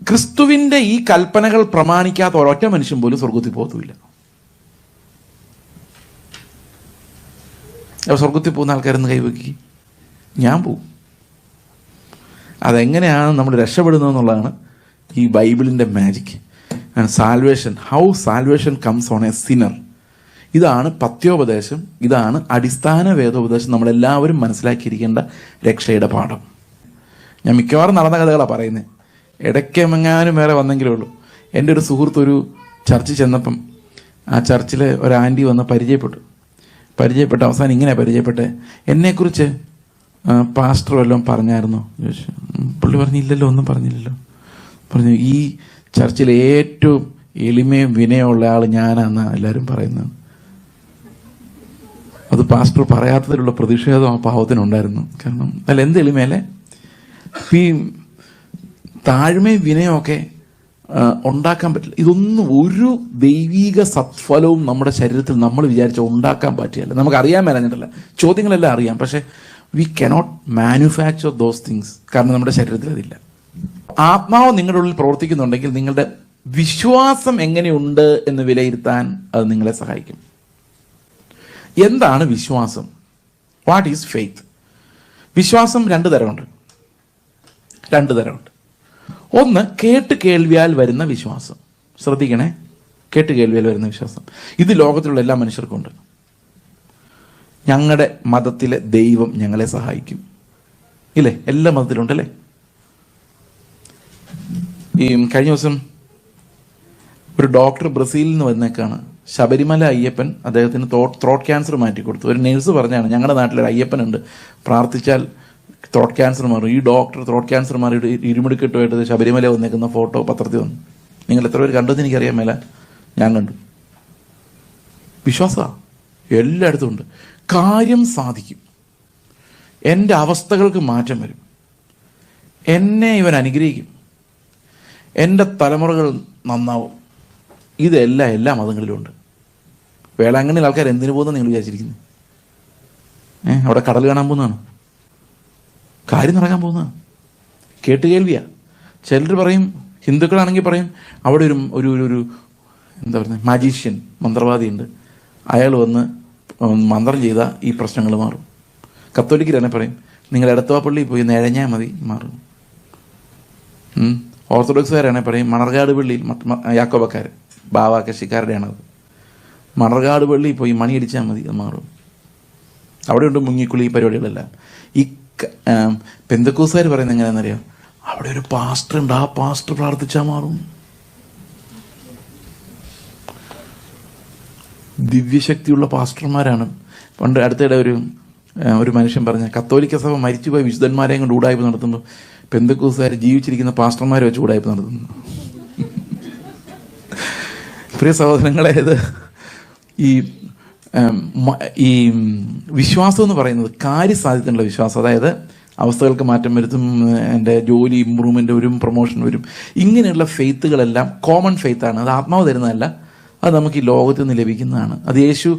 ക്രിസ്തുവിൻ്റെ ഈ കൽപ്പനകൾ പ്രമാണിക്കാത്ത ഒരൊറ്റ മനുഷ്യൻ പോലും സ്വർഗത്തിൽ പോകത്തുമില്ല. സ്വർഗത്തിൽ പോകുന്ന ആൾക്കാരെന്ന് കൈവക്കി, ഞാൻ പോവും. അതെങ്ങനെയാണ് നമ്മൾ രക്ഷപ്പെടുന്നത് എന്നുള്ളതാണ് ഈ ബൈബിളിൻ്റെ magic. Salvation, how salvation comes on a sinner. ഇതാണ് പത്യോപദേശം, ഇതാണ് അടിസ്ഥാന വേദോപദേശം. നമ്മളെല്ലാവരും മനസ്സിലാക്കിയിരിക്കേണ്ട രക്ഷയുടെ പാഠം. ഞാൻ മിക്കവാറും നടന്ന കഥകളാണ് പറയുന്നത്. ഇടയ്ക്കെങ്ങാനും വേറെ വന്നെങ്കിലേ ഉള്ളൂ. എൻ്റെ ഒരു സുഹൃത്ത് ഒരു ചർച്ചിൽ ചെന്നപ്പം ആ ചർച്ചിൽ ഒരു ആൻറ്റി വന്ന് പരിചയപ്പെട്ട് അവസാനം ഇങ്ങനെ പരിചയപ്പെട്ടെ, എന്നെക്കുറിച്ച് പാസ്റ്റർ വല്ലതും പറഞ്ഞായിരുന്നോ ചോദിച്ചു. പുള്ളി പറഞ്ഞില്ലല്ലോ, ഒന്നും പറഞ്ഞില്ലല്ലോ. പറഞ്ഞു, ഈ ചർച്ചിൽ ഏറ്റവും എളിമയും വിനയമുള്ള ആൾ ഞാനാണെന്നാണ് എല്ലാവരും പറയുന്നത്. അത് പാസ്റ്റർ പറയാത്തതിലുള്ള പ്രതിഷേധം ആ പാവത്തിനുണ്ടായിരുന്നു. കാരണം അല്ല, എന്ത് എളിമയല്ലേ. ഈ താഴ്മയും വിനയമൊക്കെ ഉണ്ടാക്കാൻ പറ്റില്ല. ഇതൊന്നും ഒരു ദൈവീക സത്ഫലവും നമ്മുടെ ശരീരത്തിൽ നമ്മൾ വിചാരിച്ച ഉണ്ടാക്കാൻ പറ്റില്ല. നമുക്കറിയാൻ മേലഞ്ഞിട്ടല്ല, ചോദ്യങ്ങളെല്ലാം അറിയാം, പക്ഷേ we cannot manufacture those things. കാരണം നമ്മുടെ ശരീരത്തിൽ അതില്ല. ആത്മാവ് നിങ്ങളുടെ ഉള്ളിൽ പ്രവർത്തിക്കുന്നുണ്ടെങ്കിൽ നിങ്ങളുടെ വിശ്വാസം എങ്ങനെയുണ്ട് എന്ന് വിലയിരുത്താൻ അത് നിങ്ങളെ സഹായിക്കും. എന്താണ് വിശ്വാസം? What is faith? വിശ്വാസം രണ്ട് തരമുണ്ട്. ഒന്ന്, കേട്ട് കേൾവിയാൽ വരുന്ന വിശ്വാസം. ശ്രദ്ധിക്കണേ, കേട്ട് കേൾവിയാൽ വരുന്ന വിശ്വാസം. ഇത് ലോകത്തിലുള്ള എല്ലാ മനുഷ്യർക്കും ഉണ്ട്. ഞങ്ങളുടെ മതത്തിലെ ദൈവം ഞങ്ങളെ സഹായിക്കും, ഇല്ലേ? എല്ലാ മതത്തിലുണ്ടല്ലേ? ഈ കഴിഞ്ഞ ദിവസം ഒരു ഡോക്ടർ ബ്രസീലിൽ നിന്ന് വന്നേക്കാണ്. ശബരിമല അയ്യപ്പൻ അദ്ദേഹത്തിന് ത്രോട്ട് ക്യാൻസർ മാറ്റി കൊടുത്തു. ഒരു നേഴ്സ് പറഞ്ഞാണ്, ഞങ്ങളുടെ നാട്ടിലൊരു അയ്യപ്പനുണ്ട്, പ്രാർത്ഥിച്ചാൽ ത്രോട്ട് ക്യാൻസർ മാറും. ഈ ഡോക്ടർ ത്രോട്ട് ക്യാൻസർ മാറിയിട്ട് ഇരുമുടിക്കെട്ടുമായിട്ട് ശബരിമല വന്നേക്കുന്ന ഫോട്ടോ പത്രത്തിൽ വന്നു. നിങ്ങൾ എത്ര പേര് കണ്ടെന്ന് എനിക്കറിയാൻ മേല, ഞാൻ കണ്ടു. വിശ്വാസമാണ്, എല്ലായിടത്തും ഉണ്ട്. കാര്യം സാധിക്കും, എൻ്റെ അവസ്ഥകൾക്ക് മാറ്റം വരും, എന്നെ ഇവൻ അനുഗ്രഹിക്കും, എൻ്റെ തലമുറകൾ നന്നാവും. ഇതെല്ലാം എല്ലാ മതങ്ങളിലും ഉണ്ട്. വേളാങ്കണ്ണിൽ ആൾക്കാർ എന്തിനു പോകുന്ന നിങ്ങൾ വിചാരിച്ചിരിക്കുന്നത്? അവിടെ കടൽ കാണാൻ പോകുന്നതാണ്, കാര്യം നടക്കാൻ പോകുന്നതാണ്, കേട്ടുകേൾവിയാ. ചിലർ പറയും, ഹിന്ദുക്കളാണെങ്കിൽ പറയും, അവിടെ ഒരു ഒരു എന്താ പറയുന്നത്, മാജീഷ്യൻ, മന്ത്രവാദിയുണ്ട്, അയാൾ വന്ന് മന്ത്രം ചെയ്താൽ ഈ പ്രശ്നങ്ങൾ മാറും. കത്തോലിക്കരാണെ പറയും, നിങ്ങൾ എടത്തുവ പള്ളിയിൽ പോയി നിഴഞ്ഞാൽ മതി, മാറും. ഓർത്തഡോക്സുകാരാണെ പറയും, മണർകാട് പള്ളിയിൽ, യാക്കോബക്കാർ ബാവ കശിക്കാരുടെയാണത്, മണർകാട് പള്ളിയിൽ പോയി മണി അടിച്ചാൽ മതി, അത് മാറും. അവിടെയുണ്ട് മുങ്ങിക്കുളി പരിപാടികളെല്ലാം. ഈ പെന്തക്കോസുകാർ പറയുന്നത് എങ്ങനെയാണെന്നറിയാം, അവിടെ ഒരു പാസ്റ്റർ ഉണ്ട്, ആ പാസ്റ്റർ പ്രാർത്ഥിച്ചാൽ മാറും. ദിവ്യശക്തിയുള്ള പാസ്റ്റർമാരാണ്. പണ്ട് അടുത്തിടെ ഒരു മനുഷ്യൻ പറഞ്ഞ, കത്തോലിക്ക സഭ മരിച്ചുപോയ വിശുദ്ധന്മാരെയും കൊണ്ട് ഉടായ്പ നടത്തുമ്പോൾ പെന്തക്കോസുകാർ ജീവിച്ചിരിക്കുന്ന പാസ്റ്റർമാരെ വെച്ച് ഉടായ്പ നടത്തുന്നു. പ്രിയ സഹോദരങ്ങളെ, ഇത് ഈ വിശ്വാസം എന്ന് പറയുന്നത് കാര്യസാധ്യതയുള്ള വിശ്വാസം. അതായത് അവസ്ഥകൾക്ക് മാറ്റം വരുത്തും, എൻ്റെ ജോലി ഇമ്പ്രൂവ്മെൻ്റ് വരും, പ്രൊമോഷൻ വരും, ഇങ്ങനെയുള്ള ഫെയ്ത്തുകളെല്ലാം കോമൺ ഫെയ്ത്താണ്. അത് ആത്മാവ് തരുന്നതല്ല, അത് നമുക്ക് ഈ ലോകത്തിൽ നിന്ന് ലഭിക്കുന്നതാണ്. അത് യേശു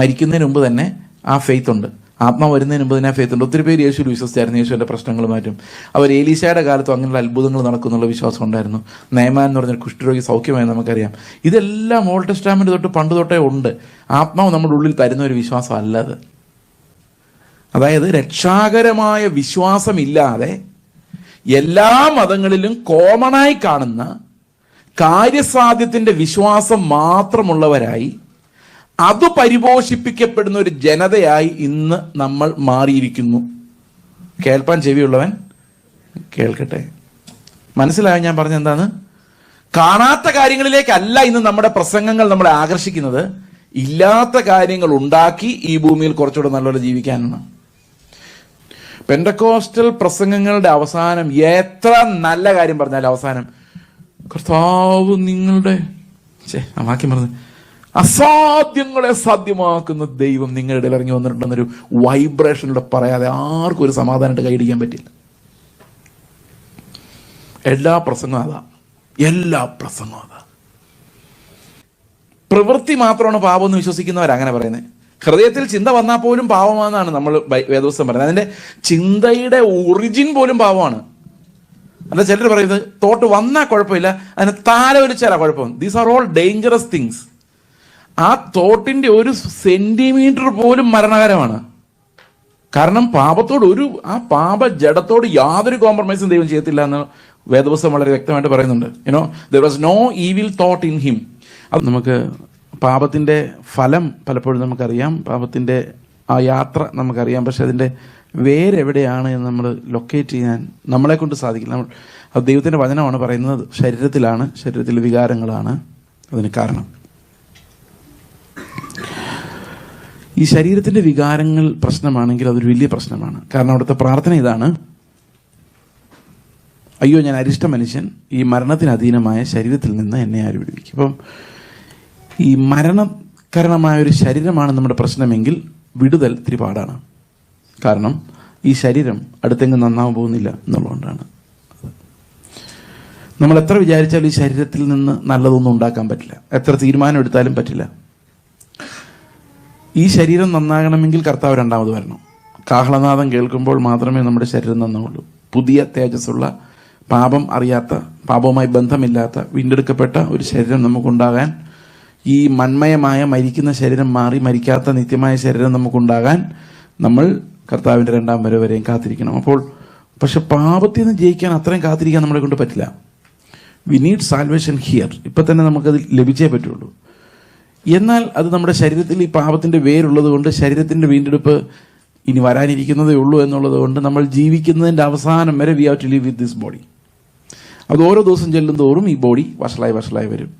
മരിക്കുന്നതിന് മുമ്പ് തന്നെ ആ ഫെയ്ത്ത് ഉണ്ട്. ആത്മാവ് വരുന്നതിന് മുമ്പ് തന്നെ ആ ഫെയ്ത്ത് ഉണ്ട്. ഒത്തിരി പേര് യേശുവിൽ വിശ്വസിച്ചായിരുന്നു, യേശുവിൻ്റെ പ്രശ്നങ്ങൾ മാറ്റും. അവർ ഏലീശയുടെ കാലത്തും അങ്ങനെയുള്ള അത്ഭുതങ്ങൾ നടക്കുന്നുള്ള വിശ്വാസം ഉണ്ടായിരുന്നു. നയമാൻ എന്ന് പറഞ്ഞൊരു കുഷ്ഠരോഗി സൗഖ്യമായെന്ന് നമുക്കറിയാം. ഇതെല്ലാം ഓൾഡ് ടെസ്റ്റാമെന്റ് തൊട്ട് പണ്ട് തൊട്ടേ ഉണ്ട്. ആത്മാവ് നമ്മുടെ ഉള്ളിൽ തരുന്ന ഒരു വിശ്വാസം അല്ലത്. അതായത് രക്ഷാകരമായ വിശ്വാസമില്ലാതെ എല്ലാ മതങ്ങളിലും കോമണായി കാണുന്ന കാര്യസാധ്യത്തിൻ്റെ വിശ്വാസം മാത്രമുള്ളവരായി അത് പരിപോഷിപ്പിക്കപ്പെടുന്ന ഒരു ജനതയായി ഇന്ന് നമ്മൾ മാറിയിരിക്കുന്നു. കേൾപ്പാൻ ചെവിയുള്ളവൻ കേൾക്കട്ടെ. മനസ്സിലായോ ഞാൻ പറഞ്ഞ എന്താണ്? കാണാത്ത കാര്യങ്ങളിലേക്കല്ല ഇന്ന് നമ്മുടെ പ്രസംഗങ്ങൾ നമ്മളെ ആകർഷിക്കുന്നത്, ഇല്ലാത്ത കാര്യങ്ങൾ ഉണ്ടാക്കി ഈ ഭൂമിയിൽ കുറച്ചുകൂടെ നല്ലപോലെ ജീവിക്കാനാണ്. പെന്തക്കോസ്റ്റൽ പ്രസംഗങ്ങളുടെ അവസാനം എത്ര നല്ല കാര്യം പറഞ്ഞാലും അവസാനം കർത്താവ് നിങ്ങളുടെ വാക്യം പറഞ്ഞു, അസാധ്യങ്ങളെ സാധ്യമാക്കുന്ന ദൈവം നിങ്ങളുടെ ഇടയിൽ ഇറങ്ങി വന്നിട്ടുണ്ടെന്നൊരു വൈബ്രേഷനിലൂടെ പറയാതെ ആർക്കും ഒരു സമാധാനമായിട്ട് കൈയടിക്കാൻ പറ്റില്ല. എല്ലാ പ്രസംഗവും അതാ, എല്ലാ പ്രസംഗവും അതാ. പ്രവൃത്തി മാത്രമാണ് പാപം എന്ന് വിശ്വസിക്കുന്നവരങ്ങനെ പറയുന്നത്. ഹൃദയത്തിൽ ചിന്ത വന്നാൽ പോലും പാപമാണെന്നാണ് നമ്മൾ വേദപുസ്തകം പറയുന്നത്. അതിൻ്റെ ചിന്തയുടെ ഒറിജിൻ പോലും പാപമാണ്. അല്ല ചിലർ പറയുന്നത് തോട്ട് വന്നാൽ കുഴപ്പമില്ല, അതിന് താലോലിച്ചാലാ കുഴപ്പം. These are all dangerous things. ആ തോട്ടിന്റെ ഒരു സെന്റിമീറ്റർ പോലും മരണകരമാണ്. കാരണം പാപത്തോട് ആ പാപ ജഡത്തോട് യാതൊരു കോംപ്രമൈസും ദൈവം ചെയ്യത്തില്ല എന്ന് വേദപുസ്തകം വളരെ വ്യക്തമായിട്ട് പറയുന്നുണ്ട്. There was no evil thought in him. അത് നമുക്ക് പാപത്തിന്റെ ഫലം പലപ്പോഴും നമുക്കറിയാം, പാപത്തിന്റെ ആ യാത്ര നമുക്കറിയാം. പക്ഷെ അതിന്റെ വേരെവിടെയാണ് എന്ന് നമ്മൾ ലൊക്കേറ്റ് ചെയ്യാൻ നമ്മളെ കൊണ്ട് സാധിക്കില്ല. അത് ദൈവത്തിന്റെ വചനമാണ് പറയുന്നത്. ശരീരത്തിലാണ്, ശരീരത്തിലെ വികാരങ്ങളാണ് അതിന് കാരണം. ഈ ശരീരത്തിന്റെ വികാരങ്ങൾ പ്രശ്നമാണെങ്കിൽ അതൊരു വലിയ പ്രശ്നമാണ്. കാരണം അവിടുത്തെ പ്രാർത്ഥന ഇതാണ്: അയ്യോ, ഞാൻ അരിഷ്ട മനുഷ്യൻ, ഈ മരണത്തിന് അധീനമായ ശരീരത്തിൽ നിന്ന് എന്നെ ആര് വിടുവിക്കും. അപ്പം ഈ മരണകരണമായ ഒരു ശരീരമാണ് നമ്മുടെ പ്രശ്നമെങ്കിൽ വിടുതൽ ഇത്തിരി പാടാണ്. കാരണം ഈ ശരീരം അടുത്തെങ്ങും നന്നാവാൻ പോകുന്നില്ല എന്നുള്ളതുകൊണ്ടാണ്. നമ്മൾ എത്ര വിചാരിച്ചാലും ഈ ശരീരത്തിൽ നിന്ന് നല്ലതൊന്നും ഉണ്ടാക്കാൻ പറ്റില്ല, എത്ര തീരുമാനം എടുത്താലും പറ്റില്ല. ഈ ശരീരം നന്നാകണമെങ്കിൽ കർത്താവ് രണ്ടാമത് വരണം. കാഹളനാദം കേൾക്കുമ്പോൾ മാത്രമേ നമ്മുടെ ശരീരം നന്നാവുള്ളൂ. പുതിയ തേജസ്സുള്ള, പാപം അറിയാത്ത, പാപവുമായി ബന്ധമില്ലാത്ത, വീണ്ടെടുക്കപ്പെട്ട ഒരു ശരീരം നമുക്കുണ്ടാകാൻ, ഈ മൺമയമായ മരിക്കുന്ന ശരീരം മാറി മരിക്കാത്ത നിത്യമായ ശരീരം നമുക്കുണ്ടാകാൻ നമ്മൾ കർത്താവിൻ്റെ രണ്ടാം വരവരെയും കാത്തിരിക്കണം. പക്ഷെ പാപത്തിൽ നിന്ന് ജയിക്കാൻ അത്രയും കാത്തിരിക്കാൻ നമ്മളെ കൊണ്ട് പറ്റില്ല. We need salvation here. ഇപ്പം തന്നെ നമുക്കത് ലഭിച്ചേ പറ്റുള്ളൂ. എന്നാൽ അത് നമ്മുടെ ശരീരത്തിൽ ഈ പാപത്തിൻ്റെ വേരുള്ളത് കൊണ്ട് ശരീരത്തിൻ്റെ വീണ്ടെടുപ്പ് ഇനി വരാനിരിക്കുന്നതേ ഉള്ളൂ എന്നുള്ളത് കൊണ്ട് നമ്മൾ ജീവിക്കുന്നതിൻ്റെ അവസാനം വരെ we have to live with this body. അത് ഓരോ ദിവസം ചെല്ലും തോറും ഈ ബോഡി വഷളായി വരും.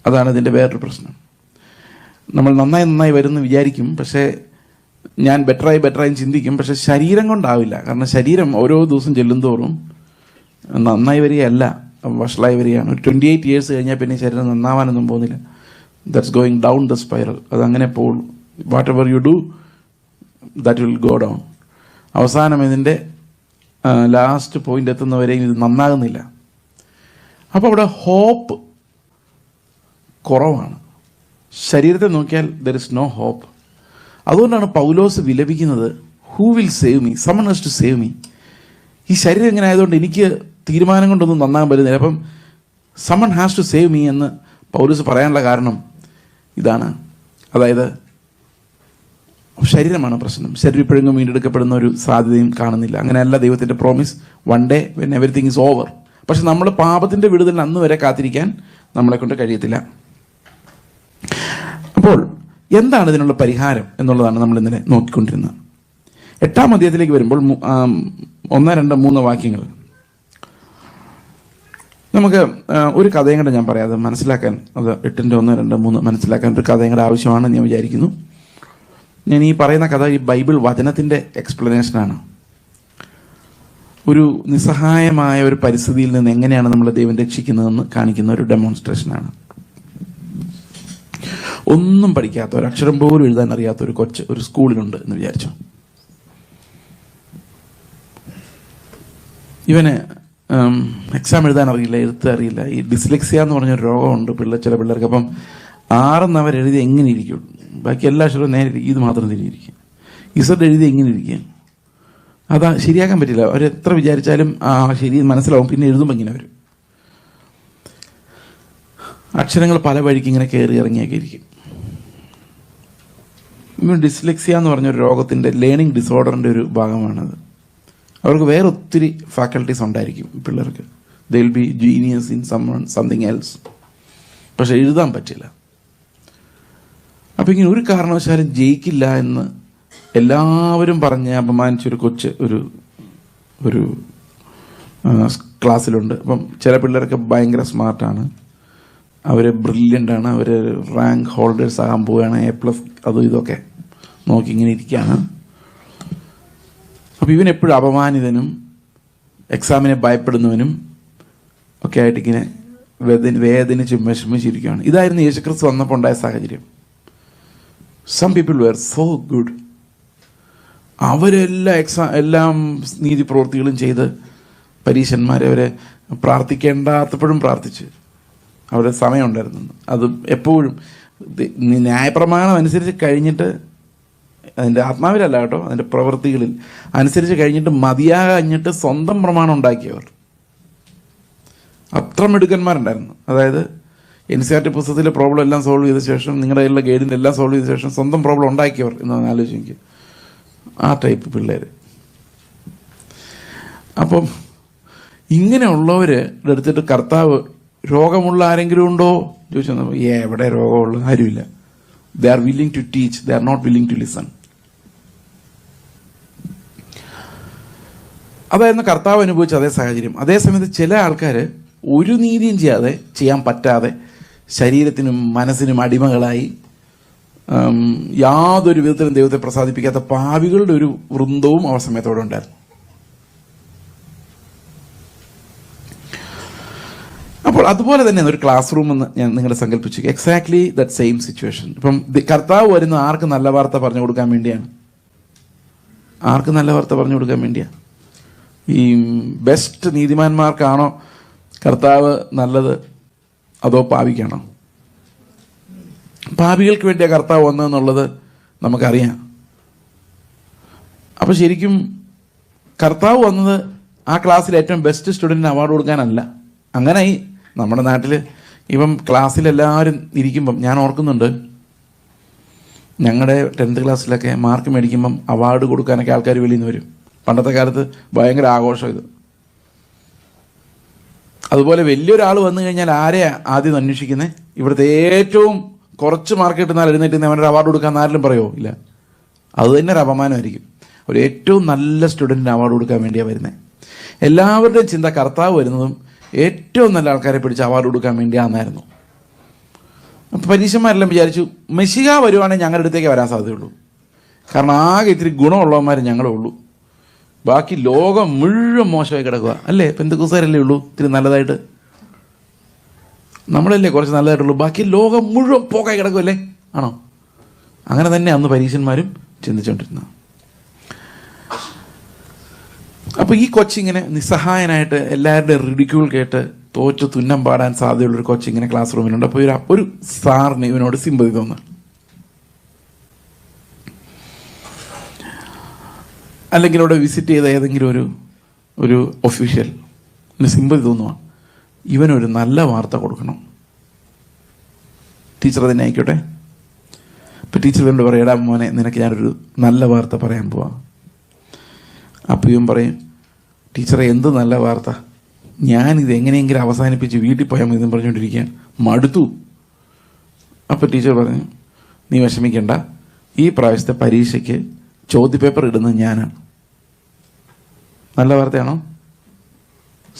അതാണ് ഇതിൻ്റെ വേറൊരു പ്രശ്നം. നമ്മൾ നന്നായി വരുമെന്ന് വിചാരിക്കും, പക്ഷേ ഞാൻ ബെറ്ററായി ചിന്തിക്കും, പക്ഷെ ശരീരം കൊണ്ടാവില്ല. കാരണം ശരീരം ഓരോ ദിവസം ചെല്ലും തോറും നന്നായി വരികയല്ല, വഷളായി വരികയാണ്. ഒരു 28 years കഴിഞ്ഞാൽ പിന്നെ ശരീരം നന്നാവാനൊന്നും പോകുന്നില്ല. That's going down the spiral. അതങ്ങനെ പോകും. What ever you do that will go down. അവസാനം ഇതിൻ്റെ ലാസ്റ്റ് പോയിന്റ് എത്തുന്നവരെയും ഇത് നന്നാകുന്നില്ല. അപ്പോൾ അവിടെ ഹോപ്പ് കുറവാണ്. ശരീരത്തെ നോക്കിയാൽ ദർ ഇസ് നോ ഹോപ്പ്. അതുകൊണ്ടാണ് പൗലോസ് വിലപിക്കുന്നത്, who will save me? Someone has to save me. ഈ ശരീരം ഇങ്ങനെ ആയതുകൊണ്ട് എനിക്ക് തീരുമാനം കൊണ്ടൊന്നും നന്നാകാൻ പറ്റുന്നില്ല. അപ്പം someone has to save me എന്ന് പൗലോസ് പറയാനുള്ള കാരണം ഇതാണ്. അതായത് ശരീരമാണ് പ്രശ്നം. ശരീരം ഇപ്പോഴെങ്കിലും വീണ്ടെടുക്കപ്പെടുന്ന ഒരു സാധ്യതയും കാണുന്നില്ല. അങ്ങനെയല്ല ദൈവത്തിൻ്റെ promise, one day when everything is over. പക്ഷെ നമ്മൾ പാപത്തിൻ്റെ വിടുതലിന് അന്ന് വരെ കാത്തിരിക്കാൻ നമ്മളെ കൊണ്ട് കഴിയത്തില്ല. അപ്പോൾ എന്താണ് ഇതിനുള്ള പരിഹാരം എന്നുള്ളതാണ് നമ്മൾ ഇന്നലെ നോക്കിക്കൊണ്ടിരുന്നത്. 8ാം അധ്യായത്തിലേക്ക് വരുമ്പോൾ 1, 2, 3 വാക്യങ്ങൾ നമുക്ക് ഒരു കഥയും കൂടെ ഞാൻ പറയാം. അത് മനസ്സിലാക്കാൻ, അത് 8ന്റെ 1, 2, 3 മനസ്സിലാക്കാൻ ഒരു കഥയും കൂടെ ആവശ്യമാണെന്ന് ഞാൻ വിചാരിക്കുന്നു. ഞാൻ ഈ പറയുന്ന കഥ ഈ ബൈബിൾ വചനത്തിൻ്റെ എക്സ്പ്ലനേഷനാണ്. ഒരു നിസ്സഹായമായ ഒരു പരിസ്ഥിതിയിൽ നിന്ന് എങ്ങനെയാണ് നമ്മൾ ദൈവം രക്ഷിക്കുന്നതെന്ന് കാണിക്കുന്ന ഒരു ഡെമോൺസ്ട്രേഷനാണ്. ഒന്നും പഠിക്കാത്ത, ഒരു അക്ഷരം പോലും എഴുതാൻ അറിയാത്ത ഒരു കൊച്ച് ഒരു സ്കൂളിലുണ്ട് എന്ന് വിചാരിച്ചു. ഇവന് എക്സാം എഴുതാൻ അറിയില്ല, എഴുത്ത് അറിയില്ല. ഈ ഡിസ്ലെക്സിയ എന്ന് പറഞ്ഞൊരു രോഗമുണ്ട് ചില പിള്ളേർക്ക്. അപ്പം 6 അവരെഴുതി എങ്ങനെ ഇരിക്കും, ബാക്കി എല്ലാ അക്ഷരവും നേരെ ഇരിക്കും, ഇത് മാത്രം തിരിയിരിക്കും. ഇസഡ് എഴുതി എങ്ങനെ ഇരിക്കുക, അതാ ശരിയാക്കാൻ പറ്റില്ല. അവർ എത്ര വിചാരിച്ചാലും ശരി മനസ്സിലാവും, പിന്നെ എഴുതുമ്പോൾ ഇങ്ങനെ വരും. അക്ഷരങ്ങൾ പല വഴിക്ക് ഇങ്ങനെ കയറി ഇറങ്ങിയൊക്കെ ഇരിക്കും. ഡിസ്ലെക്സിയ എന്ന് പറഞ്ഞൊരു രോഗത്തിൻ്റെ, ലേണിംഗ് ഡിസോർഡറിൻ്റെ ഒരു ഭാഗമാണത്. അവർക്ക് വേറെ ഒത്തിരി ഫാക്കൽറ്റീസ് ഉണ്ടായിരിക്കും പിള്ളേർക്ക്. They will be genius in something else, പക്ഷെ എഴുതാൻ പറ്റില്ല. അപ്പം ഇങ്ങനെ ഒരു കാരണവശാലും ജയിക്കില്ല എന്ന് എല്ലാവരും പറഞ്ഞ് അപമാനിച്ചൊരു കൊച്ച് ഒരു ക്ലാസ്സിലുണ്ട്. അപ്പം ചില പിള്ളേർക്ക് ഭയങ്കര സ്മാർട്ടാണ്, അവർ ബ്രില്യൻ്റാണ്, അവർ റാങ്ക് ഹോൾഡേഴ്സ് ആകാൻ പോവുകയാണ്, A+ അതും ഇതൊക്കെ നോക്കി ഇങ്ങനെ ഇരിക്കുകയാണ്. അപ്പോൾ ഇവനെപ്പോഴും അപമാനിതനും എക്സാമിനെ ഭയപ്പെടുന്നവനും ഒക്കെ ആയിട്ട് ഇങ്ങനെ വേദനിച്ചും വിഷമിച്ചിരിക്കുകയാണ്. ഇതായിരുന്നു യേശുക്രിസ്തു വന്നപ്പോൾ ഉണ്ടായ സാഹചര്യം. Some people were so good. എല്ലാം നീതി പ്രവൃത്തികളും ചെയ്ത് പരീശന്മാരെ അവരെ പ്രാർത്ഥിക്കേണ്ടാത്തപ്പോഴും പ്രാർത്ഥിച്ച് അവരുടെ സമയമുണ്ടായിരുന്നു. അത് എപ്പോഴും ന്യായപ്രമാണം അനുസരിച്ച് കഴിഞ്ഞിട്ട്, അതിൻ്റെ ആത്മാവിലല്ല കേട്ടോ, അതിൻ്റെ പ്രവൃത്തികളിൽ അനുസരിച്ച് കഴിഞ്ഞിട്ട് മതിയാകഞ്ഞിട്ട് സ്വന്തം പ്രമാണം ഉണ്ടാക്കിയവർ. അത്ര മിടുക്കന്മാരുണ്ടായിരുന്നു. അതായത് NCERT പുസ്തകത്തിലെ പ്രോബ്ലം എല്ലാം സോൾവ് ചെയ്ത ശേഷം, നിങ്ങളുടെ കയ്യിലുള്ള ഗൈഡിൻ്റെ എല്ലാം സോൾവ് ചെയ്ത ശേഷം സ്വന്തം പ്രോബ്ലം ഉണ്ടാക്കിയവർ എന്ന് ആലോചിക്കുക. ആ ടൈപ്പ് പിള്ളേർ. അപ്പം ഇങ്ങനെയുള്ളവർ എടുത്തിട്ട് കർത്താവ് രോഗമുള്ള ആരെങ്കിലും ഉണ്ടോ ചോദിച്ചു. എവിടെ രോഗമുള്ള ആരുമില്ല. They are willing to teach, they are not willing to listen. അതായിരുന്നു കർത്താവ് അനുഭവിച്ച അതേ സാഹചര്യം. അതേസമയത്ത് ചില ആൾക്കാർ ഒരു നീതിയും ചെയ്യാൻ പറ്റാതെ ശരീരത്തിനും മനസ്സിനും അടിമകളായി യാതൊരു വിധത്തിലും ദൈവത്തെ പ്രസാദിപ്പിക്കാത്ത പാപികളുടെ ഒരു വൃന്ദവും ആ സമയത്തോടെ ഉണ്ടായിരുന്നു. അപ്പോൾ അതുപോലെ തന്നെ ഒരു ക്ലാസ് റൂം എന്ന് ഞാൻ നിങ്ങളെ സങ്കല്പിച്ചു. Exactly that same situation. ഇപ്പം കർത്താവ് വരുന്ന ആർക്ക് നല്ല വാർത്ത പറഞ്ഞു കൊടുക്കാൻ വേണ്ടിയാണ്? ആർക്ക് നല്ല വാർത്ത പറഞ്ഞു കൊടുക്കാൻ വേണ്ടിയാണ്? ഈ ബെസ്റ്റ് നീതിമാന്മാർക്കാണോ കർത്താവ് നല്ലത്, അതോ പാപിക്കാണോ? പാപികൾക്ക് വേണ്ടിയാണ് കർത്താവ് വന്നതെന്നുള്ളത് നമുക്കറിയാം. അപ്പോൾ ശരിക്കും കർത്താവ് വന്നത് ആ ക്ലാസ്സിൽ ഏറ്റവും ബെസ്റ്റ് സ്റ്റുഡൻറ്റിന് അവാർഡ് കൊടുക്കാനല്ല. അങ്ങനെയായി നമ്മുടെ നാട്ടിൽ. ഇപ്പം ക്ലാസ്സിലെല്ലാവരും ഇരിക്കുമ്പം ഞാൻ ഓർക്കുന്നുണ്ട്, ഞങ്ങളുടെ 10th ക്ലാസ്സിലൊക്കെ മാർക്ക് മേടിക്കുമ്പം അവാർഡ് കൊടുക്കാനൊക്കെ ആൾക്കാർ വെളിയിൽ നിന്ന് വരും. പണ്ടത്തെ കാലത്ത് ഭയങ്കര ആഘോഷം ഇത്. അതുപോലെ വലിയൊരാൾ വന്നു കഴിഞ്ഞാൽ ആരെയാ ആദ്യം അന്വേഷിക്കുന്നത്? ഇവിടുത്തെ ഏറ്റവും കുറച്ച് മാർക്ക് കിട്ടുന്നാൽ എഴുന്നേറ്റ് അവനൊരു അവാർഡ് കൊടുക്കാൻ ആരെങ്കിലും പറയുമോ? ഇല്ല. അത് തന്നെ ഒരു അപമാനമായിരിക്കും. ഒരു ഏറ്റവും നല്ല സ്റ്റുഡൻറ്റിന് അവാർഡ് കൊടുക്കാൻ വേണ്ടിയാണ് വരുന്നത്. എല്ലാവരുടെയും ചിന്ത കർത്താവ് വരുന്നതും ഏറ്റവും നല്ല ആൾക്കാരെ പിടിച്ച് അവാർഡ് കൊടുക്കാൻ വേണ്ടിയാണെന്നായിരുന്നു. അപ്പം പരീക്ഷന്മാരെല്ലാം വിചാരിച്ചു മെസ്സിഹ വരുവാണെങ്കിൽ ഞങ്ങളുടെ അടുത്തേക്ക് വരാൻ സാധ്യതയുള്ളൂ. കാരണം ആകെ ഇത്തിരി ഗുണമുള്ളവന്മാർ ഞങ്ങളേ ഉള്ളൂ. ബാക്കി ലോകം മുഴുവൻ മോശമായി കിടക്കുക. അല്ലേ? പെന്തക്കോസ്തുകാരല്ലേ ഉള്ളൂ ഇത്തിരി നല്ലതായിട്ട്. നമ്മളല്ലേ കുറച്ച് നല്ലതായിട്ടുള്ളൂ. ബാക്കി ലോകം മുഴുവൻ പോകായി കിടക്കുമല്ലേ? ആണോ? അങ്ങനെ തന്നെ അന്ന് പരീക്ഷന്മാരും ചിന്തിച്ചുകൊണ്ടിരുന്നത്. അപ്പോൾ ഈ കൊച്ചിങ്ങനെ നിസ്സഹായനായിട്ട് എല്ലാവരുടെയും റിഡിക്യൂൾ കേട്ട് തോറ്റ് തുന്നം പാടാൻ സാധ്യതയുള്ളൊരു കൊച്ചിങ്ങനെ ക്ലാസ് റൂമിലുണ്ട്. അപ്പോൾ ഒരു സാറിന് ഇവനോട് സിമ്പതി തോന്നുന്നു. അല്ലെങ്കിൽ അവിടെ വിസിറ്റ് ചെയ്ത ഏതെങ്കിലും ഒരു ഒഫീഷ്യൽ സിമ്പതി തോന്നുക, ഇവനൊരു നല്ല വാർത്ത കൊടുക്കണം. ടീച്ചർ തന്നെ ആയിക്കോട്ടെ. ഇപ്പം ടീച്ചർ ഇവനോട് പറയും, എടാ മോനെ നിനക്ക് ഞാനൊരു നല്ല വാർത്ത പറയാൻ പോവാം. അപ്പം ഇവൻ പറയും, ടീച്ചറെ എന്ത് നല്ല വാർത്ത? ഞാനിത് എങ്ങനെയെങ്കിലും അവസാനിപ്പിച്ച് വീട്ടിൽ പോയാൽ മതി എന്ന് പറഞ്ഞുകൊണ്ടിരിക്കാൻ മടുത്തു. അപ്പം ടീച്ചർ പറഞ്ഞു, നീ വിഷമിക്കണ്ട, ഈ പ്രാവശ്യത്തെ പരീക്ഷയ്ക്ക് ചോദ്യപേപ്പർ ഇടുന്നത് ഞാനാണ്. നല്ല വാർത്തയാണോ?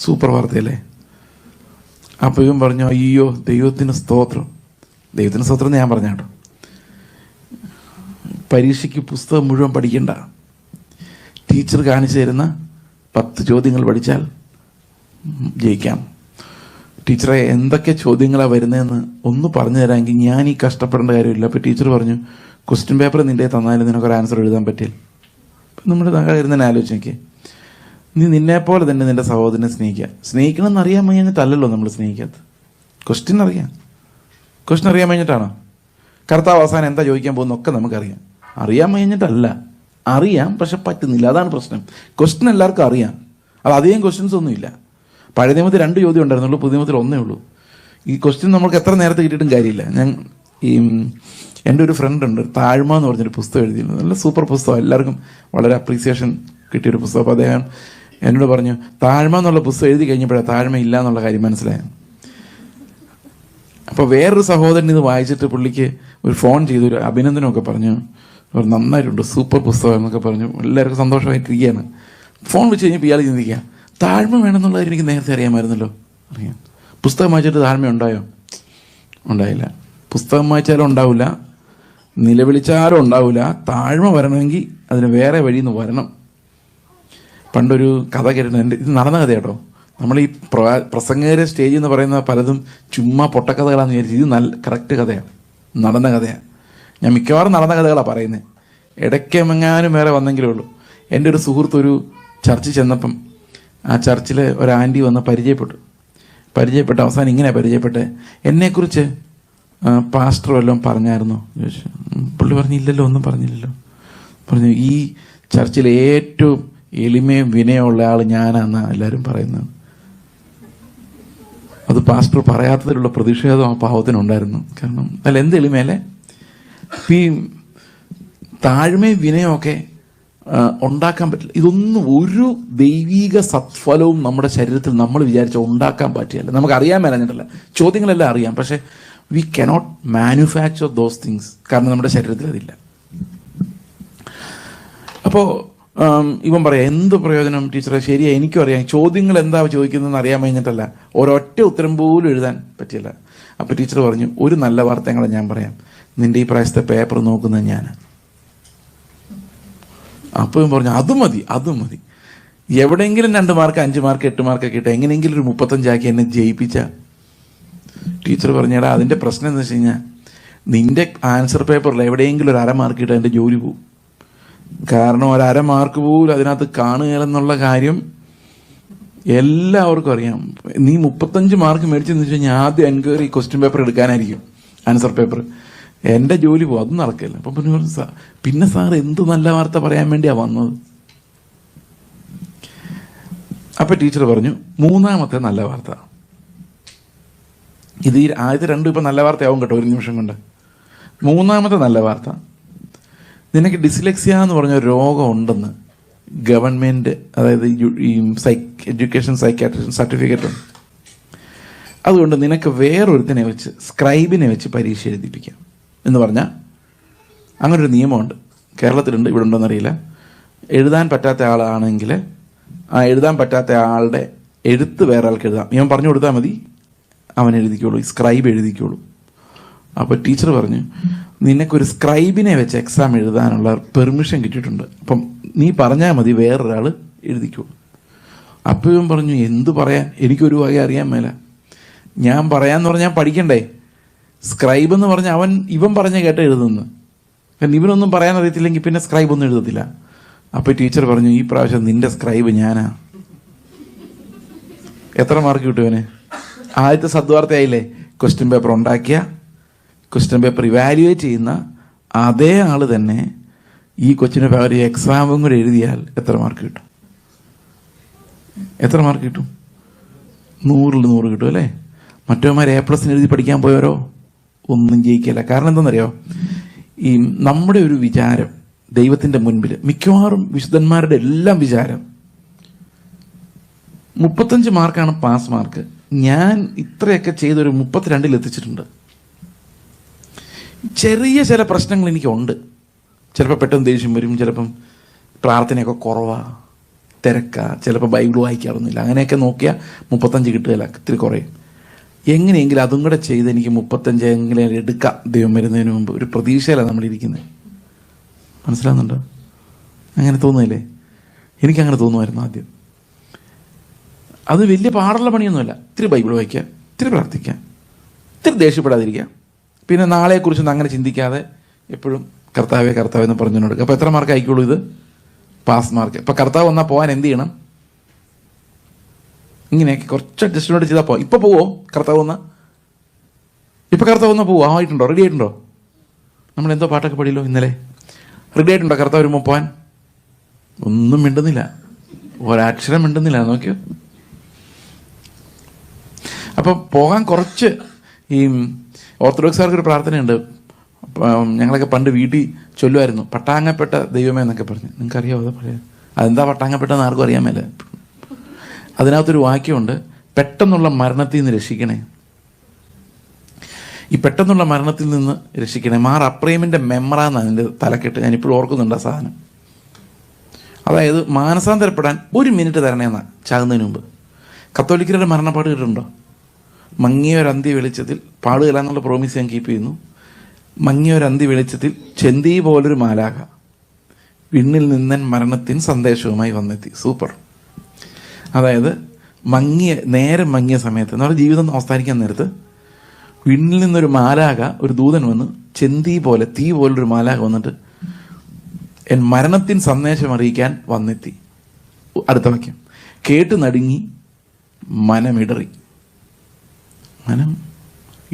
സൂപ്പർ വാർത്തയല്ലേ? അപ്പോൾ ഇവൻ പറഞ്ഞു, അയ്യോ ദൈവത്തിന് സ്തോത്രം. ദൈവത്തിന് സ്തോത്രം എന്ന് ഞാൻ പറഞ്ഞ കേട്ടോ. പരീക്ഷയ്ക്ക് പുസ്തകം മുഴുവൻ പഠിക്കണ്ട, ടീച്ചർ കാണിച്ചു തരുന്ന 10 ചോദ്യങ്ങൾ പഠിച്ചാൽ ജയിക്കാം. ടീച്ചറെ എന്തൊക്കെ ചോദ്യങ്ങളാണ് വരുന്നതെന്ന് ഒന്ന് പറഞ്ഞു തരാമെങ്കിൽ ഞാൻ ഈ കഷ്ടപ്പെടേണ്ട കാര്യമില്ല. അപ്പോൾ ടീച്ചർ പറഞ്ഞു, ക്വസ്റ്റ്യൻ പേപ്പർ നിൻ്റെ തന്നാലും നിനക്കൊരു ആൻസർ എഴുതാൻ പറ്റില്ല. അപ്പം നമ്മുടെ ഇരുന്നതിനെ ആലോചിച്ച് നോക്കിയേ, നീ നിന്നെപ്പോലെ തന്നെ നിൻ്റെ സഹോദരനെ സ്നേഹിക്കണമെന്ന് അറിയാൻ കഴിഞ്ഞിട്ടല്ലല്ലോ നമ്മൾ സ്നേഹിക്കാത്തത്. ക്വസ്റ്റ്യൻ അറിയാം കഴിഞ്ഞിട്ടാണോ? കർത്താവ് അവസാനം എന്താ ചോദിക്കാൻ പോകുന്നൊക്കെ നമുക്കറിയാം. അറിയാൻ കഴിഞ്ഞിട്ടല്ല, അറിയാം പക്ഷെ പറ്റുന്നില്ല. അതാണ് പ്രശ്നം. ക്വസ്റ്റ്യൻ എല്ലാവർക്കും അറിയാം, അത് അധികം ക്വസ്റ്റ്യൻസ് ഒന്നുമില്ല. പഴയ നിയമത്തിൽ 2 ചോദ്യം ഉണ്ടായിരുന്നുള്ളൂ, പുതിയ നിയമത്തിൽ 1 ഉള്ളൂ. ഈ ക്വസ്റ്റ്യൻ നമുക്ക് എത്ര നേരത്തെ കിട്ടിയിട്ടും കാര്യമില്ല. എൻ്റെ ഒരു ഫ്രണ്ട് ഉണ്ട്, താഴ്മ എന്ന് പറഞ്ഞൊരു പുസ്തകം എഴുതിയിരുന്നു. നല്ല സൂപ്പർ പുസ്തകം, എല്ലാവർക്കും വളരെ അപ്രീസിയേഷൻ കിട്ടിയൊരു പുസ്തകം. അപ്പോൾ അദ്ദേഹം എന്നോട് പറഞ്ഞു, താഴ്മ എന്നുള്ള പുസ്തകം എഴുതി കഴിഞ്ഞപ്പോഴാണ് താഴ്മ ഇല്ല എന്നുള്ള കാര്യം മനസ്സിലായത്. അപ്പോൾ വേറൊരു സഹോദരൻ ഇത് വായിച്ചിട്ട് പുള്ളിക്ക് ഒരു ഫോൺ ചെയ്തു, ഒരു അഭിനന്ദനമൊക്കെ പറഞ്ഞു, നന്നായിട്ടുണ്ട്, സൂപ്പർ പുസ്തകം എന്നൊക്കെ പറഞ്ഞു. എല്ലാവർക്കും സന്തോഷമായിട്ടിരിക്കുകയാണ്. ഫോൺ വെച്ച് കഴിഞ്ഞപ്പോൾ ഇയാൾ ചിന്തിക്കുക, താഴ്മ വേണമെന്നുള്ള കാര്യം എനിക്ക് നേരത്തെ അറിയാമായിരുന്നല്ലോ. അറിയാം. പുസ്തകം വായിച്ചിട്ട് താഴ്മ ഉണ്ടായോ? ഉണ്ടായില്ല. പുസ്തകം വായിച്ചാലും ഉണ്ടാവില്ല, നിലവിളിച്ചാലും ഉണ്ടാവില്ല. താഴ്മ വരണമെങ്കിൽ അതിന് വേറെ വഴിയിൽ നിന്ന് വരണം. പണ്ടൊരു കഥ കേട്ടിട്ടുണ്ട്, ഇത് നടന്ന കഥ കേട്ടോ. നമ്മൾ ഈ പ്രസംഗകരെ സ്റ്റേജിൽ എന്ന് പറയുന്ന പലതും ചുമ്മാ പൊട്ടക്കഥകളാണെന്ന് വിചാരിച്ചു. ഇത് നല്ല കറക്റ്റ് കഥയാണ്, നടന്ന കഥയാണ്. ഞാൻ മിക്കവാറും നടന്ന കഥകളാണ് പറയുന്നത്. ഇടയ്ക്കെങ്ങാനും വേറെ വന്നെങ്കിലേ ഉള്ളൂ. എൻ്റെ ഒരു സുഹൃത്ത് ഒരു ചർച്ചിൽ ചെന്നപ്പം ആ ചർച്ചിൽ ഒരു ആൻറ്റി വന്ന് പരിചയപ്പെട്ട് അവസാനം ഇങ്ങനെ പരിചയപ്പെട്ട്, എന്നെക്കുറിച്ച് പാസ്റ്റർ വല്ലതും പറഞ്ഞായിരുന്നോ ചോദിച്ചു. പുള്ളി പറഞ്ഞില്ലല്ലോ, ഒന്നും പറഞ്ഞില്ലല്ലോ. പറഞ്ഞു, ഈ ചർച്ചിലെ ഏറ്റവും എളിമയും വിനയമുള്ള ആൾ ഞാനാണെന്നാണ് എല്ലാവരും പറയുന്നത്. അത് പാസ്റ്റർ പറയാത്തതിലുള്ള പ്രതിഷേധം ആ പാവത്തിനുണ്ടായിരുന്നു. കാരണം അല്ല, എന്ത് എളിമേലെ ഈ താഴ്മയും വിനയമൊക്കെ ഉണ്ടാക്കാൻ പറ്റില്ല. ഇതൊന്നും ഒരു ദൈവീക സത്ഫലവും നമ്മുടെ ശരീരത്തിൽ നമ്മൾ വിചാരിച്ച ഉണ്ടാക്കാൻ പറ്റില്ല. നമുക്കറിയാൻ മേലഞ്ഞിട്ടല്ല, ചോദ്യങ്ങളെല്ലാം അറിയാം, പക്ഷെ we cannot manufacture those things, കാരണം നമ്മുടെ ശരീരത്തിൽ അതില്ല. അപ്പോൾ ഇവൻ പറയാം, എന്ത് പ്രയോജനം ടീച്ചറെ? ശരിയാ, എനിക്കും അറിയാം, ചോദ്യങ്ങൾ എന്താ ചോദിക്കുന്നതെന്ന് അറിയാൻ കഴിഞ്ഞിട്ടല്ല, ഒരൊറ്റ ഉത്തരം പോലും എഴുതാൻ പറ്റില്ല. അപ്പോൾ ടീച്ചർ പറഞ്ഞു, ഒരു നല്ല വാർത്തകളെ ഞാൻ പറയാം, നിന്റെ ഈ പ്രാവശ്യത്തെ പേപ്പർ നോക്കുന്നത് ഞാൻ. അപ്പോൾ ഇവൻ പറഞ്ഞു, അത് മതി, എവിടെയെങ്കിലും 2 മാർക്ക് 5 മാർക്ക് 8 മാർക്കൊക്കെ ഇട്ട് എങ്ങനെയെങ്കിലും ഒരു 35 എന്നെ ജയിപ്പിച്ച. ടീച്ചർ പറഞ്ഞാടാ, അതിൻ്റെ പ്രശ്നം എന്ന് വെച്ച് കഴിഞ്ഞാൽ നിന്റെ ആൻസർ പേപ്പറിൽ എവിടെയെങ്കിലും ഒരു 1/2 മാർക്ക് ഇട്ട് എൻ്റെ ജോലി പോവും. കാരണം ഒരു 1/2 മാർക്ക് പോലും അതിനകത്ത് കാണുകയെന്നുള്ള കാര്യം എല്ലാവർക്കും അറിയാം. നീ 35 മാർക്ക് മേടിച്ചെന്ന് വെച്ച് കഴിഞ്ഞാൽ ആദ്യം എൻക്വയറി ക്വസ്റ്റ്യൻ പേപ്പർ എടുക്കാനായിരിക്കും, ആൻസർ പേപ്പർ. എൻ്റെ ജോലി പോകും, അതും നടക്കില്ല. അപ്പം പിന്നെ സാർ എന്ത് നല്ല വാർത്ത പറയാൻ വേണ്ടിയാണ് വന്നത്? അപ്പം ടീച്ചർ പറഞ്ഞു, 3ാമത്തെ നല്ല വാർത്ത. ഇത് ഈ ആദ്യത്തെ 2 ഇപ്പം നല്ല വാർത്തയാവും കേട്ടോ, ഒരു നിമിഷം കൊണ്ട്. 3ാമത്തെ നല്ല വാർത്ത, നിനക്ക് ഡിസ്ലെക്സിയ എന്ന് പറഞ്ഞ രോഗം ഉണ്ടെന്ന് ഗവൺമെൻറ്, അതായത് ഈ എഡ്യൂക്കേഷൻ സൈക്കാട്രിസ്റ്റ് സർട്ടിഫിക്കറ്റ് ഉണ്ട്. അതുകൊണ്ട് നിനക്ക് വേറൊരുത്തിനെ വെച്ച്, സ്ക്രൈബിനെ വെച്ച് പരീക്ഷ എഴുതിപ്പിക്കാം എന്ന് പറഞ്ഞാൽ, അങ്ങനൊരു നിയമമുണ്ട്, കേരളത്തിലുണ്ട്, ഇവിടെ ഉണ്ടോയെന്നറിയില്ല. എഴുതാൻ പറ്റാത്ത ആളാണെങ്കിൽ ആ എഴുതാൻ പറ്റാത്ത ആളുടെ എഴുത്ത് വേറെ ആൾക്ക് എഴുതാം. ഇവൻ പറഞ്ഞു കൊടുത്താൽ മതി, അവൻ എഴുതിക്കോളൂ, സ്ക്രൈബ് എഴുതിക്കോളൂ. അപ്പോൾ ടീച്ചർ പറഞ്ഞു, നിനക്കൊരു സ്ക്രൈബിനെ വെച്ച് എക്സാം എഴുതാനുള്ള പെർമിഷൻ കിട്ടിയിട്ടുണ്ട്, അപ്പം നീ പറഞ്ഞാൽ മതി, വേറൊരാൾ എഴുതിക്കോളൂ. അപ്പോൾ ഇവൻ പറഞ്ഞു, എന്ത് പറയാൻ, എനിക്കൊരു വക അറിയാൻ മേല, ഞാൻ പറയാമെന്ന് പറഞ്ഞാൽ പഠിക്കണ്ടേ. സ്ക്രൈബ് എന്ന് പറഞ്ഞാൽ ഇവൻ പറഞ്ഞ കേട്ട് എഴുതുന്നു, കാരണം ഇവനൊന്നും പറയാൻ അറിയത്തില്ലെങ്കിൽ പിന്നെ സ്ക്രൈബ് ഒന്നും എഴുതത്തില്ല. അപ്പോൾ ടീച്ചർ പറഞ്ഞു, ഈ പ്രാവശ്യം നിന്റെ സ്ക്രൈബ് ഞാനാ. എത്ര മാർക്ക് കിട്ടും ഇവന്? ആദ്യത്തെ സദ്വാർത്തയായില്ലേ, ക്വസ്റ്റ്യൻ പേപ്പർ ഉണ്ടാക്കിയ, ക്വസ്റ്റ്യൻ പേപ്പർ ഇവാലുവേറ്റ് ചെയ്യുന്ന അതേ ആൾ തന്നെ ഈ കൊച്ചിന് ഒരു എക്സാമും കൂടെ എഴുതിയാൽ എത്ര മാർക്ക് കിട്ടും? എത്ര മാർക്ക് കിട്ടും? 100ൽ 100 കിട്ടും അല്ലേ? മറ്റവന്മാർ A+ എഴുതി പഠിക്കാൻ പോയവരോ ഒന്നും ജയിക്കില്ല. കാരണം എന്താണെന്നറിയോ, ഈ നമ്മുടെ ഒരു വിചാരം ദൈവത്തിൻ്റെ മുൻപിൽ, മിക്കവാറും വിശുദ്ധന്മാരുടെ എല്ലാം വിചാരം 35 മാർക്കാണ് പാസ് മാർക്ക്. ഞാൻ ഇത്രയൊക്കെ ചെയ്തൊരു 32ൽ എത്തിച്ചിട്ടുണ്ട്. ചെറിയ ചില പ്രശ്നങ്ങൾ എനിക്കുണ്ട്, ചിലപ്പോൾ പെട്ടെന്ന് ദേഷ്യം വരും, ചിലപ്പം പ്രാർത്ഥനയൊക്കെ കുറവാണ്, തിരക്കാ, ചിലപ്പോൾ ബൈബിൾ വായിക്കാറൊന്നുമില്ല, അങ്ങനെയൊക്കെ നോക്കിയാൽ 35 കിട്ടുകയില്ല, ഇത്തിരി കുറയും. എങ്ങനെയെങ്കിലും അതും കൂടെ ചെയ്ത് എനിക്ക് 35 എങ്കിലും എടുക്കാം ദൈവം വരുന്നതിന് മുമ്പ്, ഒരു പ്രതീക്ഷയിലാണ് നമ്മളിരിക്കുന്നത്. മനസ്സിലാവുന്നുണ്ടോ? അങ്ങനെ തോന്നുന്നില്ലേ? എനിക്കങ്ങനെ തോന്നുമായിരുന്നു ആദ്യം. അത് വലിയ പാടുള്ള പണിയൊന്നുമല്ല, ഇത്തിരി ബൈബിൾ വായിക്കുക, ഇത്തിരി പ്രാർത്ഥിക്കുക, ഇത്തിരി ദേഷ്യപ്പെടാതിരിക്കുക, പിന്നെ നാളെക്കുറിച്ചൊന്നും അങ്ങനെ ചിന്തിക്കാതെ എപ്പോഴും കർത്താവേ എന്ന് പറഞ്ഞുകൊടുക്കുക. അപ്പോൾ എത്ര മാർക്ക് ആയിക്കോളൂ? ഇത് പാസ് മാർക്ക്. അപ്പോൾ കർത്താവ് വന്നാൽ പോകാൻ എന്ത് ചെയ്യണം? ഇങ്ങനെയൊക്കെ കുറച്ച് അഡ്ജസ്റ്റ്മെൻറ്റ് ചെയ്താൽ പോവാം. ഇപ്പോൾ പോവോ കർത്താവ് വന്നാൽ? ഇപ്പോൾ കർത്താവ് വന്നാൽ പോവോ? ആയിട്ടുണ്ടോ? റെഡി ആയിട്ടുണ്ടോ? നമ്മളെന്തോ പാട്ടൊക്കെ പാടിയല്ലോ ഇന്നലെ. റെഡി ആയിട്ടുണ്ടോ കർത്താവ് വരുമ്പോൾ പോകാൻ? ഒന്നും മിണ്ടുന്നില്ല, ഒരക്ഷരം മിണ്ടുന്നില്ല. നോക്കിയോ? അപ്പം പോകാൻ കുറച്ച്, ഈ ഓർത്തഡോക്സുകാർക്കൊരു പ്രാർത്ഥനയുണ്ട്, ഞങ്ങളൊക്കെ പണ്ട് വീട്ടിൽ ചൊല്ലുമായിരുന്നു, പട്ടാങ്ങപ്പെട്ട ദൈവമേ എന്നൊക്കെ പറഞ്ഞ്. നിങ്ങൾക്കറിയാമോ അത്? പറയാം, അതെന്താ പട്ടാങ്ങപ്പെട്ടെന്ന് ആർക്കും അറിയാൻ മേല. അതിനകത്തൊരു വാക്യമുണ്ട്, പെട്ടെന്നുള്ള മരണത്തിൽ നിന്ന് രക്ഷിക്കണേ. ഈ പെട്ടെന്നുള്ള മരണത്തിൽ നിന്ന് രക്ഷിക്കണേ. മാർ അപ്രേമിൻ്റെ മെമ്മറ എന്നാണ് അതിൻ്റെ തലക്കെട്ട്. ഞാനിപ്പോഴും ഓർക്കുന്നുണ്ട് ആ സാധനം. അതായത് മാനസാന്തരപ്പെടാൻ 1 മിനിറ്റ് തരണേന്നാണ് ചാകുന്നതിന് മുമ്പ്. കത്തോലിക്കരുടെ മരണപ്പാട് കേട്ടിട്ടുണ്ടോ? മങ്ങിയ ഒരു അന്ത്യ വെളിച്ചത്തിൽ, പാടുകയില്ല എന്നുള്ള പ്രോമിസ് ഞാൻ കീപ്പ് ചെയ്യുന്നു, മങ്ങിയ ഒരു അന്ത്യ വെളിച്ചത്തിൽ ചെന്തി പോലൊരു മാലാഖ വിണ്ണിൽ നിന്നൻ മരണത്തിന് സന്ദേശവുമായി വന്നെത്തി. സൂപ്പർ. അതായത് നേരം മങ്ങിയ സമയത്ത്, നമ്മുടെ ജീവിതം അവസാനിക്കാൻ നേരത്ത് വിണ്ണിൽ നിന്നൊരു മാലാഖ, ഒരു ദൂതൻ വന്ന്, ചെന്തി പോലെ, തീ പോലൊരു മാലാഖ വന്നിട്ട് എൻ മരണത്തിന് സന്ദേശം അറിയിക്കാൻ വന്നെത്തി. അടുത്ത വാക്യം, കേട്ട് നടുങ്ങി മനമിടറി. മനം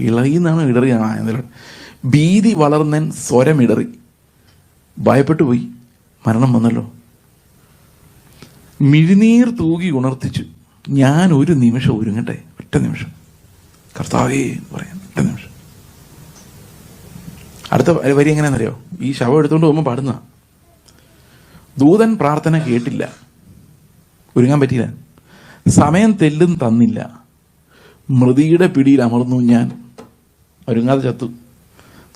ഇളകിന്നാണ്, ഇടറിയാണ് എന്തെങ്കിലും. ഭീതി വളർന്നൻ സ്വരമിടറി. ഭയപ്പെട്ടു പോയി, മരണം വന്നല്ലോ. മിഴിനീർ തൂകി ഉണർത്തിച്ചു, ഞാൻ ഒരു നിമിഷം ഒരുങ്ങട്ടെ, ഒറ്റ നിമിഷം. കർത്താവേ എന്ന് പറയാം. നിമിഷം അടുത്ത വരി എങ്ങനെയാണെന്നറിയോ? ഈ ശവം എടുത്തുകൊണ്ട് പോകുമ്പോൾ പാടുന്ന, ദൂതൻ പ്രാർത്ഥന കേട്ടില്ല, ഒരുങ്ങാൻ പറ്റിയില്ല, സമയം തെല്ലും തന്നില്ല, മൃതിയുടെ പിടിയിൽ അമർന്നു ഞാൻ, ഒരുങ്ങാതെ ചത്തു,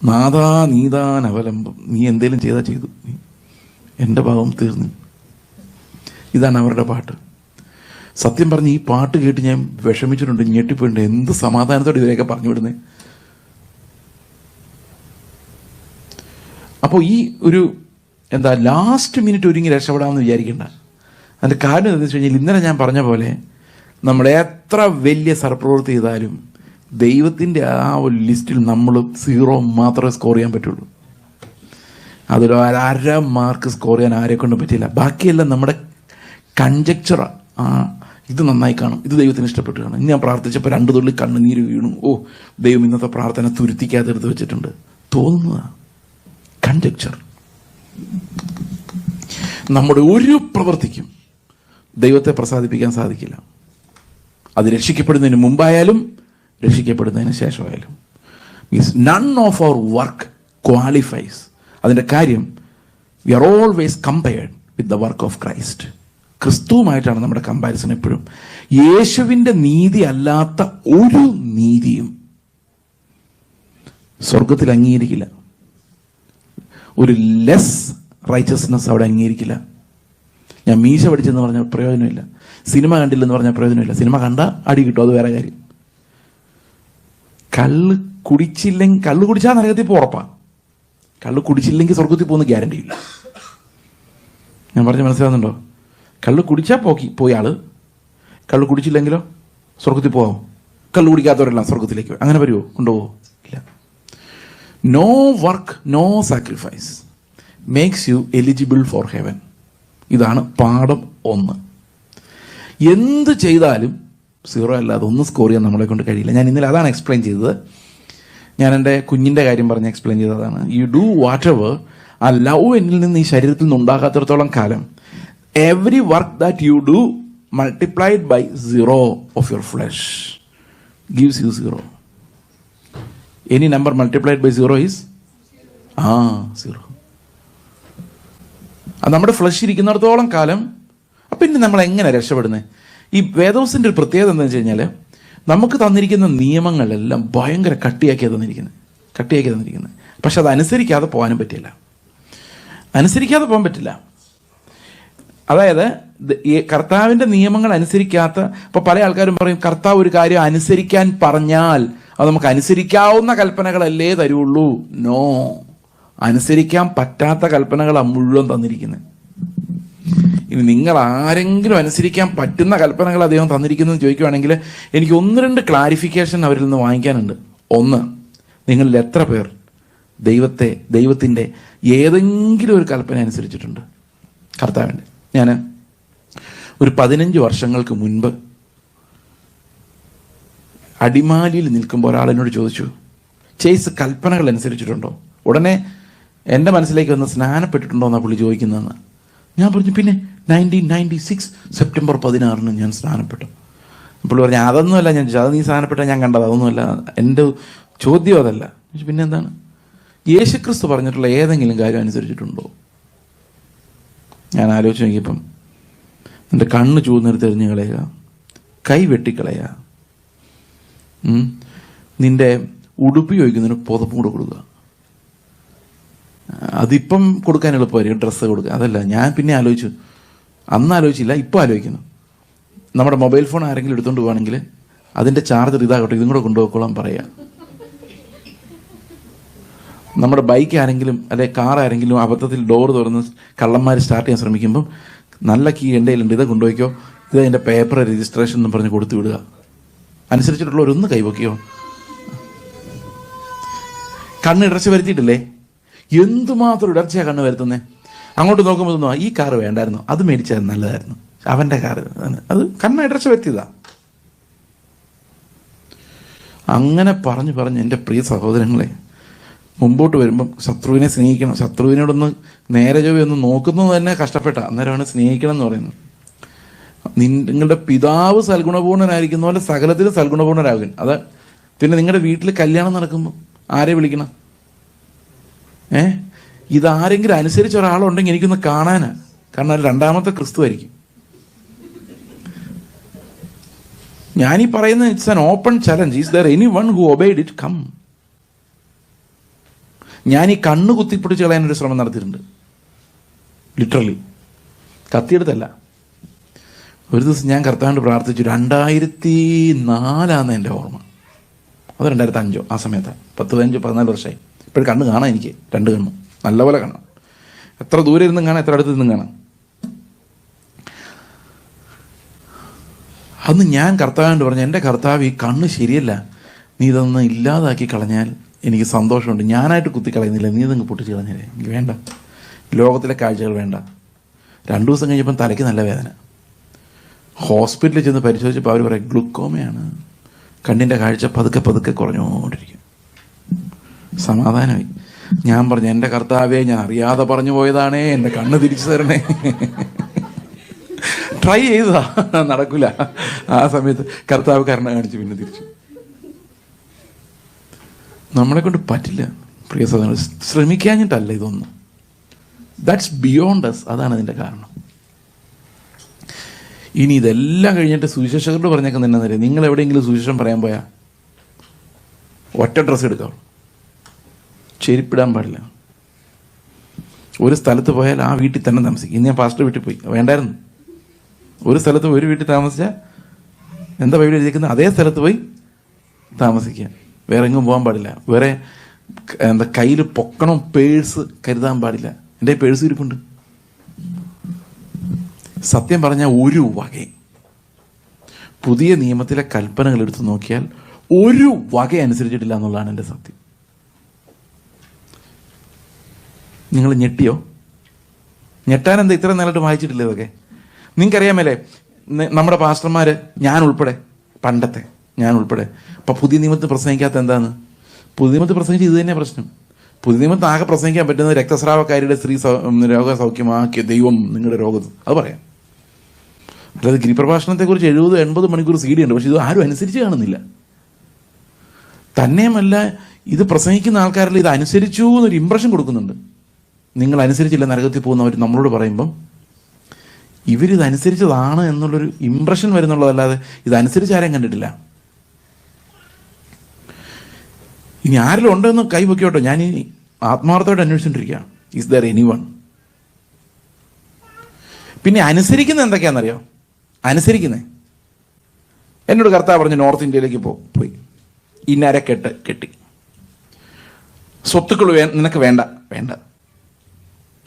നാദാ നീതാൻ അവലംബം, നീ എന്തേലും ചെയ്താൽ ചെയ്തു, എൻ്റെ ഭാവം തീർന്നു. ഇതാണ് അവരുടെ പാട്ട്. സത്യം പറഞ്ഞ് ഈ പാട്ട് കേട്ട് ഞാൻ വിഷമിച്ചിട്ടുണ്ട്, ഞെട്ടിപ്പോയിട്ടുണ്ട്. എന്ത് സമാധാനത്തോടെ ഇവരെയൊക്കെ പറഞ്ഞു വിടുന്നത്. അപ്പോൾ ഈ ഒരു ലാസ്റ്റ് മിനിറ്റ് ഒരുങ്ങി രക്ഷപ്പെടാമെന്ന് വിചാരിക്കേണ്ട. അതിൻ്റെ കാര്യം എന്താണെന്ന് വെച്ച് കഴിഞ്ഞാൽ, ഇന്നലെ ഞാൻ പറഞ്ഞ പോലെ നമ്മൾ എത്ര വലിയ സർപ്രവൃത്തി ചെയ്താലും ദൈവത്തിൻ്റെ ആ ഒരു ലിസ്റ്റിൽ നമ്മൾ 0 മാത്രമേ സ്കോർ ചെയ്യാൻ പറ്റുള്ളൂ. അതൊരു 1/2 മാർക്ക് സ്കോർ ചെയ്യാൻ ആരെ കൊണ്ട് പറ്റില്ല. ബാക്കിയെല്ലാം നമ്മുടെ കൺജക്ചറാണ്. ഇത് നന്നായി കാണും, ഇത് ദൈവത്തിന് ഇഷ്ടപ്പെട്ടു കാണും. ഇന്ന് ഞാൻ പ്രാർത്ഥിച്ചപ്പോൾ 2 തുള്ളി കണ്ണുനീര് വീണു, ദൈവം ഇന്നത്തെ പ്രാർത്ഥന തുരുത്തിക്കാതെ എടുത്ത് വെച്ചിട്ടുണ്ട് തോന്നുന്നതാണ്. കൺജക്ചർ. നമ്മുടെ ഒരു പ്രവൃത്തിക്കും ദൈവത്തെ പ്രസാദിപ്പിക്കാൻ സാധിക്കില്ല. അത് രക്ഷിക്കപ്പെടുന്നതിന് മുമ്പായാലും രക്ഷിക്കപ്പെടുന്നതിന് ശേഷമായാലും. Means none of our work qualifies. അതിൻ്റെ കാര്യം, we are always compared with the work of Christ. ക്രിസ്തുവുമായിട്ടാണ് നമ്മുടെ കമ്പാരിസൺ എപ്പോഴും. യേശുവിൻ്റെ നീതി അല്ലാത്ത ഒരു നീതിയും സ്വർഗത്തിൽ അംഗീകരിക്കില്ല. ഒരു ലെസ് റൈച്ചസ്നെസ് അവിടെ അംഗീകരിക്കില്ല. ഞാൻ മീശ പഠിച്ചെന്ന് പറഞ്ഞാൽ പ്രയോജനമില്ല, സിനിമ കണ്ടില്ലെന്ന് പറഞ്ഞാൽ പ്രയോജനമില്ല. സിനിമ കണ്ട അടി കിട്ടും, അത് വേറെ കാര്യം. കള്ള് കുടിച്ചാൽ നരകത്തിൽ ഇപ്പോൾ ഉറപ്പാണ്. കള്ള് കുടിച്ചില്ലെങ്കിൽ സ്വർഗത്തിൽ പോകുന്ന ഗ്യാരണ്ടി ഇല്ല. ഞാൻ പറഞ്ഞ് മനസ്സിലാകുന്നുണ്ടോ? കള്ള് കുടിച്ചാൽ പോയി ആള്, കള്ള് കുടിച്ചില്ലെങ്കിലോ സ്വർഗത്തിൽ പോകാമോ? കള്ള് കുടിക്കാത്തവരെല്ലാം സ്വർഗത്തിലേക്ക് അങ്ങനെ വരുമോ? കൊണ്ടുപോകുമോ? ഇല്ല. No work, no sacrifice makes you eligible for heaven. ഇതാണ് പാഠം 1. എന്ത് ചെയ്താലും 0 അല്ലാതെ ഒന്നും സ്കോർ ചെയ്യാൻ നമ്മളെ കൊണ്ട് കഴിയില്ല. ഞാൻ ഇന്നലെ അതാണ് എക്സ്പ്ലെയിൻ ചെയ്തത്. ഞാൻ എൻ്റെ കുഞ്ഞിൻ്റെ കാര്യം പറഞ്ഞ് എക്സ്പ്ലെയിൻ ചെയ്തതാണ്. യു ഡു വാട്ട് എവർ, ആ ലവ് എന്നിൽ നിന്ന് ഈ ശരീരത്തിൽ നിന്ന് ഉണ്ടാകാത്തിടത്തോളം കാലം every work that you do multiplied by 0 of your flesh gives you 0. Any number multiplied by 0 is 0. അത് നമ്മുടെ ഫ്ലഷ് ഇരിക്കുന്നിടത്തോളം കാലം. പിന്നെ നമ്മൾ എങ്ങനെ രക്ഷപ്പെടുന്നത്? ഈ വേദോസിൻ്റെ ഒരു പ്രത്യേകത എന്താണെന്ന് വെച്ച് കഴിഞ്ഞാൽ, നമുക്ക് തന്നിരിക്കുന്ന നിയമങ്ങളെല്ലാം ഭയങ്കര കട്ടിയാക്കിയാണ് തന്നിരിക്കുന്നത്. പക്ഷെ അത് അനുസരിക്കാതെ പോകാനും പറ്റില്ല. അതായത് ഈ കർത്താവിൻ്റെ നിയമങ്ങൾ അനുസരിക്കാത്ത, ഇപ്പോൾ പല ആൾക്കാരും പറയും കർത്താവ് ഒരു കാര്യം അനുസരിക്കാൻ പറഞ്ഞാൽ അത് നമുക്ക് അനുസരിക്കാവുന്ന കൽപ്പനകളല്ലേ തരുള്ളൂ. നോ, അനുസരിക്കാൻ പറ്റാത്ത കൽപ്പനകളാണ് മുഴുവൻ തന്നിരിക്കുന്നത്. ഇനി നിങ്ങൾ ആരെങ്കിലും അനുസരിക്കാൻ പറ്റുന്ന കൽപ്പനകൾ അദ്ദേഹം തന്നിരിക്കുന്നതെന്ന് ചോദിക്കുകയാണെങ്കിൽ എനിക്ക് 1-2 ക്ലാരിഫിക്കേഷൻ അവരിൽ നിന്ന് വാങ്ങിക്കാനുണ്ട്. 1, നിങ്ങളിൽ എത്ര പേർ ദൈവത്തിൻ്റെ ഏതെങ്കിലും ഒരു കൽപ്പന അനുസരിച്ചിട്ടുണ്ട്? കർത്താവിൻ്റെ. ഞാൻ ഒരു 15 വർഷങ്ങൾക്ക് മുൻപ് അടിമാലിയിൽ നിൽക്കുമ്പോൾ ഒരാളെന്നോട് ചോദിച്ചു, ചേസ് കൽപ്പനകൾ അനുസരിച്ചിട്ടുണ്ടോ? ഉടനെ എൻ്റെ മനസ്സിലേക്ക് വന്ന് സ്നാനപ്പെട്ടിട്ടുണ്ടോ എന്നാണ് പുള്ളി ചോദിക്കുന്നതെന്ന്. ഞാൻ പറഞ്ഞു, പിന്നെ 1996 സെപ്റ്റംബർ 16 ഞാൻ സ്നാനപ്പെട്ടു. പുള്ളി പറഞ്ഞു, അതൊന്നുമല്ല ഞാൻ ചോദിച്ചു, അത് നീ സ്നാനപ്പെട്ടാൽ ഞാൻ കണ്ടത്, അതൊന്നുമല്ല, എൻ്റെ ചോദ്യം അതല്ല. പിന്നെ എന്താണ്? യേശുക്രിസ്തു പറഞ്ഞിട്ടുള്ള ഏതെങ്കിലും കാര്യം അനുസരിച്ചിട്ടുണ്ടോ? ഞാൻ ആലോചിച്ച് നോക്കിയപ്പം എൻ്റെ കണ്ണ് ചൂന്നെടുത്ത് എറിഞ്ഞ് കളയുക, കൈ വെട്ടിക്കളയുക, നിൻ്റെ ഉടുപ്പ് ചോദിക്കുന്നതിന് പുതപ്പും കൂടെ കൊടുക്കുക. അതിപ്പം കൊടുക്കാൻ എളുപ്പമായിരിക്കും, ഡ്രസ്സ് കൊടുക്കുക. അതല്ല, ഞാൻ പിന്നെ ആലോചിച്ചു, അന്ന് ആലോചിച്ചില്ല, ഇപ്പം ആലോചിക്കുന്നു. നമ്മുടെ മൊബൈൽ ഫോൺ ആരെങ്കിലും എടുത്തുകൊണ്ട് പോവുകയാണെങ്കിൽ അതിൻ്റെ ചാർജർ ഇതാകട്ടെ, ഇതും കൂടെ കൊണ്ടുപോയിക്കോളാം പറയുക. നമ്മുടെ ബൈക്ക് ആരെങ്കിലും അല്ലെ കാർ ആരെങ്കിലും അബദ്ധത്തിൽ ഡോർ തുറന്ന് കള്ളന്മാർ സ്റ്റാർട്ട് ചെയ്യാൻ ശ്രമിക്കുമ്പം നല്ല കീ എൻ്റെ കയ്യിലുണ്ട്, ഇത് കൊണ്ടുപോയിക്കോ, ഇത് അതിൻ്റെ പേപ്പർ രജിസ്ട്രേഷൻ എന്ന് പറഞ്ഞ് കൊടുത്തു വിടുക. അനുസരിച്ചിട്ടുള്ളവരൊന്ന് കൈവയ്ക്കോ. കണ്ണ് ഇടർച്ച വരുത്തിയിട്ടില്ലേ? എന്തുമാത്രം ഇടർച്ചയാണ് കണ്ണ് വരുത്തുന്നത്. അങ്ങോട്ട് നോക്കുമ്പോൾ തോന്നുന്നു ഈ കാറ് വേണ്ടായിരുന്നു, അത് മേടിച്ചത് നല്ലതായിരുന്നു, അവൻ്റെ കാറ്, അത് കണ്ണ് ഇടർച്ച വരുത്തിയതാ. അങ്ങനെ പറഞ്ഞ് എൻ്റെ പ്രിയ സഹോദരങ്ങളെ, മുമ്പോട്ട് വരുമ്പം ശത്രുവിനെ സ്നേഹിക്കണം. ശത്രുവിനോടൊന്ന് നേരെ ചൊവ്വയൊന്ന് നോക്കുന്നത് തന്നെ കഷ്ടപ്പെട്ട, അന്നേരമാണ് സ്നേഹിക്കണം എന്ന് പറയുന്നത്. നിങ്ങളുടെ പിതാവ് സൽഗുണപൂർണ്ണനായിരിക്കുന്ന പോലെ സകലത്തിലും സൽഗുണപൂർണ്ണരാകും. അത് പിന്നെ നിങ്ങളുടെ വീട്ടിൽ കല്യാണം നടക്കുമ്പോൾ ആരെ വിളിക്കണം? ഇതാരെങ്കിലും അനുസരിച്ച ഒരാളുണ്ടെങ്കിൽ എനിക്കൊന്ന് കാണാനാ. കാരണം അത് രണ്ടാമത്തെ ക്രിസ്തു ആയിരിക്കും. ഞാനീ പറയുന്നത് it's an open challenge. Is there any one who obeyed it? Come. ഞാൻ ഈ കണ്ണ് കുത്തിപ്പിടിച്ച് കളയാനൊരു ശ്രമം നടത്തിയിട്ടുണ്ട്, ലിറ്ററലി, കത്തിയെടുത്തല്ല. ഒരു ദിവസം ഞാൻ കർത്താവിനോട് പ്രാർത്ഥിച്ചു. 2004 എൻ്റെ ഓർമ്മ, അത് 2005 ആ സമയത്താണ്. 15-14 വർഷമായി. ഇപ്പോഴും കണ്ണ് കാണാം എനിക്ക്, 2 കണ്ണും നല്ലപോലെ കാണാം. എത്ര ദൂരെ ഇരുന്നും കാണാം, എത്ര അടുത്ത് നിന്നും കാണാം. അന്ന് ഞാൻ കർത്താവിനോട് പറഞ്ഞു, എൻ്റെ കർത്താവ്, ഈ കണ്ണ് ശരിയല്ല, നീ ഇതൊന്ന് ഇല്ലാതാക്കി കളഞ്ഞാൽ എനിക്ക് സന്തോഷമുണ്ട്. ഞാനായിട്ട് കുത്തിക്കളയുന്നില്ല, നീ ഇതങ്ങ് പൊട്ടിച്ച് കളഞ്ഞാലേ, എനിക്ക് വേണ്ട, ലോകത്തിലെ കാഴ്ചകൾ വേണ്ട. 2 ദിവസം കഴിഞ്ഞപ്പം തലയ്ക്ക് നല്ല വേദന. ഹോസ്പിറ്റലിൽ ചെന്ന് പരിശോധിച്ചപ്പോൾ അവർ പറയും ഗ്ലൂക്കോമയാണ്, കണ്ണിൻ്റെ കാഴ്ച പതുക്കെ പതുക്കെ കുറഞ്ഞുകൊണ്ടിരിക്കും. സമാധാനമായി. ഞാൻ പറഞ്ഞു, എൻ്റെ കർത്താവേ, ഞാൻ അറിയാതെ പറഞ്ഞു പോയതാണേ, എൻ്റെ കണ്ണ് തിരിച്ചു തരണേ. ട്രൈ ചെയ്തതാ, നടക്കില്ല. ആ സമയത്ത് കർത്താവ് കരുണ കാണിച്ച് പിന്നെ തിരിച്ചു. നമ്മളെ കൊണ്ട് പറ്റില്ല പ്രിയ സഹോദരൻ, ശ്രമിക്കാഞ്ഞിട്ടല്ല ഇതൊന്നും. That's beyond us. അതാണ് അതിൻ്റെ കാരണം. ഇനി ഇതെല്ലാം കഴിഞ്ഞിട്ട് സുവിശേഷകരോട് പറഞ്ഞേക്കാൻ തന്നെ അറിയാം, നിങ്ങൾ എവിടെയെങ്കിലും സുവിശേഷം പറയാൻ പോയാൽ ഒറ്റ ഡ്രസ്സ് എടുക്കാം, ചെരുപ്പിടാൻ പാടില്ല. ഒരു സ്ഥലത്ത് പോയാൽ ആ വീട്ടിൽ തന്നെ താമസിക്കും. ഇന്ന് ഞാൻ പാസ്റ്റർ വീട്ടിൽ പോയി, വേണ്ടായിരുന്നു. ഒരു സ്ഥലത്ത് ഒരു വീട്ടിൽ താമസിച്ചാൽ എന്താ ബൈബിളിൽ എഴുതിയിരിക്കുന്നത്, അതേ സ്ഥലത്ത് പോയി താമസിക്കുക. വേറെ എങ്ങും പോകാൻ പാടില്ല. വേറെ എന്താ കയ്യിൽ പൊക്കണം, പേഴ്സ് കരുതാൻ പാടില്ല. എൻ്റെ പേഴ്സ് ഇരിപ്പുണ്ട്. സത്യം പറഞ്ഞാൽ ഒരു വക പുതിയ നിയമത്തിലെ കൽപ്പനകൾ എടുത്ത് നോക്കിയാൽ ഒരു വക അനുസരിച്ചിട്ടില്ല എന്നുള്ളതാണ് എൻ്റെ സത്യം. നിങ്ങൾ ഞെട്ടിയോ? ഞെട്ടാൻ എന്താ ഇത്ര നേരിട്ട് വായിച്ചിട്ടില്ല ഇതൊക്കെ? നിങ്ങൾക്കറിയാമല്ലേ, നമ്മുടെ പാസ്റ്റർമാർ, ഞാൻ ഉൾപ്പെടെ, പണ്ടത്തെ ഞാൻ ഉൾപ്പെടെ, അപ്പം പുതിയ നിയമത്തിൽ പ്രസംഗിക്കാത്ത എന്താണ്? പുതിയ നിയമത്തിൽ പ്രസംഗിച്ച് ഇത് തന്നെ പ്രശ്നം. പുതിയ നിയമത്തിൽ ആകെ പ്രസംഗിക്കാൻ പറ്റുന്നത് രക്തസ്രാവക്കാരിയുടെ സ്ത്രീ രോഗസൗഖ്യമാക്കിയ ദൈവം നിങ്ങളുടെ രോഗം, അത് പറയാം. അല്ലാതെ ഗിരിപ്രഭാഷണത്തെക്കുറിച്ച് 70-80 മണിക്കൂർ CD ഉണ്ട്, പക്ഷെ ഇത് ആരും അനുസരിച്ച് കാണുന്നില്ല. തന്നെയുമല്ല, ഇത് പ്രസംഗിക്കുന്ന ആൾക്കാരിൽ ഇത് അനുസരിച്ചു എന്നൊരു ഇംപ്രഷൻ കൊടുക്കുന്നുണ്ട്. നിങ്ങൾ അനുസരിച്ചില്ല നരകത്തിൽ പോകുന്നവർ നമ്മളോട് പറയുമ്പം ഇവരിതനുസരിച്ചതാണ് എന്നുള്ളൊരു ഇംപ്രഷൻ വരുന്നുള്ളതല്ലാതെ ഇതനുസരിച്ച് ആരെയും കണ്ടിട്ടില്ല. ഇനി ആരെങ്കിലും ഉണ്ടെന്ന് കൈ പൊക്കിയോട്ടോ, ഞാൻ ഈ ആത്മാർത്ഥമായിട്ട് അന്വേഷിച്ചുകൊണ്ടിരിക്കുകയാണ്. Is there any one? പിന്നെ അനുസരിക്കുന്നത് എന്തൊക്കെയാണെന്നറിയോ? അനുസരിക്കുന്നത്, എന്നോട് കർത്താവ് പറഞ്ഞു നോർത്ത് ഇന്ത്യയിലേക്ക് പോയി, ഇന്നര കെട്ടി, സ്വത്തുക്കൾ നിനക്ക് വേണ്ട,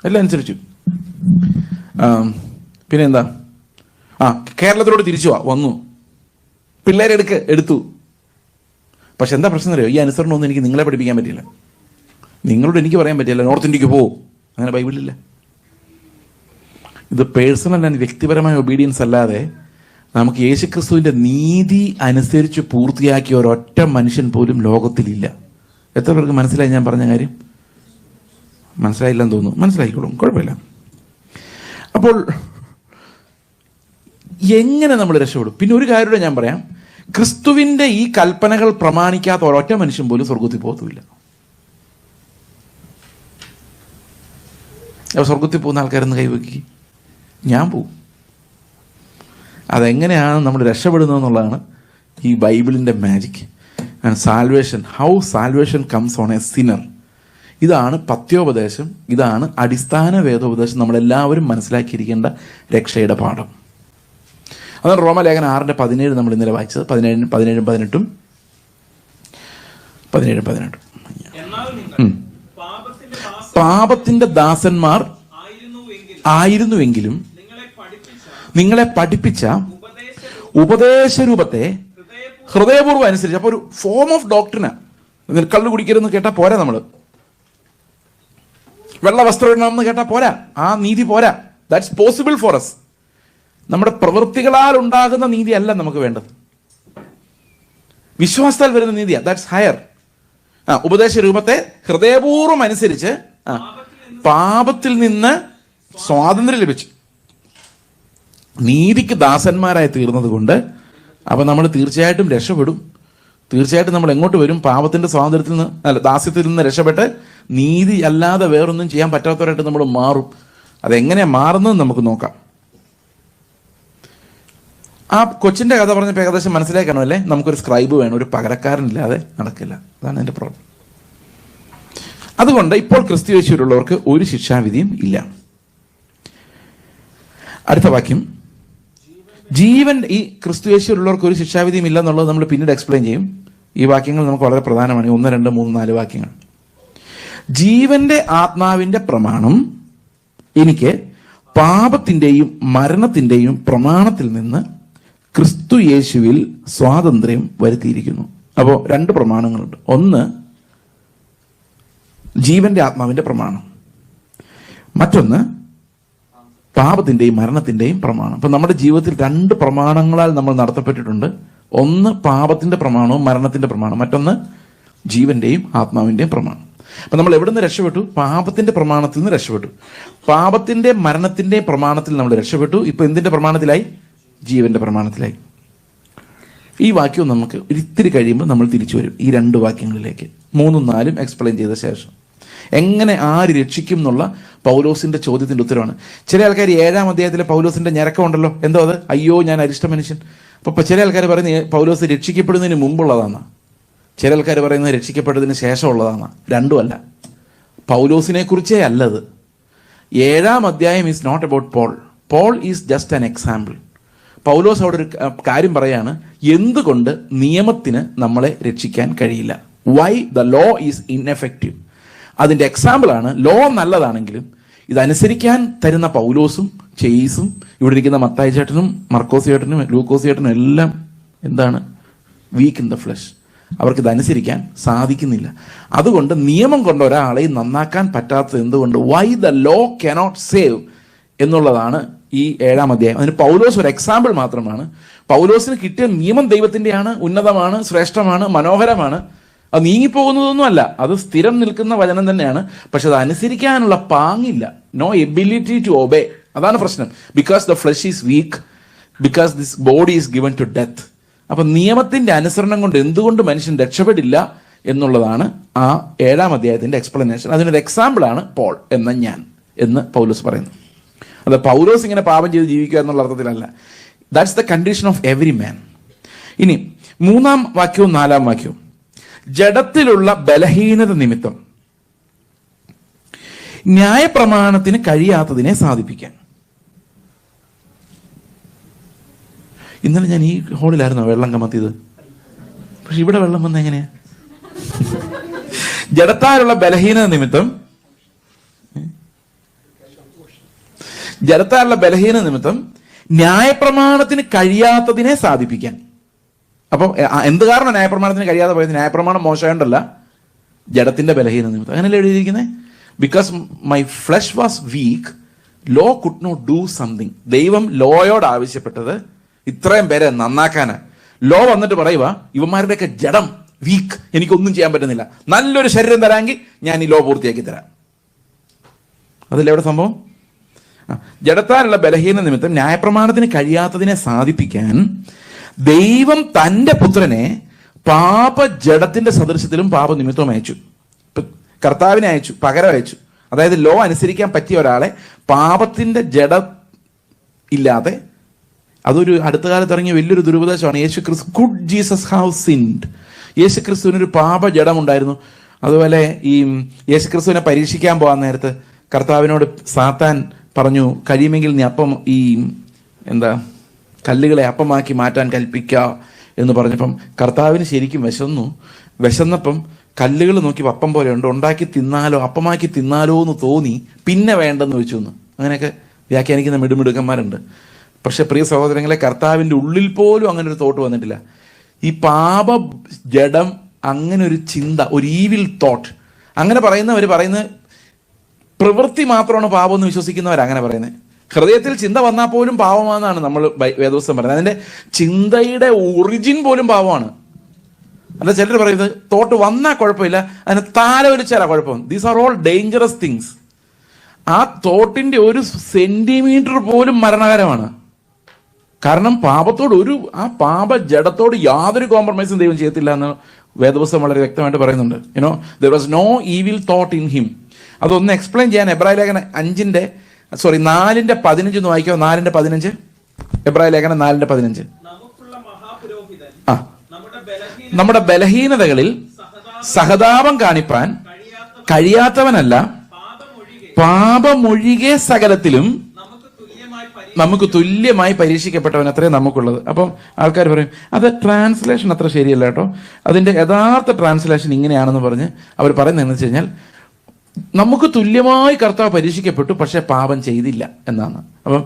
എല്ലാം അനുസരിച്ചു. പിന്നെ എന്താ, കേരളത്തിലോട്ട് തിരിച്ചു വന്നു, പിള്ളേരെ എടുത്തു. പക്ഷെ എന്താ പ്രശ്നം അറിയോ? ഈ അനുസരണമൊന്നും എനിക്ക് നിങ്ങളെ പഠിപ്പിക്കാൻ പറ്റില്ല, നിങ്ങളോട് എനിക്ക് പറയാൻ പറ്റില്ല നോർത്ത് ഇന്ത്യക്ക് പോകും, അങ്ങനെ ബൈബിളിലില്ല. ഇത് പേഴ്സണൽ ആൻഡ് വ്യക്തിപരമായ ഒബീഡിയൻസ് അല്ലാതെ നമുക്ക് യേശുക്രിസ്തുവിൻ്റെ നീതി അനുസരിച്ച് പൂർത്തിയാക്കിയ ഒരൊറ്റ മനുഷ്യൻ പോലും ലോകത്തിലില്ല. എത്ര പേർക്ക് മനസ്സിലായി ഞാൻ പറഞ്ഞ കാര്യം? മനസ്സിലായില്ലെന്ന് തോന്നുന്നു. മനസ്സിലായിക്കോളും, കുഴപ്പമില്ല. അപ്പോൾ എങ്ങനെ നമ്മൾ രക്ഷപ്പെടും? പിന്നെ ഒരു കാര്യം ഞാൻ പറയാം, ക്രിസ്തുവിൻ്റെ ഈ കൽപ്പനകൾ പ്രമാണിക്കാത്ത ഒരൊറ്റ മനുഷ്യൻ പോലും സ്വർഗത്തിൽ പോകത്തുമില്ല. സ്വർഗത്തിൽ പോകുന്ന ആൾക്കാരെന്ന് കൈവയ്ക്കുക, ഞാൻ പോവും. അതെങ്ങനെയാണ് നമ്മൾ രക്ഷപ്പെടുന്നതെന്നുള്ളതാണ് ഈ ബൈബിളിൻ്റെ magic. And salvation, how salvation comes on a sinner. ഇതാണ് പത്യോപദേശം, ഇതാണ് അടിസ്ഥാന വേദോപദേശം. നമ്മളെല്ലാവരും മനസ്സിലാക്കിയിരിക്കേണ്ട രക്ഷയുടെ പാഠം. അതാണ് റോമലേഖനം 6:17 നമ്മൾ ഇന്നലെ വായിച്ചത്. 17-18 പാപത്തിന്റെ ദാസന്മാർ ആയിരുന്നുവെങ്കിലും നിങ്ങളെ പഠിപ്പിച്ച ഉപദേശരൂപത്തെ ഹൃദയപൂർവ്വം അനുസരിച്ച്. അപ്പോൾ ഒരു ഫോം ഓഫ് ഡോക്ട്രിന. കള്ളു കുടിക്കരുതെന്ന് കേട്ടാൽ പോരാ, നമ്മൾ വെള്ള വസ്ത്രം ഇടണമെന്ന് കേട്ടാൽ പോരാ, ആ നീതി പോരാ. That's possible for us. നമ്മുടെ പ്രവൃത്തികളാൽ ഉണ്ടാകുന്ന നീതി അല്ല നമുക്ക് വേണ്ടത്, വിശ്വാസത്താൽ വരുന്ന നീതിയാ. That's higher. ഉപദേശ രൂപത്തെ ഹൃദയപൂർവ്വം അനുസരിച്ച് പാപത്തിൽ നിന്ന് സ്വാതന്ത്ര്യം ലഭിച്ചു നീതിക്ക് ദാസന്മാരായി തീർന്നത് കൊണ്ട് അപ്പം നമ്മൾ തീർച്ചയായിട്ടും രക്ഷപ്പെടും. തീർച്ചയായിട്ടും നമ്മൾ എങ്ങോട്ട് വരും? പാപത്തിന്റെ സ്വാതന്ത്ര്യത്തിൽ നിന്ന്, അല്ല, ദാസ്യത്തിൽ നിന്ന് രക്ഷപ്പെട്ട് നീതി അല്ലാതെ വേറൊന്നും ചെയ്യാൻ പറ്റാത്തവരായിട്ട് നമ്മൾ മാറും. അതെങ്ങനെയാ മാറുന്നത് നമുക്ക് നോക്കാം. ആ കൊച്ചിന്റെ കഥ പറഞ്ഞപ്പോൾ ഏകദേശം മനസ്സിലാക്കണം അല്ലേ? നമുക്കൊരു സ്ക്രൈബ് വേണം, ഒരു പകരക്കാരനില്ലാതെ നടക്കില്ല. അതാണ് എൻ്റെ പ്രോബ്ലം. അതുകൊണ്ട് ഇപ്പോൾ ക്രിസ്തുയേശുവിലുള്ളവർക്ക് ഒരു ശിക്ഷാവിധിയും ഇല്ല. അടുത്ത വാക്യം, ജീവൻ, ഈ ക്രിസ്തുയേശുവിലുള്ളവർക്ക് ഒരു ശിക്ഷാവിധിയും ഇല്ല എന്നുള്ളത് നമ്മൾ പിന്നീട് എക്സ്പ്ലെയിൻ ചെയ്യും. ഈ വാക്യങ്ങൾ നമുക്ക് വളരെ പ്രധാനമാണ്. 1, 2, 3, 4 വാക്യങ്ങൾ. ജീവന്റെ ആത്മാവിന്റെ പ്രമാണം എനിക്ക് പാപത്തിന്റെയും മരണത്തിന്റെയും പ്രമാണത്തിൽ നിന്ന് ക്രിസ്തു യേശുവിൽ സ്വാതന്ത്ര്യം വരുത്തിയിരിക്കുന്നു. അപ്പോൾ 2 പ്രമാണങ്ങളുണ്ട്. ഒന്ന് ജീവന്റെ ആത്മാവിന്റെ പ്രമാണം, മറ്റൊന്ന് പാപത്തിന്റെയും മരണത്തിന്റെയും പ്രമാണം. അപ്പൊ നമ്മുടെ ജീവിതത്തിൽ 2 പ്രമാണങ്ങളാൽ നമ്മൾ നടത്തപ്പെട്ടിട്ടുണ്ട്. ഒന്ന് പാപത്തിന്റെ പ്രമാണവും മരണത്തിന്റെ പ്രമാണം, മറ്റൊന്ന് ജീവന്റെയും ആത്മാവിന്റെയും പ്രമാണം. അപ്പൊ നമ്മൾ എവിടെ നിന്ന് രക്ഷപ്പെട്ടു? പാപത്തിന്റെ പ്രമാണത്തിൽ നിന്ന് രക്ഷപ്പെട്ടു. പാപത്തിന്റെ മരണത്തിന്റെ പ്രമാണത്തിൽ നമ്മൾ രക്ഷപ്പെട്ടു. ഇപ്പൊ എന്തിന്റെ പ്രമാണത്തിലായി? ജീവന്റെ പ്രമാണത്തിലായി. ഈ വാക്യവും നമുക്ക് ഒരിത്തിരി കഴിയുമ്പോൾ നമ്മൾ തിരിച്ചു വരും ഈ 2 വാക്യങ്ങളിലേക്ക്. 3ഉം 4ഉം എക്സ്പ്ലെയിൻ ചെയ്ത ശേഷം എങ്ങനെ ആര് രക്ഷിക്കും എന്നുള്ള പൗലോസിന്റെ ചോദ്യത്തിന്റെ ഉത്തരവാണ്. ചില ആൾക്കാർ 7-ാം അധ്യായത്തിലെ പൗലോസിന്റെ ഞരക്കമുണ്ടല്ലോ, എന്തോ അത്, അയ്യോ ഞാൻ അരിഷ്ട മനുഷ്യൻ. അപ്പൊ ചില ആൾക്കാർ പറയുന്നത് പൗലോസ് രക്ഷിക്കപ്പെടുന്നതിന് മുമ്പുള്ളതാണ്, ചില ആൾക്കാർ പറയുന്നത് രക്ഷിക്കപ്പെട്ടതിന് ശേഷമുള്ളതാണ്. രണ്ടും അല്ല. പൗലോസിനെ കുറിച്ചേ അല്ലത്. 7-ാം അധ്യായം is not about Paul. Paul is just an example. പൗലോസ് അവിടെ ഒരു കാര്യം പറയാണ്, എന്തുകൊണ്ട് നിയമത്തിന് നമ്മളെ രക്ഷിക്കാൻ കഴിയില്ല. Why the law is ineffective. അതിൻ്റെ എക്സാമ്പിളാണ്. ലോ നല്ലതാണെങ്കിലും ഇതനുസരിക്കാൻ തരുന്ന പൗലോസും ചെയ്സും ഇവിടെ ഇരിക്കുന്ന മത്തായി ചേട്ടനും മർക്കോസ് ചേട്ടനും ലൂക്കോസ് ചേട്ടനും എല്ലാം എന്താണ്? Weak in the flesh. അവർക്ക് ഇതനുസരിക്കാൻ സാധിക്കുന്നില്ല. അതുകൊണ്ട് നിയമം കൊണ്ട് ഒരാളെയും നന്നാക്കാൻ പറ്റാത്തത് എന്തുകൊണ്ട്? Why the law cannot save എന്നുള്ളതാണ് ഈ 7-ാം അധ്യായം. അതിന് പൗലോസ് ഒരു എക്സാമ്പിൾ മാത്രമാണ്. പൗലോസിന് കിട്ടിയ നിയമം ദൈവത്തിൻ്റെയാണ്, ഉന്നതമാണ്, ശ്രേഷ്ഠമാണ്, മനോഹരമാണ്. അത് നീങ്ങിപ്പോകുന്നതൊന്നും അല്ല, അത് സ്ഥിരം നിൽക്കുന്ന വചനം തന്നെയാണ്. പക്ഷെ അത് അനുസരിക്കാനുള്ള പാങ്ങില്ല. No ability to obey. അതാണ് പ്രശ്നം. Because the flesh is weak, because this body is given to death. അപ്പൊ നിയമത്തിന്റെ അനുസരണം കൊണ്ട് എന്തുകൊണ്ട് മനുഷ്യൻ രക്ഷപ്പെടില്ല എന്നുള്ളതാണ് ആ 7-ാം അധ്യായത്തിന്റെ എക്സ്പ്ലനേഷൻ. അതിനൊരു എക്സാമ്പിളാണ് പോൾ എന്ന ഞാൻ എന്ന് പൗലോസ് പറയുന്നു. അത് പൗലോസ് ഇങ്ങനെ പാപം ചെയ്ത് ജീവിക്കുക എന്നുള്ള അർത്ഥത്തിലല്ല. That's the condition of every man. ഇനി 3-ാം വാക്യവും 4-ാം വാക്യവും, ജഡത്തിലുള്ള ബലഹീനത നിമിത്തം ന്യായപ്രമാണത്തിന് കഴിയാത്തതിനെ സാധിപ്പിക്കാൻ. ഇന്നലെ ഞാൻ ഈ ഹോളിലായിരുന്നോ വെള്ളം കമത്തിയത്? പക്ഷെ ഇവിടെ വെള്ളം വന്ന എങ്ങനെയാ? ജഡത്താലുള്ള ബലഹീനത നിമിത്തം, ജഡത്താലുള്ള ബലഹീനത നിമിത്തം ന്യായപ്രമാണത്തിന് കഴിയാത്തതിനെ സാധിപ്പിക്കാൻ. അപ്പം എന്ത് കാരണം ന്യായപ്രമാണത്തിന് കഴിയാതെ പോയത്? ന്യായപ്രമാണം മോശമായോണ്ടല്ല, ജഡത്തിന്റെ ബലഹീനത നിമിത്തം. അങ്ങനെയല്ലേ എഴുതിയിരിക്കുന്നത്? Because my flesh was weak, law could not do something. ദൈവം ലോയോട് ആവശ്യപ്പെട്ടത് ഇത്രയും പേരെ നന്നാക്കാനാ. ലോ വന്നിട്ട് പറയുക, ഇവന്മാരുടെയൊക്കെ ജഡം വീക്ക്, എനിക്കൊന്നും ചെയ്യാൻ പറ്റുന്നില്ല, നല്ലൊരു ശരീരം തരാമെങ്കിൽ ഞാൻ ഈ ലോ പൂർത്തിയാക്കി തരാം. അതല്ലേ ഇവിടെ സംഭവം? ജഡത്താലുള്ള ബലഹീന നിമിത്തം ന്യായപ്രമാണത്തിന് കഴിയാത്തതിനെ സാധിപ്പിക്കാൻ ദൈവം തൻ്റെ പുത്രനെ പാപജഡത്തിന്റെ സദൃശ്യത്തിലും പാപനിമിത്തവും അയച്ചു. കർത്താവിനെ അയച്ചു, പകരം അയച്ചു. അതായത് ലോ അനുസരിക്കാൻ പറ്റിയ ഒരാളെ പാപത്തിന്റെ ജഡ ഇല്ലാതെ, അതൊരു അടുത്ത കാലത്ത് ഇറങ്ങിയ വലിയൊരു ദുരുപദേശമാണ്. യേശു ക്രിസ്തു, കുഡ് ജീസസ് ഹാവ് സിൻഡ്. യേശു ക്രിസ്തുവിനൊരു പാപജഡം ഉണ്ടായിരുന്നു. അതുപോലെ ഈ യേശു ക്രിസ്തുവിനെ പരീക്ഷിക്കാൻ പോകാൻ നേരത്ത് കർത്താവിനോട് സാത്താൻ പറഞ്ഞു, കഴിയുമെങ്കിൽ നീ അപ്പം ഈ കല്ലുകളെ അപ്പമാക്കി മാറ്റാൻ കൽപ്പിക്കുക എന്ന് പറഞ്ഞപ്പം കർത്താവിന് ശരിക്കും വിശന്നപ്പം കല്ലുകൾ നോക്കി അപ്പം പോലെ ഉണ്ട്, ഉണ്ടാക്കി തിന്നാലോ അപ്പമാക്കി തിന്നാലോ എന്ന് തോന്നി, പിന്നെ വേണ്ടെന്ന് വെച്ചു എന്ന്. അങ്ങനെയൊക്കെ വ്യാഖ്യാനിക്കുന്ന മിടുമിടുക്കന്മാരുണ്ട്. പക്ഷെ പ്രിയ സഹോദരങ്ങളെ, കർത്താവിൻ്റെ ഉള്ളിൽ പോലും അങ്ങനെ ഒരു തോട്ട് വന്നിട്ടില്ല. ഈ പാപ ജഡം, അങ്ങനെ ഒരു ചിന്ത, ഒരു ഈവിൽ തോട്ട്, അങ്ങനെ പറയുന്നവർ പറയുന്നത് പ്രവൃത്തി മാത്രമാണ് പാപം എന്ന് വിശ്വസിക്കുന്നവർ അങ്ങനെ പറയുന്നത്. ഹൃദയത്തിൽ ചിന്ത വന്നാൽ പോലും പാപമാണെന്നാണ് നമ്മൾ വേദപുസ്തകം പറയുന്നത്. അതിൻ്റെ ചിന്തയുടെ ഒറിജിൻ പോലും പാപമാണ്. അല്ല, ചിലർ പറയുന്നത് തോട്ട് വന്നാൽ കുഴപ്പമില്ല, അതിന് താഴെ വലിച്ചാലാ കുഴപ്പം. These are all dangerous things. ആ തോട്ടിന്റെ ഒരു സെന്റിമീറ്റർ പോലും മരണകരമാണ്. കാരണം പാപത്തോട് ആ പാപ ജഡത്തോട് യാതൊരു കോംപ്രമൈസും ദൈവം ചെയ്യത്തില്ല എന്ന് വേദപുസ്തകം വളരെ വ്യക്തമായിട്ട് പറയുന്നുണ്ട്. You know there was no evil thought in him. അതൊന്ന് എക്സ്പ്ലെയിൻ ചെയ്യാൻ എബ്രായ ലേഖനം 4:15 ഒന്ന് വായിക്കോ. 4:15 എബ്രായ ലേഖനം 4:15. ആ, നമ്മുടെ ബലഹീനതകളിൽ സഹതാപം കാണിപ്പാൻ കഴിയാത്തവനല്ല, പാപമൊഴികെ സകലത്തിലും നമുക്ക് തുല്യമായി പരീക്ഷിക്കപ്പെട്ടവൻ അത്രേ നമുക്കുള്ളത്. അപ്പം ആൾക്കാർ പറയും അത് ട്രാൻസ്ലേഷൻ അത്ര ശരിയല്ല കേട്ടോ, അതിൻ്റെ യഥാർത്ഥ ട്രാൻസ്ലേഷൻ ഇങ്ങനെയാണെന്ന് പറഞ്ഞ് അവർ പറയുന്നതെന്ന് വെച്ച് കഴിഞ്ഞാൽ നമുക്ക് തുല്യമായി കർത്താവ് പരീക്ഷിക്കപ്പെട്ടു, പക്ഷേ പാപം ചെയ്തില്ല എന്നാണ്. അപ്പം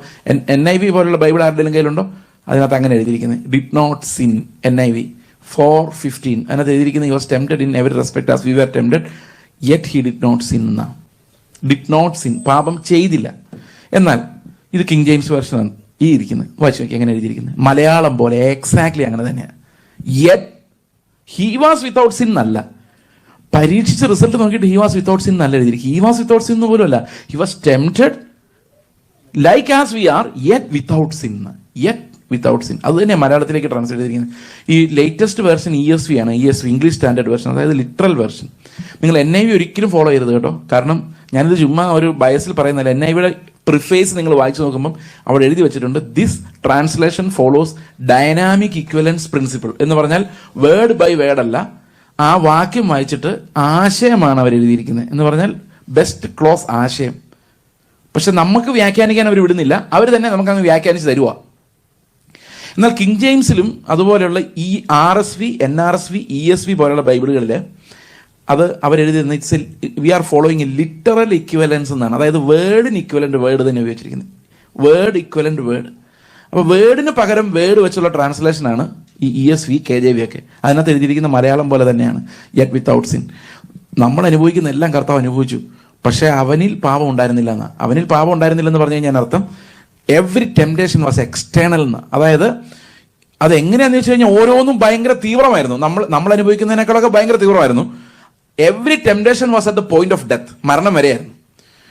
NIV പോലുള്ള ബൈബിൾ ആരുടെയും കയ്യിലുണ്ടോ? അതിനകത്ത് അങ്ങനെ എഴുതിയിരിക്കുന്നത് ഡിഡ് നോട്ട് സിൻ. NIV 4:15 അതിനകത്ത് എഴുതിയിരിക്കുന്നത് he was tempted in every respect as we were tempted yet he did not sin എന്നാണ്. ഡിഡ് നോട്ട് സിൻ, പാപം ചെയ്തില്ല. എന്നാൽ ഇത് കിങ് ജെയിംസ് വേർഷനാണ് ഈ ഇരിക്കുന്നത്. വായിച്ചു നോക്കി എങ്ങനെ എഴുതിയിരിക്കുന്നത്. മലയാളം പോലെ എക്സാക്ട്ലി അങ്ങനെ തന്നെയാണ്. Yet he was without sin എന്നല്ല, പരീക്ഷിച്ച റിസൾട്ട് നോക്കിയിട്ട് ഹി വാസ് വിത്തൗട്ട് സിൻ എന്നല്ല എഴുതിയിരിക്കും. ഹി വാസ് വിത്തൗട്ട് സിൻ പോലും അല്ല, he was tempted like as we are yet without sin. Yet without sin അത് തന്നെ മലയാളത്തിലേക്ക് ട്രാൻസ്ലേറ്റ് ചെയ്തിരിക്കുന്നത്. ഈ ലേറ്റസ്റ്റ് വേർഷൻ ESV ആണ്. ESV ഇംഗ്ലീഷ് സ്റ്റാൻഡേർഡ് വേർഷൻ, അതായത് ലിറ്ററൽ വേർഷൻ. നിങ്ങൾ NIV ഒരിക്കലും ഫോളോ ചെയ്യരുത് കേട്ടോ. കാരണം ഞാനിത് ചുമ്മാ ഒരു ബയസിൽ പറയുന്നില്ല. NIVയുടെ പ്രിഫേസ് നിങ്ങൾ വായിച്ചു നോക്കുമ്പം അവിടെ എഴുതി വെച്ചിട്ടുണ്ട് this translation follows dynamic ഇക്വലൻസ് principle എന്ന് പറഞ്ഞാൽ വേർഡ് ബൈ വേർഡ് അല്ല, ആ വാക്യം വായിച്ചിട്ട് ആശയമാണ് അവർ എഴുതിയിരിക്കുന്നത്. എന്ന് പറഞ്ഞാൽ ബെസ്റ്റ് ക്ലോസ് ആശയം. പക്ഷെ നമുക്ക് വ്യാഖ്യാനിക്കാൻ അവർ വിടുന്നില്ല, അവർ തന്നെ നമുക്കങ്ങ് വ്യാഖ്യാനിച്ച് തരുക. എന്നാൽ കിങ് ജെയിംസിലും അതുപോലെയുള്ള ഈ RSV, NRSV, ESV പോലെയുള്ള ബൈബിളുകളിൽ അത് അവരെഴുതുന്ന we are following a literal equivalence എന്നാണ്. അതായത് വേർഡിന് ഇക്വലൻ്റ് വേർഡ് തന്നെ ഉപയോഗിച്ചിരിക്കുന്നത്. Word equivalent word. അപ്പോൾ വേർഡിന് പകരം വേർഡ് വെച്ചുള്ള ട്രാൻസ്ലേഷനാണ് ഈ ESV, KJV ഒക്കെ. അതിനകത്ത് എഴുതിയിരിക്കുന്ന മലയാളം പോലെ തന്നെയാണ് യെറ്റ് വിത്തൗട്ട് സിൻ. നമ്മൾ അനുഭവിക്കുന്ന എല്ലാം കർത്താവ് അനുഭവിച്ചു, പക്ഷേ അവനിൽ പാപം ഉണ്ടായിരുന്നില്ല എന്നാണ്. അവനിൽ പാപം ഉണ്ടായിരുന്നില്ലെന്ന് പറഞ്ഞു കഴിഞ്ഞാൽ അർത്ഥം എവറി ടെംപ്ടേഷൻ വാസ് എക്സ്റ്റേണൽ എന്ന്. അതായത് അത് എങ്ങനെയാണെന്ന് വെച്ച് കഴിഞ്ഞാൽ ഓരോന്നും ഭയങ്കര തീവ്രമായിരുന്നു. നമ്മൾ അനുഭവിക്കുന്നതിനേക്കാളൊക്കെ ഭയങ്കര തീവ്രമായിരുന്നു. Every temptation was at the point of death, മരണം വരെയായിരുന്നു.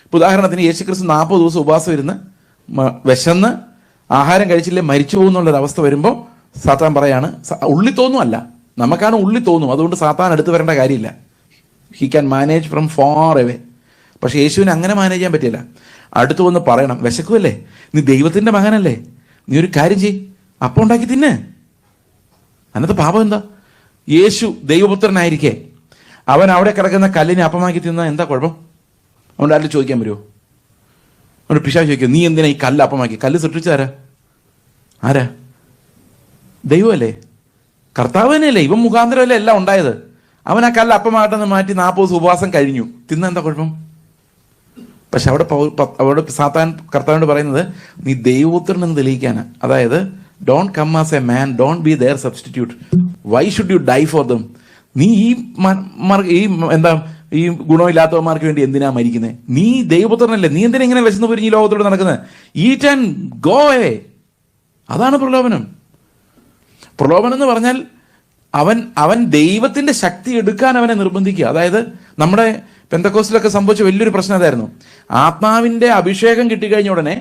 ഇപ്പോൾ ഉദാഹരണത്തിന് യേശുക്രിസ്തു 40 ദിവസം ഉപവാസം ഇരുന്ന് വിശന്ന് ആഹാരം കഴിച്ചില്ലേ മരിച്ചു പോകുന്നുള്ളൊരവസ്ഥ വരുമ്പോൾ സാത്താൻ പറയാണ്, ഉള്ളി തോന്നുമല്ല, നമുക്കാണ് ഉള്ളി തോന്നും, അതുകൊണ്ട് സാത്താൻ അടുത്ത് വരേണ്ട കാര്യമില്ല. He can manage from far away. പക്ഷെ യേശുവിന് അങ്ങനെ മാനേജ് ചെയ്യാൻ പറ്റില്ല. അടുത്ത് വന്ന് പറയണം, വിശക്കുമല്ലേ, നീ ദൈവത്തിൻ്റെ മകനല്ലേ, നീ ഒരു കാര്യം ചെയ്, അപ്പം ഉണ്ടാക്കി തിന്നെ. അന്നത്തെ പാപം എന്താ? യേശു ദൈവപുത്രനായിരിക്കേ അവൻ അവിടെ കിടക്കുന്ന കല്ലിനെ അപ്പമാക്കി തിന്നാ എന്താ കുഴപ്പം? അതുകൊണ്ട് ആരും ചോദിക്കാൻ വരുമോ? അതുകൊണ്ട് പിശാച് ചോദിക്കും, നീ എന്തിനാ ഈ കല്ല് അപ്പമാക്കി? കല്ല് സൃഷ്ടിച്ചാരാ? ആരാ? ദൈവമല്ലേ, കർത്താവ് തന്നെയല്ലേ, ഇവൻ മുഖാന്തരമല്ലേ എല്ലാം ഉണ്ടായത്. അവൻ ആ കല്ല് അപ്പമാകട്ടെന്ന് മാറ്റി 40 ദിവസം ഉപവാസം കഴിഞ്ഞു, തിന്നാ എന്താ കുഴപ്പം? പക്ഷെ അവിടെ സാത്താൻ കർത്താവിനോട് പറയുന്നത് നീ ദൈവപുത്രൻ എന്ന് തെളിയിക്കാനാ. അതായത് don't come as a man, don't be their substitute, why should you die for them? നീ ഈ ഗുണമില്ലാത്തവന്മാർക്ക് വേണ്ടി എന്തിനാ മരിക്കുന്നത്? നീ ദൈവപുത്രനല്ലേ, നീ എന്തിനാ ഇങ്ങനെ വിശന്ന് പൊരിഞ്ഞ് ഈ ലോകത്തോട് നടക്കുന്നത്? Eat and go away. അതാണ് പ്രലോഭനം. പ്രലോഭനം എന്ന് പറഞ്ഞാൽ അവൻ ദൈവത്തിന്റെ ശക്തി എടുക്കാൻ അവനെ നിർബന്ധിക്കുക. അതായത് നമ്മുടെ പെന്തക്കോസ്റ്റിലൊക്കെ സംഭവിച്ച വലിയൊരു പ്രശ്നം അതായിരുന്നു. ആത്മാവിന്റെ അഭിഷേകം കിട്ടിക്കഴിഞ്ഞ ഉടനെ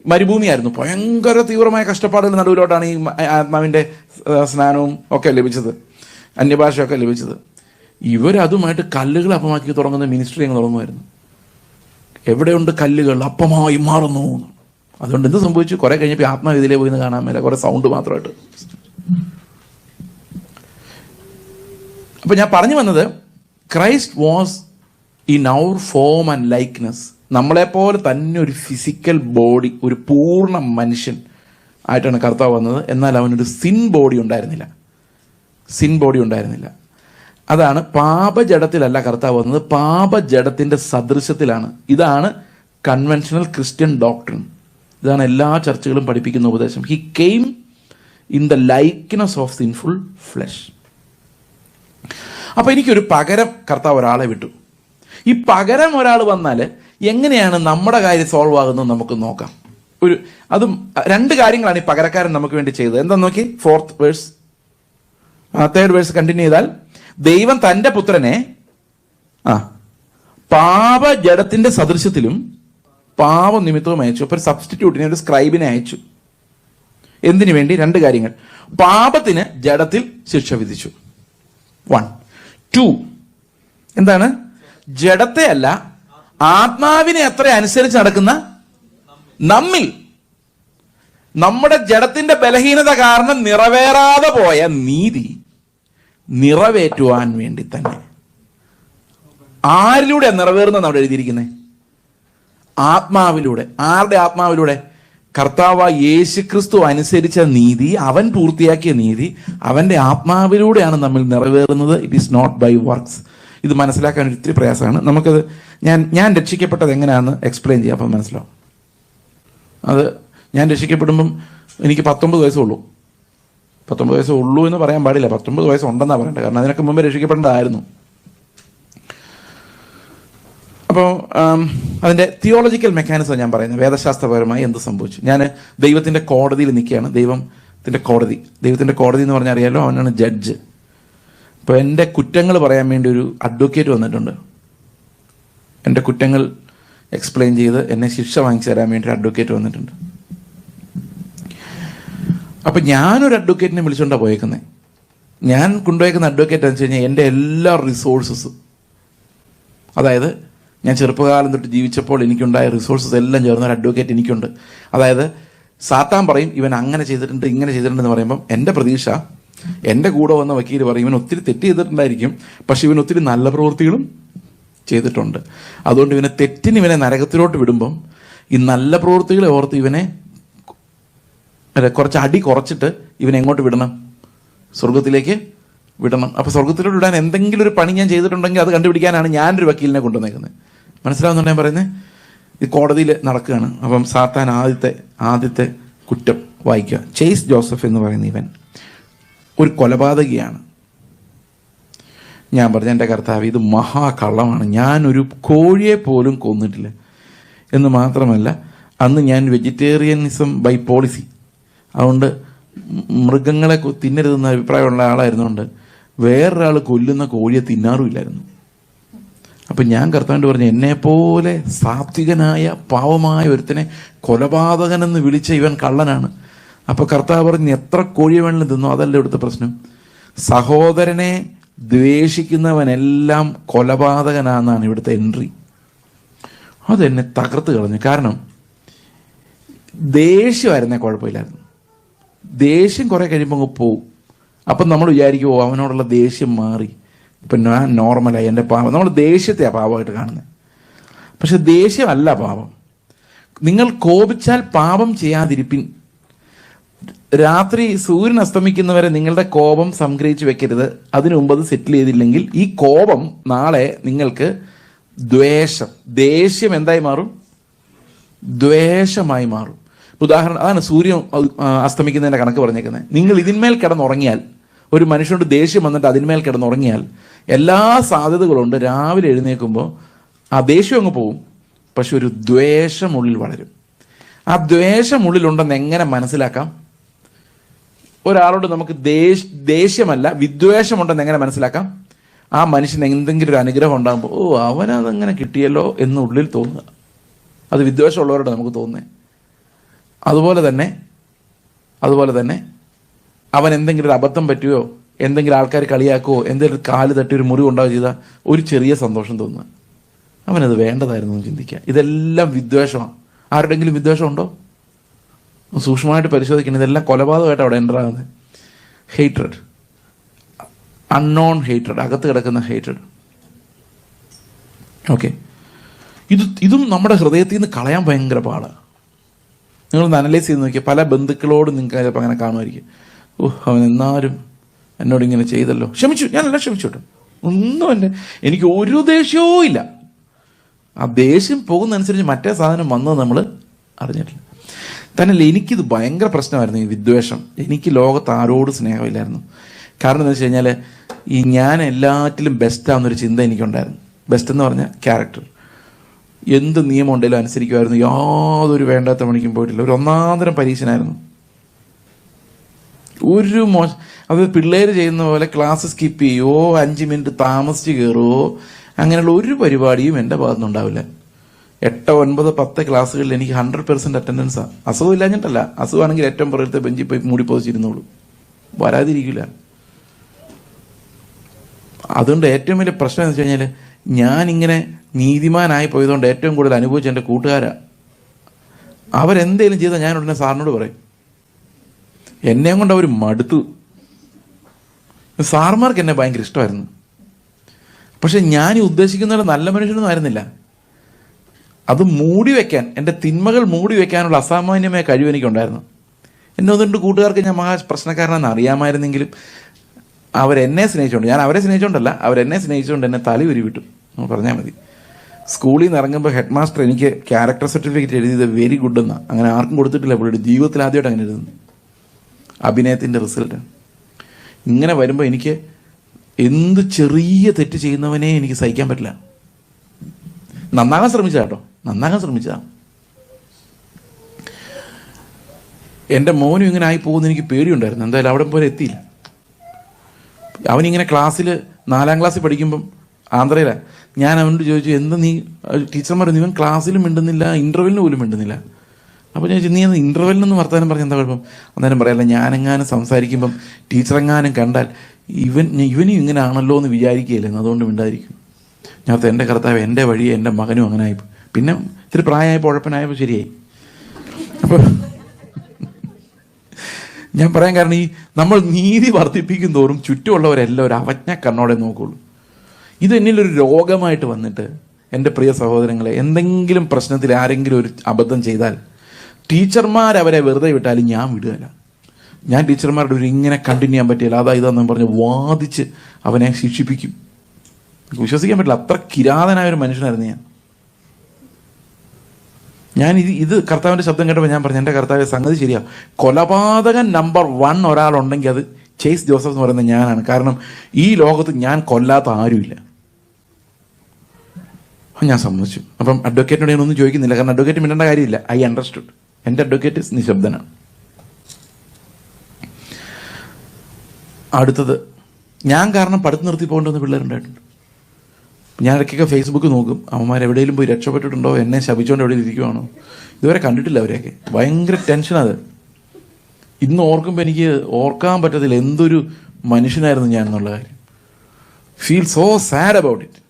മരുഭൂമിയായിരുന്നു, ഭയങ്കര തീവ്രമായ കഷ്ടപ്പാടുകൾ നടുവിലോട്ടാണ് ഈ ആത്മാവിന്റെ സ്നാനവും ഒക്കെ ലഭിച്ചത്, അന്യഭാഷയൊക്കെ ലഭിച്ചത്. ഇവരതുമായിട്ട് കല്ലുകൾ അപ്പമാക്കി തുടങ്ങുന്ന മിനിസ്ട്രി അങ്ങ് തുടങ്ങുമായിരുന്നു. എവിടെയുണ്ട് കല്ലുകൾ അപ്പമായി മാറുന്നു. അതുകൊണ്ട് എന്ത് സംഭവിച്ചു? കുറെ കഴിഞ്ഞപ്പോൾ ആത്മാവ് ഇതിലേ പോയി കാണാൻ മേലെ, കുറെ സൗണ്ട് മാത്രമായിട്ട്. അപ്പൊ ഞാൻ പറഞ്ഞു വന്നത്, Christ was in our form and likeness. നമ്മളെപ്പോലെ തന്നെ ഒരു ഫിസിക്കൽ ബോഡി, ഒരു പൂർണ്ണ മനുഷ്യൻ ആയിട്ടാണ് കർത്താവ് വന്നത്. എന്നാൽ അവനൊരു സിൻ ബോഡി ഉണ്ടായിരുന്നില്ല. അതാണ് പാപജഡത്തിലല്ല കർത്താവ് വന്നത്, പാപജഡത്തിന്റെ സദൃശ്യത്തിലാണ്. ഇതാണ് കൺവെൻഷണൽ ക്രിസ്ത്യൻ ഡോക്ട്രിൻ. ഇതാണ് എല്ലാ ചർച്ചകളും പഠിപ്പിക്കുന്ന ഉപദേശം. He came in the likeness of sinful flesh. അപ്പൊ എനിക്കൊരു പകരം കർത്താവ് ഒരാളെ വിട്ടു. ഈ പകരം ഒരാൾ വന്നാൽ എങ്ങനെയാണ് നമ്മുടെ കാര്യം സോൾവ് ആകുന്നത് നമുക്ക് നോക്കാം. അതും 2 കാര്യങ്ങളാണ് ഈ പകരക്കാരൻ നമുക്ക് വേണ്ടി ചെയ്തത്. എന്താ നോക്കി, 4th verse, 3rd verse continue ചെയ്താൽ, ദൈവം തന്റെ പുത്രനെ പാപജഡത്തിന്റെ സദൃശ്യത്തിലും പാപനിമിത്തവും അയച്ചു. അപ്പൊ ഒരു സബ്സ്റ്റിറ്റ്യൂട്ടിനെ, ഒരു സ്ക്രൈബിനെ അയച്ചു. എന്തിനു വേണ്ടി? 2 കാര്യങ്ങൾ. പാപത്തിന് ജഡത്തിൽ ശിക്ഷ വിധിച്ചു. 1. 2, എന്താണ്? ജഡത്തെ അല്ല, ആത്മാവിനെ എത്ര അനുസരിച്ച് നടക്കുന്ന നമ്മിൽ, നമ്മുടെ ജഡത്തിന്റെ ബലഹീനത കാരണം നിറവേറാതെ പോയ നീതി നിറവേറ്റുവാൻ വേണ്ടി തന്നെ. ആരിലൂടെ നിറവേറുന്നത് അവിടെ എഴുതിയിരിക്കുന്നത്? ആത്മാവിലൂടെ. ആരുടെ ആത്മാവിലൂടെ? കർത്താവായ യേശുക്രിസ്തു അനുസരിച്ച നീതി, അവൻ പൂർത്തിയാക്കിയ നീതി അവന്റെ ആത്മാവിലൂടെയാണ് നമ്മൾ നിറവേറുന്നത്. It is not by works. ഇത് മനസ്സിലാക്കാൻ ഒത്തിരി പ്രയാസമാണ്. നമുക്കത് ഞാൻ രക്ഷിക്കപ്പെട്ടത് എങ്ങനെയാണെന്ന് എക്സ്പ്ലെയിൻ ചെയ്യാം, അപ്പം മനസ്സിലാവും. അത് ഞാൻ രക്ഷിക്കപ്പെടുമ്പം എനിക്ക് 19 വയസ്സുള്ളൂ. 19 വയസ്സുള്ളൂ എന്ന് പറയാൻ പാടില്ല, 19 വയസ്സുണ്ടെന്നാണ് പറയേണ്ടത്. കാരണം അതിനൊക്കെ മുമ്പ് രക്ഷിക്കപ്പെടേണ്ടതായിരുന്നു. അപ്പോൾ അതിൻ്റെ തിയോളജിക്കൽ മെക്കാനിസം ഞാൻ പറയുന്നത്, വേദശാസ്ത്രപരമായി എന്ത് സംഭവിച്ചു. ഞാൻ ദൈവത്തിൻ്റെ കോടതിയിൽ നിൽക്കുകയാണ്. ദൈവത്തിൻ്റെ കോടതി എന്ന് പറഞ്ഞാൽ അറിയാലോ, അവനാണ് ജഡ്ജ്. അപ്പോൾ എൻ്റെ കുറ്റങ്ങൾ പറയാൻ വേണ്ടി ഒരു അഡ്വക്കേറ്റ് വന്നിട്ടുണ്ട്. എൻ്റെ കുറ്റങ്ങൾ എക്സ്പ്ലെയിൻ ചെയ്ത് എന്നെ ശിക്ഷ വാങ്ങിച്ചു തരാൻ വേണ്ടി ഒരു അഡ്വക്കേറ്റ് വന്നിട്ടുണ്ട്. അപ്പം ഞാനൊരു അഡ്വക്കേറ്റിനെ വിളിച്ചുകൊണ്ടാണ് പോയേക്കുന്നത്. ഞാൻ കൊണ്ടുപോയേക്കുന്ന അഡ്വക്കേറ്റ് എന്ന് വെച്ച് കഴിഞ്ഞാൽ എൻ്റെ എല്ലാ റിസോഴ്സസും, അതായത് ഞാൻ ചെറുപ്പകാലം തൊട്ട് ജീവിച്ചപ്പോൾ എനിക്കുണ്ടായ റിസോഴ്സസ് എല്ലാം ചേർന്ന ഒരു അഡ്വക്കേറ്റ് എനിക്കുണ്ട്. അതായത് സാത്താൻ പറയും ഇവൻ അങ്ങനെ ചെയ്തിട്ടുണ്ട് ഇങ്ങനെ ചെയ്തിട്ടുണ്ടെന്ന് പറയുമ്പം എൻ്റെ പ്രതീക്ഷ എൻ്റെ കൂടെ വന്ന വക്കീൽ പറയും ഇവൻ ഒത്തിരി തെറ്റ് ചെയ്തിട്ടുണ്ടായിരിക്കും, പക്ഷെ ഇവൻ ഒത്തിരി നല്ല പ്രവൃത്തികളും ചെയ്തിട്ടുണ്ട്. അതുകൊണ്ട് ഇവനെ നരകത്തിലോട്ട് വിടുമ്പം ഈ നല്ല പ്രവൃത്തികളെ ഓർത്ത് ഇവനെ കുറച്ച് അടി കുറച്ചിട്ട് ഇവനെ എങ്ങോട്ട് വിടണം? സ്വർഗത്തിലേക്ക് വിടണം. അപ്പോൾ സ്വർഗത്തിലോട്ട് വിടാൻ എന്തെങ്കിലും ഒരു പണി ഞാൻ ചെയ്തിട്ടുണ്ടെങ്കിൽ അത് കണ്ടുപിടിക്കാനാണ് ഞാനൊരു വക്കീലിനെ കൊണ്ടുവന്നേക്കുന്നത്. മനസ്സിലാവുന്നുണ്ടോ ഞാൻ പറയുന്നത്? ഈ കോടതിയിൽ നടക്കുകയാണ്. അപ്പം സാത്താൻ ആദ്യത്തെ കുറ്റം വായിക്കുക. ചേസ് ജോസഫ് എന്ന് പറയുന്ന ഇവൻ ഒരു കൊലപാതകിയാണ്. ഞാൻ പറഞ്ഞു, എൻ്റെ കർത്താവ്, ഇത് മഹാകള്ളമാണ്. ഞാനൊരു കോഴിയെ പോലും കൊന്നിട്ടില്ല എന്ന് മാത്രമല്ല, അന്ന് ഞാൻ വെജിറ്റേറിയനിസം ബൈ പോളിസി, അതുകൊണ്ട് മൃഗങ്ങളെ തിന്നരുതെന്ന അഭിപ്രായമുള്ള ആളായിരുന്നുകൊണ്ട് വേറൊരാൾ കൊല്ലുന്ന കോഴിയെ തിന്നാറുമില്ലായിരുന്നു. അപ്പം ഞാൻ കർത്താവിനോട് പറഞ്ഞു, എന്നെപ്പോലെ സാത്വികനായ പാവമായ ഒരുത്തനെ കൊലപാതകനെന്ന് വിളിച്ച ഇവൻ കള്ളനാണ്. അപ്പോൾ കർത്താവ് പറഞ്ഞു, എത്ര കോഴി വേണമെങ്കിലും തിന്നോ, അതല്ല ഇവിടുത്തെ പ്രശ്നം. സഹോദരനെ ദ്വേഷിക്കുന്നവനെല്ലാം കൊലപാതകനാണെന്നാണ് ഇവിടുത്തെ എൻട്രി. അതെന്നെ തകർത്ത് കളഞ്ഞു. കാരണം ദേഷ്യമായിരുന്നേ കുഴപ്പമില്ലായിരുന്നു. ദേഷ്യം കുറെ കഴിയുമ്പോൾ അങ്ങ് പോവും. അപ്പം നമ്മൾ വിചാരിക്കുമോ അവനോടുള്ള ദേഷ്യം മാറി, ഇപ്പം ഞാൻ നോർമലായി, എൻ്റെ പാപം. നമ്മൾ ദേഷ്യത്തെയാണ് പാപമായിട്ട് കാണുന്നത്. പക്ഷെ ദേഷ്യമല്ല പാപം. നിങ്ങൾ കോപിച്ചാൽ പാപം ചെയ്യാതിരിപ്പിൻ. രാത്രി സൂര്യൻ അസ്തമിക്കുന്നവരെ നിങ്ങളുടെ കോപം സംഗ്രഹിച്ച് വെക്കരുത്. അതിനു മുമ്പ് അത് സെറ്റിൽ ചെയ്തില്ലെങ്കിൽ ഈ കോപം നാളെ നിങ്ങൾക്ക് ദേഷ്യം എന്തായി മാറും? ദ്വേഷമായി മാറും. ഉദാഹരണം, അതാണ് സൂര്യൻ അസ്തമിക്കുന്നതിൻ്റെ കണക്ക് പറഞ്ഞേക്കുന്നത്. നിങ്ങൾ ഇതിന്മേൽ കിടന്നുറങ്ങിയാൽ, ഒരു മനുഷ്യനോട് ദേഷ്യം വന്നിട്ട് അതിന്മേൽ കിടന്നുറങ്ങിയാൽ എല്ലാ സാധ്യതകളുണ്ട് രാവിലെ എഴുന്നേൽക്കുമ്പോൾ ആ ദേഷ്യം അങ്ങ് പോവും, പക്ഷെ ഒരു ദ്വേഷം ഉള്ളിൽ വളരും. ആ ദ്വേഷം ഉള്ളിലുണ്ടെന്ന് എങ്ങനെ മനസ്സിലാക്കാം? ഒരാളോട് നമുക്ക് ദേഷ്യമല്ല വിദ്വേഷമുണ്ടെന്ന് എങ്ങനെ മനസ്സിലാക്കാം? ആ മനുഷ്യന് എന്തെങ്കിലും ഒരു അനുഗ്രഹം ഉണ്ടാകുമ്പോൾ, ഓ അവനതെങ്ങനെ കിട്ടിയല്ലോ എന്ന് ഉള്ളിൽ തോന്നുക. അത് വിദ്വേഷമുള്ളവരോട് നമുക്ക് തോന്നുന്നത്. അതുപോലെ തന്നെ അവൻ എന്തെങ്കിലും ഒരു അബദ്ധം പറ്റുകയോ, എന്തെങ്കിലും ആൾക്കാർ കളിയാക്കുകയോ, എന്തെങ്കിലും കാല് തട്ടി ഒരു മുറിവ് ഉണ്ടാവുകയോ ചെയ്താൽ ഒരു ചെറിയ സന്തോഷം തോന്നുക. അവനത് വേണ്ടതായിരുന്നു എന്ന് ചിന്തിക്കുക. ഇതെല്ലാം വിദ്വേഷമാണ്. ആരുടെങ്കിലും വിദ്വേഷമുണ്ടോ? സൂക്ഷ്മമായിട്ട് പരിശോധിക്കണം. ഇതെല്ലാം കൊലപാതകമായിട്ട് അവിടെ എൻ്റർ ആകുന്നത്. ഹേറ്റ്രഡ്, അൺനോൺ ഹേറ്റ്രഡ്, അകത്ത് കിടക്കുന്ന ഹേറ്റ്രഡ്. ഓക്കെ, ഇതും നമ്മുടെ ഹൃദയത്തിൽ നിന്ന് കളയാൻ ഭയങ്കര പാടാണ്. നിങ്ങളൊന്ന് അനലൈസ് ചെയ്ത് നോക്കിയാൽ പല ബന്ധുക്കളോട് നിങ്ങൾക്ക് ചിലപ്പോൾ അങ്ങനെ കാണുമായിരിക്കും. അവൻ എന്നാലും എന്നോട് ഇങ്ങനെ ചെയ്തല്ലോ, ക്ഷമിച്ചു, ഞാനെല്ലാം ക്ഷമിച്ചു കേട്ടോ, ഒന്നും എനിക്ക് ഒരു ദേഷ്യവും ഇല്ല. ആ ദേഷ്യം പോകുന്നതനുസരിച്ച് മറ്റേ സാധനം വന്നത് നമ്മൾ അറിഞ്ഞിട്ടില്ല. തന്നല്ല, എനിക്കിത് ഭയങ്കര പ്രശ്നമായിരുന്നു, ഈ വിദ്വേഷം. എനിക്ക് ലോകത്ത് ആരോട് സ്നേഹമില്ലായിരുന്നു. കാരണം എന്താ വെച്ച് കഴിഞ്ഞാൽ, ഈ ഞാൻ എല്ലാറ്റിലും ബെസ്റ്റാണെന്നൊരു ചിന്ത എനിക്കുണ്ടായിരുന്നു. ബെസ്റ്റ് എന്ന് പറഞ്ഞാൽ ക്യാരക്ടർ. എന്ത് നിയമം ഉണ്ടെങ്കിലും അനുസരിക്കുമായിരുന്നു. യാതൊരു വേണ്ടാത്ത പണിക്കും പോയിട്ടില്ല. ഒരു ഒന്നാന്തരം പരീക്ഷനായിരുന്നു. ഒരു അത് പിള്ളേർ ചെയ്യുന്ന പോലെ ക്ലാസ് സ്കിപ്പ് ചെയ്യുമോ, 5 മിനിറ്റ് താമസിച്ച് കയറുമോ, അങ്ങനെയുള്ള ഒരു പരിപാടിയും എൻ്റെ ഭാഗത്തുനിന്നുണ്ടാവില്ല. 8, 9, 10 ക്ലാസ്സുകളിൽ എനിക്ക് 100% അറ്റൻഡൻസാണ്. അസുഖം ഇല്ലാഞ്ഞിട്ടല്ല, അസുഖമാണെങ്കിൽ ഏറ്റവും പുറത്തെ ബെഞ്ചിൽ പോയി മൂടി പൊതിച്ചിരുന്നോളൂ, വരാതിരിക്കില്ല. അതുകൊണ്ട് ഏറ്റവും വലിയ പ്രശ്നം എന്ന് വെച്ച് കഴിഞ്ഞാൽ, ഞാനിങ്ങനെ നീതിമാനായി പോയതുകൊണ്ട് ഏറ്റവും കൂടുതൽ അനുഭവിച്ച എൻ്റെ കൂട്ടുകാരാണ്. അവരെന്തേലും ചെയ്താൽ ഞാൻ ഉടനെ സാറിനോട് പറയും. എന്നെയും കൊണ്ട് അവർ മടുത്തു. സാർമാർക്ക് എന്നെ ഭയങ്കര ഇഷ്ടമായിരുന്നു. പക്ഷെ ഞാൻ ഈ ഉദ്ദേശിക്കുന്ന നല്ല മനുഷ്യനൊന്നും ആയിരുന്നില്ല. അത് മൂടി വയ്ക്കാൻ, എൻ്റെ തിന്മകൾ മൂടി വയ്ക്കാനുള്ള അസാമാന്യമായ കഴിവ് എനിക്കുണ്ടായിരുന്നു. എന്നെ ഒന്നുകൊണ്ട് കൂട്ടുകാർക്ക് ഞാൻ മഹാ പ്രശ്നക്കാരനെന്ന് അറിയാമായിരുന്നെങ്കിലും അവരെന്നെ സ്നേഹിച്ചുകൊണ്ട്, ഞാൻ അവരെ സ്നേഹിച്ചുകൊണ്ടല്ല, അവരെന്നെ സ്നേഹിച്ചുകൊണ്ട് എന്നെ തലയുരി വിട്ടു പറഞ്ഞാൽ മതി. സ്കൂളിൽ നിന്ന് ഇറങ്ങുമ്പോൾ ഹെഡ് മാസ്റ്റർ എനിക്ക് ക്യാരക്ടർ സർട്ടിഫിക്കറ്റ് എഴുതിയത് വെരി ഗുഡ് എന്നാണ്. അങ്ങനെ ആർക്കും കൊടുത്തിട്ടില്ല പുള്ളിയുടെ ജീവിതത്തിൽ ആദ്യമായിട്ട് അങ്ങനെ എഴുതുന്നു. അഭിനയത്തിൻ്റെ റിസൾട്ട്. ഇങ്ങനെ വരുമ്പോൾ എനിക്ക് എന്ത് ചെറിയ തെറ്റ് ചെയ്യുന്നവനെ എനിക്ക് സഹിക്കാൻ പറ്റില്ല. നന്നാകാൻ ശ്രമിച്ചതാ കേട്ടോ, നന്നാകാൻ ശ്രമിച്ചതാണ്. എൻ്റെ മോനും ഇങ്ങനെ ആയി പോകുന്ന എനിക്ക് പേടിയുണ്ടായിരുന്നു. എന്തായാലും അവിടെ പോലെ എത്തിയില്ല. അവനിങ്ങനെ ക്ലാസ്സിൽ 4ാം ക്ലാസ്സിൽ പഠിക്കുമ്പം ആന്ധ്രയിലാണ്. ഞാൻ അവനോട് ചോദിച്ചു, എന്താ നീ, ടീച്ചർമാർ ഇവൻ ക്ലാസ്സിലും മിണ്ടുന്നില്ല, ഇൻ്റർവെല്ലിന് പോലും മിണ്ടുന്നില്ല. അപ്പോൾ ഞാൻ ചോദിച്ചു, നീ അന്ന് ഇൻ്റർവെല്ലിനൊന്ന് വർത്താനം പറഞ്ഞാൽ എന്താ കുഴപ്പം? അന്നേരം പറയാല്ല, ഞാനെങ്ങാനും സംസാരിക്കുമ്പം ടീച്ചറെങ്ങാനും കണ്ടാൽ ഇവനും ഇങ്ങനെ ആണല്ലോ എന്ന് വിചാരിക്കുകയില്ലേ, അതുകൊണ്ട് മിണ്ടായിരിക്കും. ഞാൻ എൻ്റെ കർത്താവ്, എൻ്റെ വഴിയെ എൻ്റെ മകനും അങ്ങനെ ആയിപ്പോൾ. പിന്നെ ഇത്തിരി പ്രായമായപ്പോൾ ഉഴപ്പനായപ്പോൾ ശരിയായി. അപ്പോൾ ഞാൻ പറയാൻ കാരണം, ഈ നമ്മൾ നീതി വർദ്ധിപ്പിക്കും തോറും ചുറ്റുമുള്ളവരെല്ലാം ഒരു അവജ്ഞ കണ്ണോടെ നോക്കുള്ളൂ. ഇത് എന്നിലൊരു രോഗമായിട്ട് വന്നിട്ട്, എൻ്റെ പ്രിയ സഹോദരങ്ങളെ, എന്തെങ്കിലും പ്രശ്നത്തിൽ ആരെങ്കിലും ഒരു അബദ്ധം ചെയ്താൽ ടീച്ചർമാരവരെ വെറുതെ വിട്ടാലും ഞാൻ വിടുകയില്ല. ഞാൻ ടീച്ചർമാരുടെ ഒരു ഇങ്ങനെ കണ്ടിന്യൂ ചെയ്യാൻ പറ്റില്ല, അതാ ഇതാന്ന് പറഞ്ഞ് വാദിച്ച് അവനെ ശിക്ഷിപ്പിക്കും. വിശ്വസിക്കാൻ പറ്റില്ല, അത്ര കിരാതനായ ഒരു മനുഷ്യനായിരുന്നു ഞാൻ. ഇത് കർത്താവിൻ്റെ ശബ്ദം കേട്ടപ്പോൾ ഞാൻ പറഞ്ഞു, എൻ്റെ കർത്താവ് സംഗതി ശരിയാ, കൊലപാതകൻ നമ്പർ 1 ഒരാളുണ്ടെങ്കിൽ അത് ചേസ് ജോസഫ് എന്ന് പറയുന്ന ഞാനാണ്. കാരണം ഈ ലോകത്ത് ഞാൻ കൊല്ലാത്ത ആരുമില്ല. ഞാൻ സമ്മതിച്ചു. അപ്പം അഡ്വക്കേറ്റിനോട് ഞാനൊന്നും ചോദിക്കുന്നില്ല, കാരണം അഡ്വക്കേറ്റ് മിണ്ടേണ്ട കാര്യമില്ല. I understood. എൻ്റെ അഡ്വക്കേറ്റ് നിശബ്ദനാണ്. അടുത്തത്, ഞാൻ കാരണം പഠിത്തം നിർത്തി പോകേണ്ടുന്ന പിള്ളേരുണ്ടായിട്ടുണ്ട്. ഞാൻ ഇടയ്ക്കൊക്കെ ഫേസ്ബുക്ക് നോക്കും, അവന്മാർ എവിടെയെങ്കിലും പോയി രക്ഷപ്പെട്ടിട്ടുണ്ടോ, എന്നെ ശപിച്ചുകൊണ്ട് എവിടെ ഇരിക്കുവാണോ. ഇതുവരെ കണ്ടിട്ടില്ല അവരെയൊക്കെ. ഭയങ്കര ടെൻഷനത്. ഇന്ന് ഓർക്കുമ്പോൾ എനിക്ക് ഓർക്കാൻ പറ്റത്തില്ല എന്തൊരു മനുഷ്യനായിരുന്നു ഞാൻ എന്നുള്ള കാര്യം. Feel so sad about it.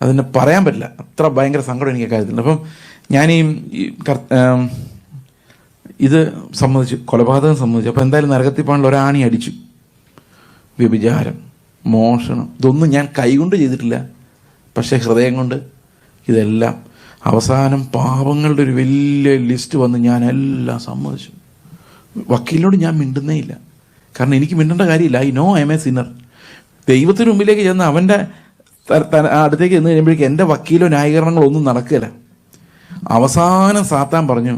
അതിനെ പറയാൻ പറ്റില്ല, അത്ര ഭയങ്കര സങ്കടം എനിക്ക് കാര്യത്തില്ല. അപ്പം ഞാൻ ഇത് സമ്മതിച്ചു, കൊലപാതകം സമ്മതിച്ചു. അപ്പോൾ എന്തായാലും നരകത്തിൽ പോകാനുള്ള ഒരാണി അടിച്ചു. വ്യഭിചാരം, മോഷണം, ഇതൊന്നും ഞാൻ കൈകൊണ്ട് ചെയ്തിട്ടില്ല, പക്ഷേ ഹൃദയം കൊണ്ട് ഇതെല്ലാം. അവസാനം പാപങ്ങളുടെ ഒരു വലിയ ലിസ്റ്റ് വന്ന് ഞാൻ എല്ലാം സമ്മതിച്ചു. വക്കീലിനോട് ഞാൻ മിണ്ടുന്നേ ഇല്ല, കാരണം എനിക്ക് മിണ്ടേണ്ട കാര്യമില്ല. I know I M A Sinner. ദൈവത്തിന് മുമ്പിലേക്ക് ചെന്ന് അവൻ്റെ അടുത്തേക്ക് ചെന്ന് കഴിയുമ്പോഴേക്കും എൻ്റെ വക്കീലോ ന്യായീകരണങ്ങളോ ഒന്നും നടക്കില്ല. അവസാനം സാത്താൻ പറഞ്ഞു,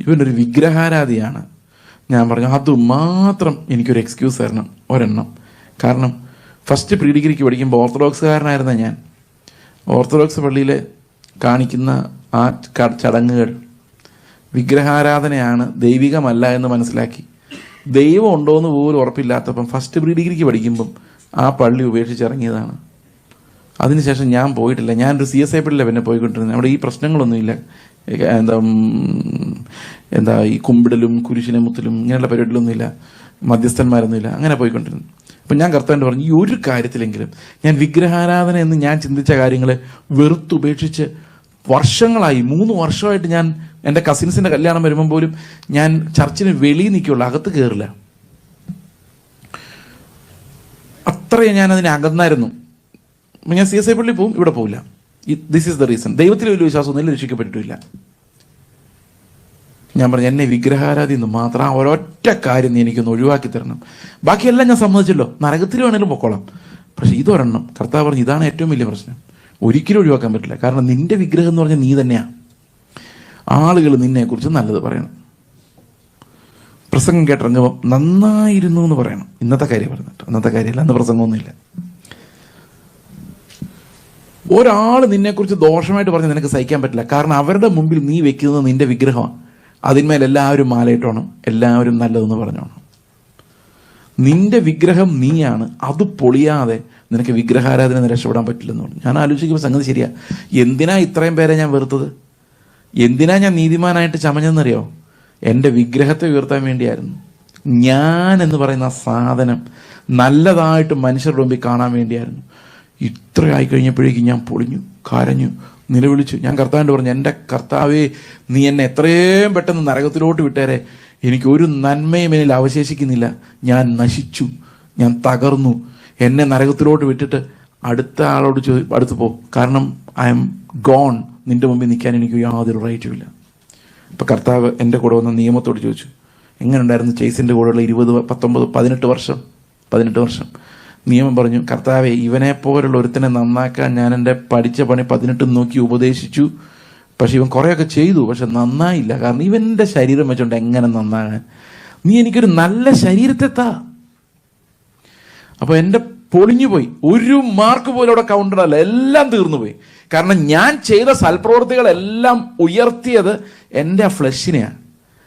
ഇവനൊരു വിഗ്രഹാരാധിയാണ്. ഞാൻ പറഞ്ഞു, അതുമാത്രം എനിക്കൊരു എക്സ്ക്യൂസ് തരണം, ഒരെണ്ണം. കാരണം ഫസ്റ്റ് പ്രീ ഡിഗ്രിക്ക് പഠിക്കുമ്പോൾ ഓർത്തഡോക്സുകാരനായിരുന്ന ഞാൻ, ഓർത്തഡോക്സ് പള്ളിയിൽ കാണിക്കുന്ന ആ ചടങ്ങുകൾ വിഗ്രഹാരാധനയാണ്, ദൈവികമല്ല എന്ന് മനസ്സിലാക്കി. ദൈവം ഉണ്ടോ എന്ന് പോലും ഉറപ്പില്ലാത്തപ്പം ഫസ്റ്റ് പ്രീ ഡിഗ്രിക്ക് പഠിക്കുമ്പം ആ പള്ളി ഉപേക്ഷിച്ചിറങ്ങിയതാണ്. അതിനുശേഷം ഞാൻ പോയിട്ടില്ല. ഞാനൊരു CSI പള്ളിയിലാണ് പിന്നെ പോയിക്കൊണ്ടിരുന്നത്. അവിടെ ഈ പ്രശ്നങ്ങളൊന്നുമില്ല. എന്താ ഈ കുമ്പിടലും കുരിശിനെ മുത്തലും ഇങ്ങനെയുള്ള പരിപാടികളൊന്നുമില്ല, മധ്യസ്ഥന്മാരൊന്നുമില്ല, അങ്ങനെ പോയിക്കൊണ്ടിരുന്നു. അപ്പം ഞാൻ കർത്താവിൻ്റെ പറഞ്ഞു, ഈ ഒരു കാര്യത്തിലെങ്കിലും ഞാൻ വിഗ്രഹാരാധന എന്ന് ഞാൻ ചിന്തിച്ച കാര്യങ്ങൾ വെറുത്തുപേക്ഷിച്ച് വർഷങ്ങളായി, 3 വർഷമായിട്ട് ഞാൻ എൻ്റെ കസിൻസിൻ്റെ കല്യാണം വരുമ്പം പോലും ഞാൻ ചർച്ചിന് വെളിയിൽ നിൽക്കുള്ളൂ, അകത്ത് കയറില്ല. അത്രയും ഞാൻ അതിനെ അകന്നായിരുന്നു. ഞാൻ CSI പള്ളി പോവും, ഇവിടെ പോവില്ല. This is the reason. ദൈവത്തിൽ വലിയ വിശ്വാസമൊന്നും രക്ഷിക്കപ്പെട്ടിട്ടില്ല. ഞാൻ പറഞ്ഞു, എന്നെ വിഗ്രഹാരാധി എന്ന് മാത്രം ആ ഒരൊറ്റ കാര്യം നീ എനിക്കൊന്ന് ഒഴിവാക്കി തരണം. ബാക്കിയെല്ലാം ഞാൻ സമ്മതിച്ചല്ലോ, നരകത്തിൽ വേണേലും പൊക്കോളാം. പക്ഷെ ഇതൊരെണ്ണം കർത്താവ് പറഞ്ഞു, ഇതാണ് ഏറ്റവും വലിയ പ്രശ്നം, ഒരിക്കലും ഒഴിവാക്കാൻ പറ്റില്ല. കാരണം നിന്റെ വിഗ്രഹം എന്ന് പറഞ്ഞാൽ നീ തന്നെയാണ്. ആളുകൾ നിന്നെക്കുറിച്ച് നല്ലത് പറയണം. പ്രസംഗം കേട്ടിറങ്ങുമ്പോൾ നന്നായിരുന്നു എന്ന് പറയണം. ഇന്നത്തെ കാര്യം പറഞ്ഞിട്ട്, അന്നത്തെ കാര്യമില്ല, അന്ന് പ്രസംഗമൊന്നുമില്ല. ഒരാൾ നിന്നെക്കുറിച്ച് ദോഷമായിട്ട് പറഞ്ഞ് നിനക്ക് സഹിക്കാൻ പറ്റില്ല. കാരണം അവരുടെ മുമ്പിൽ നീ വെക്കുന്നത് നിന്റെ വിഗ്രഹമാണ്. അതിന്മേൽ എല്ലാവരും മാലയിട്ടോണം, എല്ലാവരും നല്ലതെന്ന് പറഞ്ഞോണം. നിന്റെ വിഗ്രഹം നീയാണ്, അത് പൊളിയാതെ നിനക്ക് വിഗ്രഹാരാധന രക്ഷപ്പെടാൻ പറ്റില്ലെന്ന് പറഞ്ഞു. ഞാൻ ആലോചിക്കുമ്പോൾ സംഗതി ശരിയാ. എന്തിനാ ഇത്രയും പേരെ ഞാൻ വെറുത്തത്? എന്തിനാ ഞാൻ നീതിമാനായിട്ട് ചമഞ്ഞെന്നറിയോ? എൻ്റെ വിഗ്രഹത്തെ ഉയർത്താൻ വേണ്ടിയായിരുന്നു. ഞാൻ എന്ന് പറയുന്ന സാധനം നല്ലതായിട്ട് മനുഷ്യരുടെ മുമ്പിൽ കാണാൻ വേണ്ടിയായിരുന്നു. ഇത്രയായി കഴിഞ്ഞപ്പോഴേക്കും ഞാൻ പൊളിഞ്ഞു, കരഞ്ഞു, നിലവിളിച്ചു. ഞാൻ കർത്താവിൻ്റെ പറഞ്ഞു, എൻ്റെ കർത്താവേ, നീ എന്നെ എത്രയും പെട്ടെന്ന് നരകത്തിലോട്ട് വിട്ടേരെ. എനിക്കൊരു നന്മയും എന്നിൽ അവശേഷിക്കുന്നില്ല. ഞാൻ നശിച്ചു, ഞാൻ തകർന്നു. എന്നെ നരകത്തിലോട്ട് വിട്ടിട്ട് അടുത്ത ആളോട് അടുത്ത് പോ, കാരണം ഐ എം ഗോൺ. നിൻ്റെ മുമ്പിൽ നിൽക്കാൻ എനിക്ക് യാതൊരു റൈറ്റും ഇല്ല. അപ്പം കർത്താവ് എൻ്റെ കൂടെ വന്ന നിയമത്തോട് ചോദിച്ചു, എങ്ങനെ ഉണ്ടായിരുന്നു ചേസിൻ്റെ കൂടെയുള്ള 18 വർഷം? നിയമം പറഞ്ഞു, കർത്താവെ, ഇവനെ പോലുള്ള ഒരുത്തനെ നന്നാക്കാൻ ഞാൻ എൻ്റെ പഠിച്ച പണി 18 നോക്കി ഉപദേശിച്ചു. പക്ഷെ ഇവൻ കുറേയൊക്കെ ചെയ്തു, പക്ഷെ നന്നായില്ല. കാരണം ഇവൻ്റെ ശരീരം വെച്ചുകൊണ്ട് എങ്ങനെ നന്നാകാൻ? നീ എനിക്കൊരു നല്ല ശരീരത്തെ താ. അപ്പോൾ എൻ്റെ പൊളിഞ്ഞുപോയി. ഒരു മാർക്ക് പോലും അവിടെ കൗണ്ടർ അല്ല, എല്ലാം തീർന്നുപോയി. കാരണം ഞാൻ ചെയ്ത സൽപ്രവൃത്തികളെല്ലാം ഉയർത്തിയത് എൻ്റെ ആ ഫ്ലഷിനെയാണ്.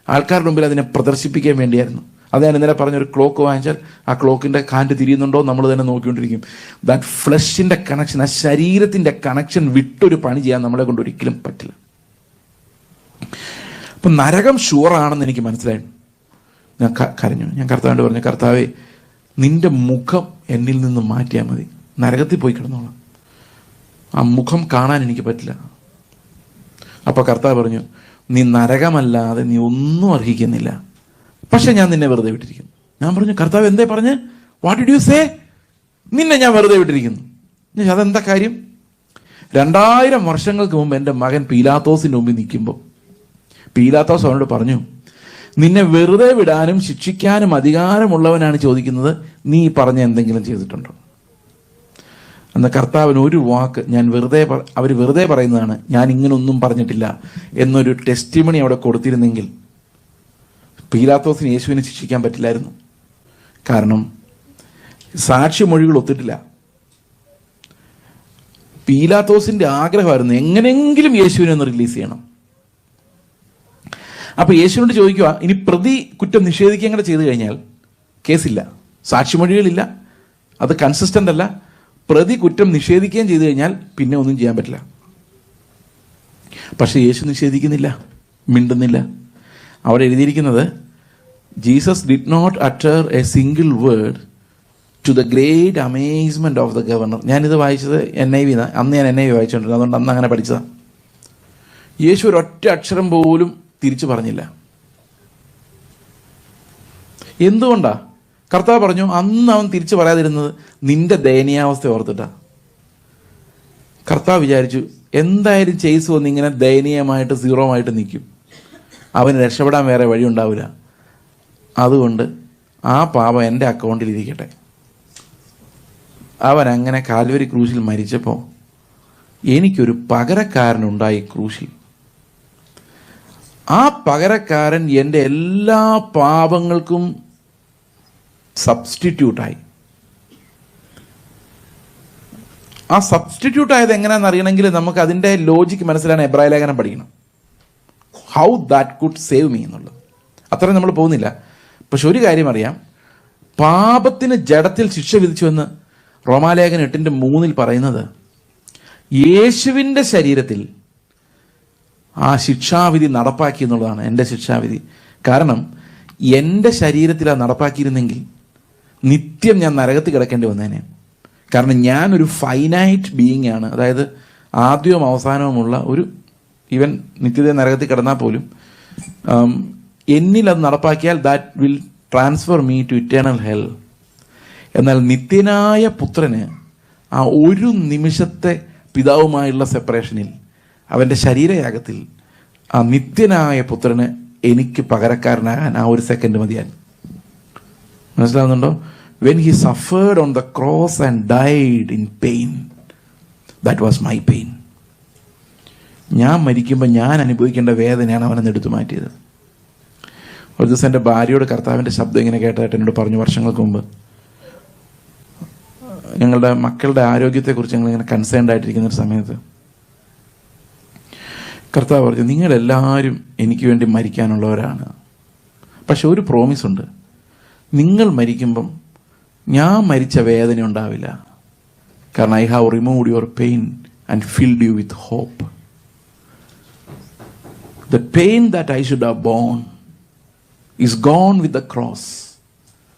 ആൾക്കാരുടെ മുമ്പിൽ അതിനെ പ്രദർശിപ്പിക്കാൻ വേണ്ടിയായിരുന്നു. അത് ഞാൻ ഇന്നലെ പറഞ്ഞൊരു ക്ലോക്ക് വാങ്ങിച്ചാൽ ആ ക്ലോക്കിൻ്റെ കാറ്റ് തിരിയുന്നുണ്ടോ നമ്മൾ തന്നെ നോക്കിക്കൊണ്ടിരിക്കും. ദാറ്റ് ഫ്ലഷിൻ്റെ കണക്ഷൻ, ആ ശരീരത്തിൻ്റെ കണക്ഷൻ വിട്ടൊരു പണി ചെയ്യാൻ നമ്മളെ കൊണ്ട് ഒരിക്കലും പറ്റില്ല. അപ്പം നരകം ഷുവറാണെന്ന് എനിക്ക് മനസ്സിലായി. ഞാൻ കരഞ്ഞു. ഞാൻ കർത്താവിനോട് പറഞ്ഞു, കർത്താവേ, നിന്റെ മുഖം എന്നിൽ നിന്ന് മാറ്റിയാൽ മതി, നരകത്തിൽ പോയി കിടന്നോളാം. ആ മുഖം കാണാൻ എനിക്ക് പറ്റില്ല. അപ്പോൾ കർത്താവ് പറഞ്ഞു, നീ നരകമല്ലാതെ നീ ഒന്നും അർഹിക്കുന്നില്ല, പക്ഷെ ഞാൻ നിന്നെ വെറുതെ വിട്ടിരിക്കുന്നു. ഞാൻ പറഞ്ഞു, കർത്താവ് എന്തേ പറഞ്ഞ്? What did you say? നിന്നെ ഞാൻ വെറുതെ വിട്ടിരിക്കുന്നു. അതെന്താ കാര്യം? 2000 വർഷങ്ങൾക്ക് മുമ്പ് എൻ്റെ മകൻ പീലാത്തോസിൻ്റെ മുമ്പിൽ നിൽക്കുമ്പോൾ പീലാത്തോസ് അവനോട് പറഞ്ഞു, നിന്നെ വെറുതെ വിടാനും ശിക്ഷിക്കാനും അധികാരമുള്ളവനാണ് ചോദിക്കുന്നത്, നീ പറഞ്ഞ എന്തെങ്കിലും ചെയ്തിട്ടുണ്ടോ? എന്ന കർത്താവിന് ഒരു വാക്ക്, അവർ വെറുതെ പറയുന്നതാണ്, ഞാൻ ഇങ്ങനൊന്നും പറഞ്ഞിട്ടില്ല എന്നൊരു ടെസ്റ്റിമണി അവിടെ കൊടുത്തിരുന്നെങ്കിൽ പീലാത്തോസിന് യേശുവിനെ ശിക്ഷിക്കാൻ പറ്റില്ലായിരുന്നു. കാരണം സാക്ഷിമൊഴികൾ ഒത്തിട്ടില്ല. പീലാത്തോസിന്റെ ആഗ്രഹമായിരുന്നു എങ്ങനെയെങ്കിലും യേശുവിനെ ഒന്ന് റിലീസ് ചെയ്യണം. അപ്പൊ യേശുവിനോട് ചോദിക്കുക, ഇനി പ്രതി കുറ്റം നിഷേധിക്കുകയും കൂടെ ചെയ്തു കഴിഞ്ഞാൽ കേസില്ല, സാക്ഷിമൊഴികളില്ല, അത് കൺസിസ്റ്റന്റ് അല്ല. പ്രതി കുറ്റം നിഷേധിക്കുകയും ചെയ്തു കഴിഞ്ഞാൽ പിന്നെ ഒന്നും ചെയ്യാൻ പറ്റില്ല. പക്ഷെ യേശു നിഷേധിക്കുന്നില്ല, മിണ്ടുന്നില്ല. അവിടെ എഴുതിയിരിക്കുന്നത്, Jesus did not utter a single word to the great amazement of the governor. ഞാനിത് വായിച്ചത് NIV, അന്ന് ഞാൻ NIV വായിച്ചുകൊണ്ടിരുന്നത്, അതുകൊണ്ട് അന്ന് അങ്ങനെ പഠിച്ചതാണ്. യേശു ഒരൊറ്റ അക്ഷരം പോലും തിരിച്ചു പറഞ്ഞില്ല. എന്തുകൊണ്ടാ? കർത്താവ് പറഞ്ഞു, അന്ന് അവൻ തിരിച്ചു പറയാതിരുന്നത് നിന്റെ ദയനീയാവസ്ഥ ഓർത്തിട്ടാ. കർത്താവ് വിചാരിച്ചു, എന്തായാലും ചെയ്സ് വന്ന് ഇങ്ങനെ ദയനീയമായിട്ട് 0 ആയിട്ട് നിൽക്കും, അവന് രക്ഷപ്പെടാൻ വേറെ വഴി ഉണ്ടാവില്ല. അതുകൊണ്ട് ആ പാപം എൻ്റെ അക്കൗണ്ടിൽ ഇരിക്കട്ടെ. അവൻ അങ്ങനെ കാൽവരി ക്രൂശിൽ മരിച്ചപ്പോൾ എനിക്കൊരു പകരക്കാരനുണ്ടായി ക്രൂശിൽ. ആ പകരക്കാരൻ എൻ്റെ എല്ലാ പാപങ്ങൾക്കും സബ്സ്റ്റിറ്റ്യൂട്ടായി. ആ സബ്സ്റ്റിറ്റ്യൂട്ട് ആയത് എങ്ങനെയാണെന്ന് അറിയണമെങ്കിൽ നമുക്ക് അതിൻ്റെ ലോജിക്ക് മനസ്സിലാണ്. എബ്രായ ലേഖനം പഠിക്കണം, how that could save me എന്നുള്ളത്. അത്രയും നമ്മൾ പോകുന്നില്ല. പക്ഷെ ഒരു കാര്യം അറിയാം, പാപത്തിന് ജഡത്തിൽ ശിക്ഷ വിധിച്ചുവെന്ന് റോമാലേഖനം 8:3 പറയുന്നത് യേശുവിൻ്റെ ശരീരത്തിൽ ആ ശിക്ഷാവിധി നടപ്പാക്കി എന്നുള്ളതാണ്. എൻ്റെ ശിക്ഷാവിധി. കാരണം എൻ്റെ ശരീരത്തിൽ അത് നടപ്പാക്കിയിരുന്നെങ്കിൽ നിത്യം ഞാൻ നരകത്തിൽ കിടക്കേണ്ടി വന്നേനെ. കാരണം ഞാനൊരു ഫൈനൈറ്റ് ബീയിങ് ആണ്. അതായത് ആദ്യവും അവസാനവുമുള്ള ഒരു, ഈവൻ നിത്യത നരകത്തിൽ കിടന്നാൽ പോലും എന്നിൽ അത് നടപ്പാക്കിയാൽ that will transfer me to eternal hell. എന്നാൽ നിത്യനായ പുത്രന് ആ ഒരു നിമിഷത്തെ പിതാവുമായുള്ള സെപ്പറേഷനിൽ, അവൻ്റെ ശരീരയാഗത്തിൽ, ആ നിത്യനായ പുത്രന് എനിക്ക് പകരക്കാരനാകാൻ ആ ഒരു സെക്കൻഡ് മതിയാൻ. മനസ്സിലാവുന്നുണ്ടോ? When he suffered on the cross and died in pain, that was my pain. ഞാൻ മരിക്കുമ്പോൾ ഞാൻ അനുഭവിക്കേണ്ട വേദനയാണ് അവനെന്ന് എടുത്തു മാറ്റിയത്. ഒരു ദിവസം എൻ്റെ ഭാര്യയോട് കർത്താവിൻ്റെ ശബ്ദം ഇങ്ങനെ കേട്ടതായിട്ട് എന്നോട് പറഞ്ഞു. വർഷങ്ങൾക്ക് മുമ്പ് ഞങ്ങളുടെ മക്കളുടെ ആരോഗ്യത്തെക്കുറിച്ച് ഞങ്ങളിങ്ങനെ കൺസേൺഡ് ആയിട്ടിരിക്കുന്ന ഒരു സമയത്ത് കർത്താവ് പറഞ്ഞു, നിങ്ങളെല്ലാവരും എനിക്ക് വേണ്ടി മരിക്കാനുള്ളവരാണ്, പക്ഷെ ഒരു പ്രോമിസ് ഉണ്ട്, നിങ്ങൾ മരിക്കുമ്പം ഞാൻ മരിച്ച വേദന ഉണ്ടാവില്ല. കാരണം I have removed your pain and filled you with hope. The pain that I should have borne is gone with the cross.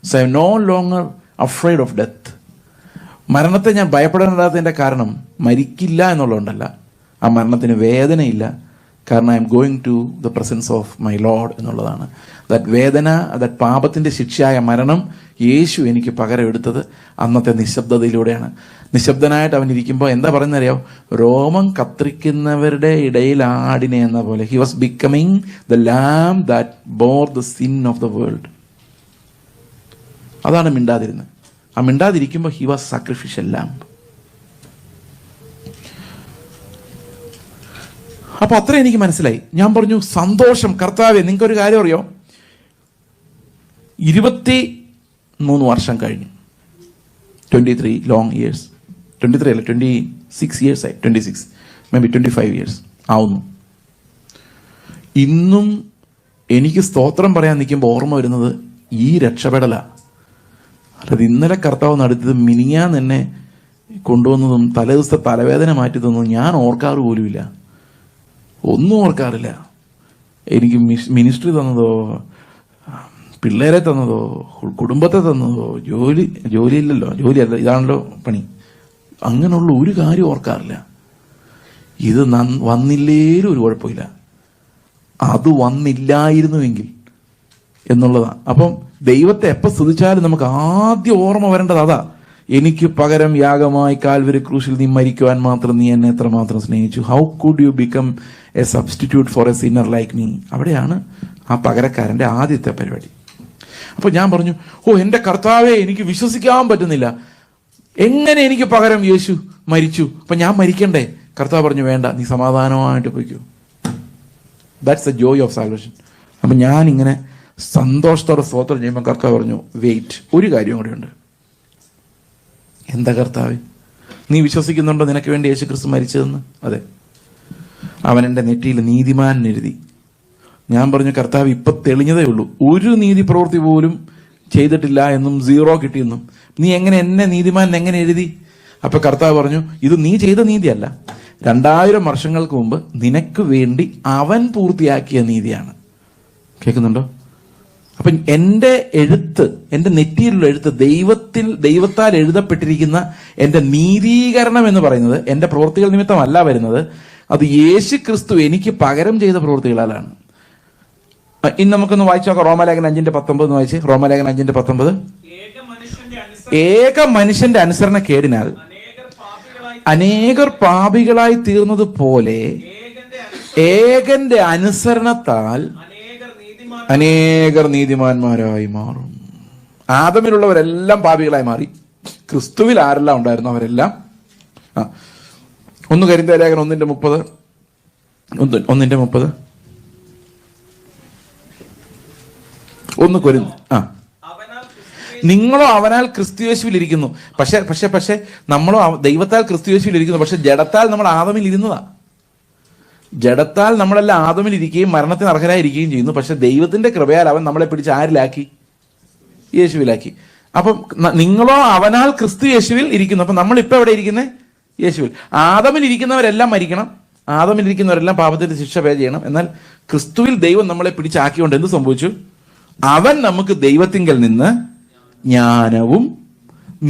So I am no longer afraid of death. മരണത്തെ ഞാൻ ഭയപ്പെടാത്തതിൻ്റെ കാരണം മരിക്കില്ല എന്നുള്ളതുകൊണ്ടല്ല, ആ മരണത്തിന് വേദനയില്ല. കാരണം I am going to the presence of my Lord എന്നുള്ളതാണ്. That വേദന, that പാപത്തിൻ്റെ ശിക്ഷയായ മരണം യേശു എനിക്ക് പകരം എടുത്തത് അന്നത്തെ നിശബ്ദതയിലൂടെയാണ്. നിശബ്ദനായിട്ട് അവൻ ഇരിക്കുമ്പോൾ എന്താ പറയുന്നറിയോ? രോമം കത്രിക്കുന്നവരുടെ ഇടയിൽ ആടിനെ എന്ന പോലെ he was becoming the lamb that bore the sin of the world. അതാണ് മിണ്ടാതിരുന്നത്. ആ മിണ്ടാതിരിക്കുമ്പോൾ ഹി വാസ് സാക്രിഫിഷ്യൽ ലാംബ്. അപ്പൊ അത്ര എനിക്ക് മനസ്സിലായി. ഞാൻ പറഞ്ഞു, സന്തോഷം കർത്താവേ. നിങ്ങൾക്കൊരു കാര്യം അറിയോ? 23 വർഷം കഴിഞ്ഞു. 23 ലോങ് ഇയേഴ്സ്. 23 അല്ല, 26 ഇയേഴ്സ് ആയി. 26 മേ ബി 25 ഇയേഴ്സ് ആവുന്നു. ഇന്നും എനിക്ക് സ്തോത്രം പറയാൻ നിൽക്കുമ്പോൾ ഓർമ്മ വരുന്നത് ഈ രക്ഷപ്പെടല. അല്ലാതെ ഇന്നലെ കർത്താവ് നടത്തിയത് മിനിയാൻ എന്നെ കൊണ്ടുവന്നതും തലേ ദിവസത്തെ തലവേദന മാറ്റി തന്നതും ഞാൻ ഓർക്കാറ് പോലുമില്ല. ഒന്നും ഓർക്കാറില്ല. എനിക്ക് മിനിസ്ട്രി തന്നതോ, പിള്ളേരെ തന്നതോ, കുടുംബത്തെ തന്നതോ, ജോലിയില്ലല്ലോ, ജോലിയല്ല, ഇതാണല്ലോ പണി. അങ്ങനെയുള്ള ഒരു കാര്യം ഓർക്കാറില്ല. ഇത് വന്നില്ലേലും ഒരു കുഴപ്പമില്ല, അത് വന്നില്ലായിരുന്നുവെങ്കിൽ എന്നുള്ളതാണ്. അപ്പം ദൈവത്തെ എപ്പോൾ സ്തുതിച്ചാലും നമുക്ക് ആദ്യം ഓർമ്മ വരേണ്ടത് അതാ. എനിക്ക് പകരം യാഗമായി കാൽവരി ക്രൂശിൽ നീ മരിക്കുവാൻ മാത്രം നീ എന്നെ എത്രമാത്രം സ്നേഹിച്ചു. How could you become A substitute for A Sinner like me? അവിടെയാണ് ആ പകരക്കാരൻ്റെ ആദ്യത്തെ പരിപാടി. അപ്പോൾ ഞാൻ പറഞ്ഞു, എൻ്റെ കർത്താവെ, എനിക്ക് വിശ്വസിക്കാൻ പറ്റുന്നില്ല. എങ്ങനെ എനിക്ക് പകരം യേശു മരിച്ചു? അപ്പം ഞാൻ മരിക്കണ്ടേ? കർത്താവ് പറഞ്ഞു, വേണ്ട, നീ സമാധാനമായിട്ട് പോയിക്കോ. That's the joy of salvation. അപ്പം ഞാനിങ്ങനെ സന്തോഷത്തോടെ സ്തോത്രം ചെയ്യുമ്പോൾ കർത്താവ് പറഞ്ഞു, വെയിറ്റ്, ഒരു കാര്യം കൂടെ ഉണ്ട്. എന്താ കർത്താവ്? നീ വിശ്വസിക്കുന്നുണ്ടോ നിനക്ക് വേണ്ടി യേശു ക്രിസ്തു മരിച്ചതെന്ന്? അതെ. അവൻ എൻ്റെ നെറ്റിയിൽ നീതിമാൻ എഴുതി. ഞാൻ പറഞ്ഞു, കർത്താവ് ഇപ്പം തെളിഞ്ഞതേ ഉള്ളൂ, ഒരു നീതി പ്രവൃത്തി പോലും ചെയ്തിട്ടില്ല എന്നും 0 കിട്ടിയെന്നും. നീ എങ്ങനെ എന്നെ നീതിമാൻ എങ്ങനെ എഴുതി? അപ്പൊ കർത്താവ് പറഞ്ഞു, ഇത് നീ ചെയ്ത നീതിയല്ല, 2000 വർഷങ്ങൾക്ക് മുമ്പ് നിനക്ക് വേണ്ടി അവൻ പൂർത്തിയാക്കിയ നീതിയാണ്. കേൾക്കുന്നുണ്ടോ? അപ്പം എൻ്റെ എഴുത്ത്, എൻ്റെ നെറ്റിയിലുള്ള എഴുത്ത്, ദൈവത്താൽ എഴുതപ്പെട്ടിരിക്കുന്ന എൻ്റെ നീതീകരണം എന്ന് പറയുന്നത് എൻ്റെ പ്രവൃത്തികൾ നിമിത്തമല്ല വരുന്നത്. അത് യേശു ക്രിസ്തു എനിക്ക് പകരം ചെയ്ത പ്രവൃത്തികളാലാണ്. ഇനി നമുക്കൊന്ന് വായിച്ചു നോക്കാം. റോമാലേഖനം 5:19 വായിച്ച്. റോമാലേഖനം 5:19. ഏക മനുഷ്യന്റെ അനുസരണക്കേടിനാൽ അനേകർ പാപികളായി തീർന്നത് പോലെ ഏകന്റെ അനുസരണത്താൽ അനേകർ നീതിമാന്മാരായി മാറും. ആദമിലുള്ളവരെല്ലാം പാപികളായി മാറി. ക്രിസ്തുവിൽ ആരെല്ലാം ഉണ്ടായിരുന്നു അവരെല്ലാം. 1 കൊരിന്ത്യലേഖനം 1:30. 1:30. 1 കൊരിന്ത്യർ. നിങ്ങളോ അവനാൽ ക്രിസ്തുയേശുവിൽ ഇരിക്കുന്നു. പക്ഷേ നമ്മളോ ദൈവത്താൽ ക്രിസ്തുയേശുവിൽ ഇരിക്കുന്നു. പക്ഷെ ജഡത്താൽ നമ്മൾ ആദമിൽ ഇരുന്നതാ. ജഡത്താൽ നമ്മളെല്ലാം ആദമിൽ ഇരിക്കുകയും മരണത്തിന് അർഹരായിരിക്കുകയും ചെയ്യുന്നു. പക്ഷെ ദൈവത്തിന്റെ കൃപയാൽ അവൻ നമ്മളെ പിടിച്ച് ആരിലാക്കി? യേശുവിലാക്കി. അപ്പം നിങ്ങളോ അവനാൽ ക്രിസ്തു യേശുവിൽ ഇരിക്കുന്നു. അപ്പം നമ്മളിപ്പോൾ എവിടെ ഇരിക്കുന്നത്? യേശുവിൽ. ആദമിൽ ഇരിക്കുന്നവരെല്ലാം മരിക്കണം, ആദമിൽ ഇരിക്കുന്നവരെല്ലാം പാപത്തിന്റെ ശിക്ഷ പേ ചെയ്യണം. എന്നാൽ ക്രിസ്തുവിൽ ദൈവം നമ്മളെ പിടിച്ചാക്കിക്കൊണ്ട് എന്ത് സംഭവിച്ചു? അവൻ നമുക്ക് ദൈവത്തിങ്കൽ നിന്ന് ജ്ഞാനവും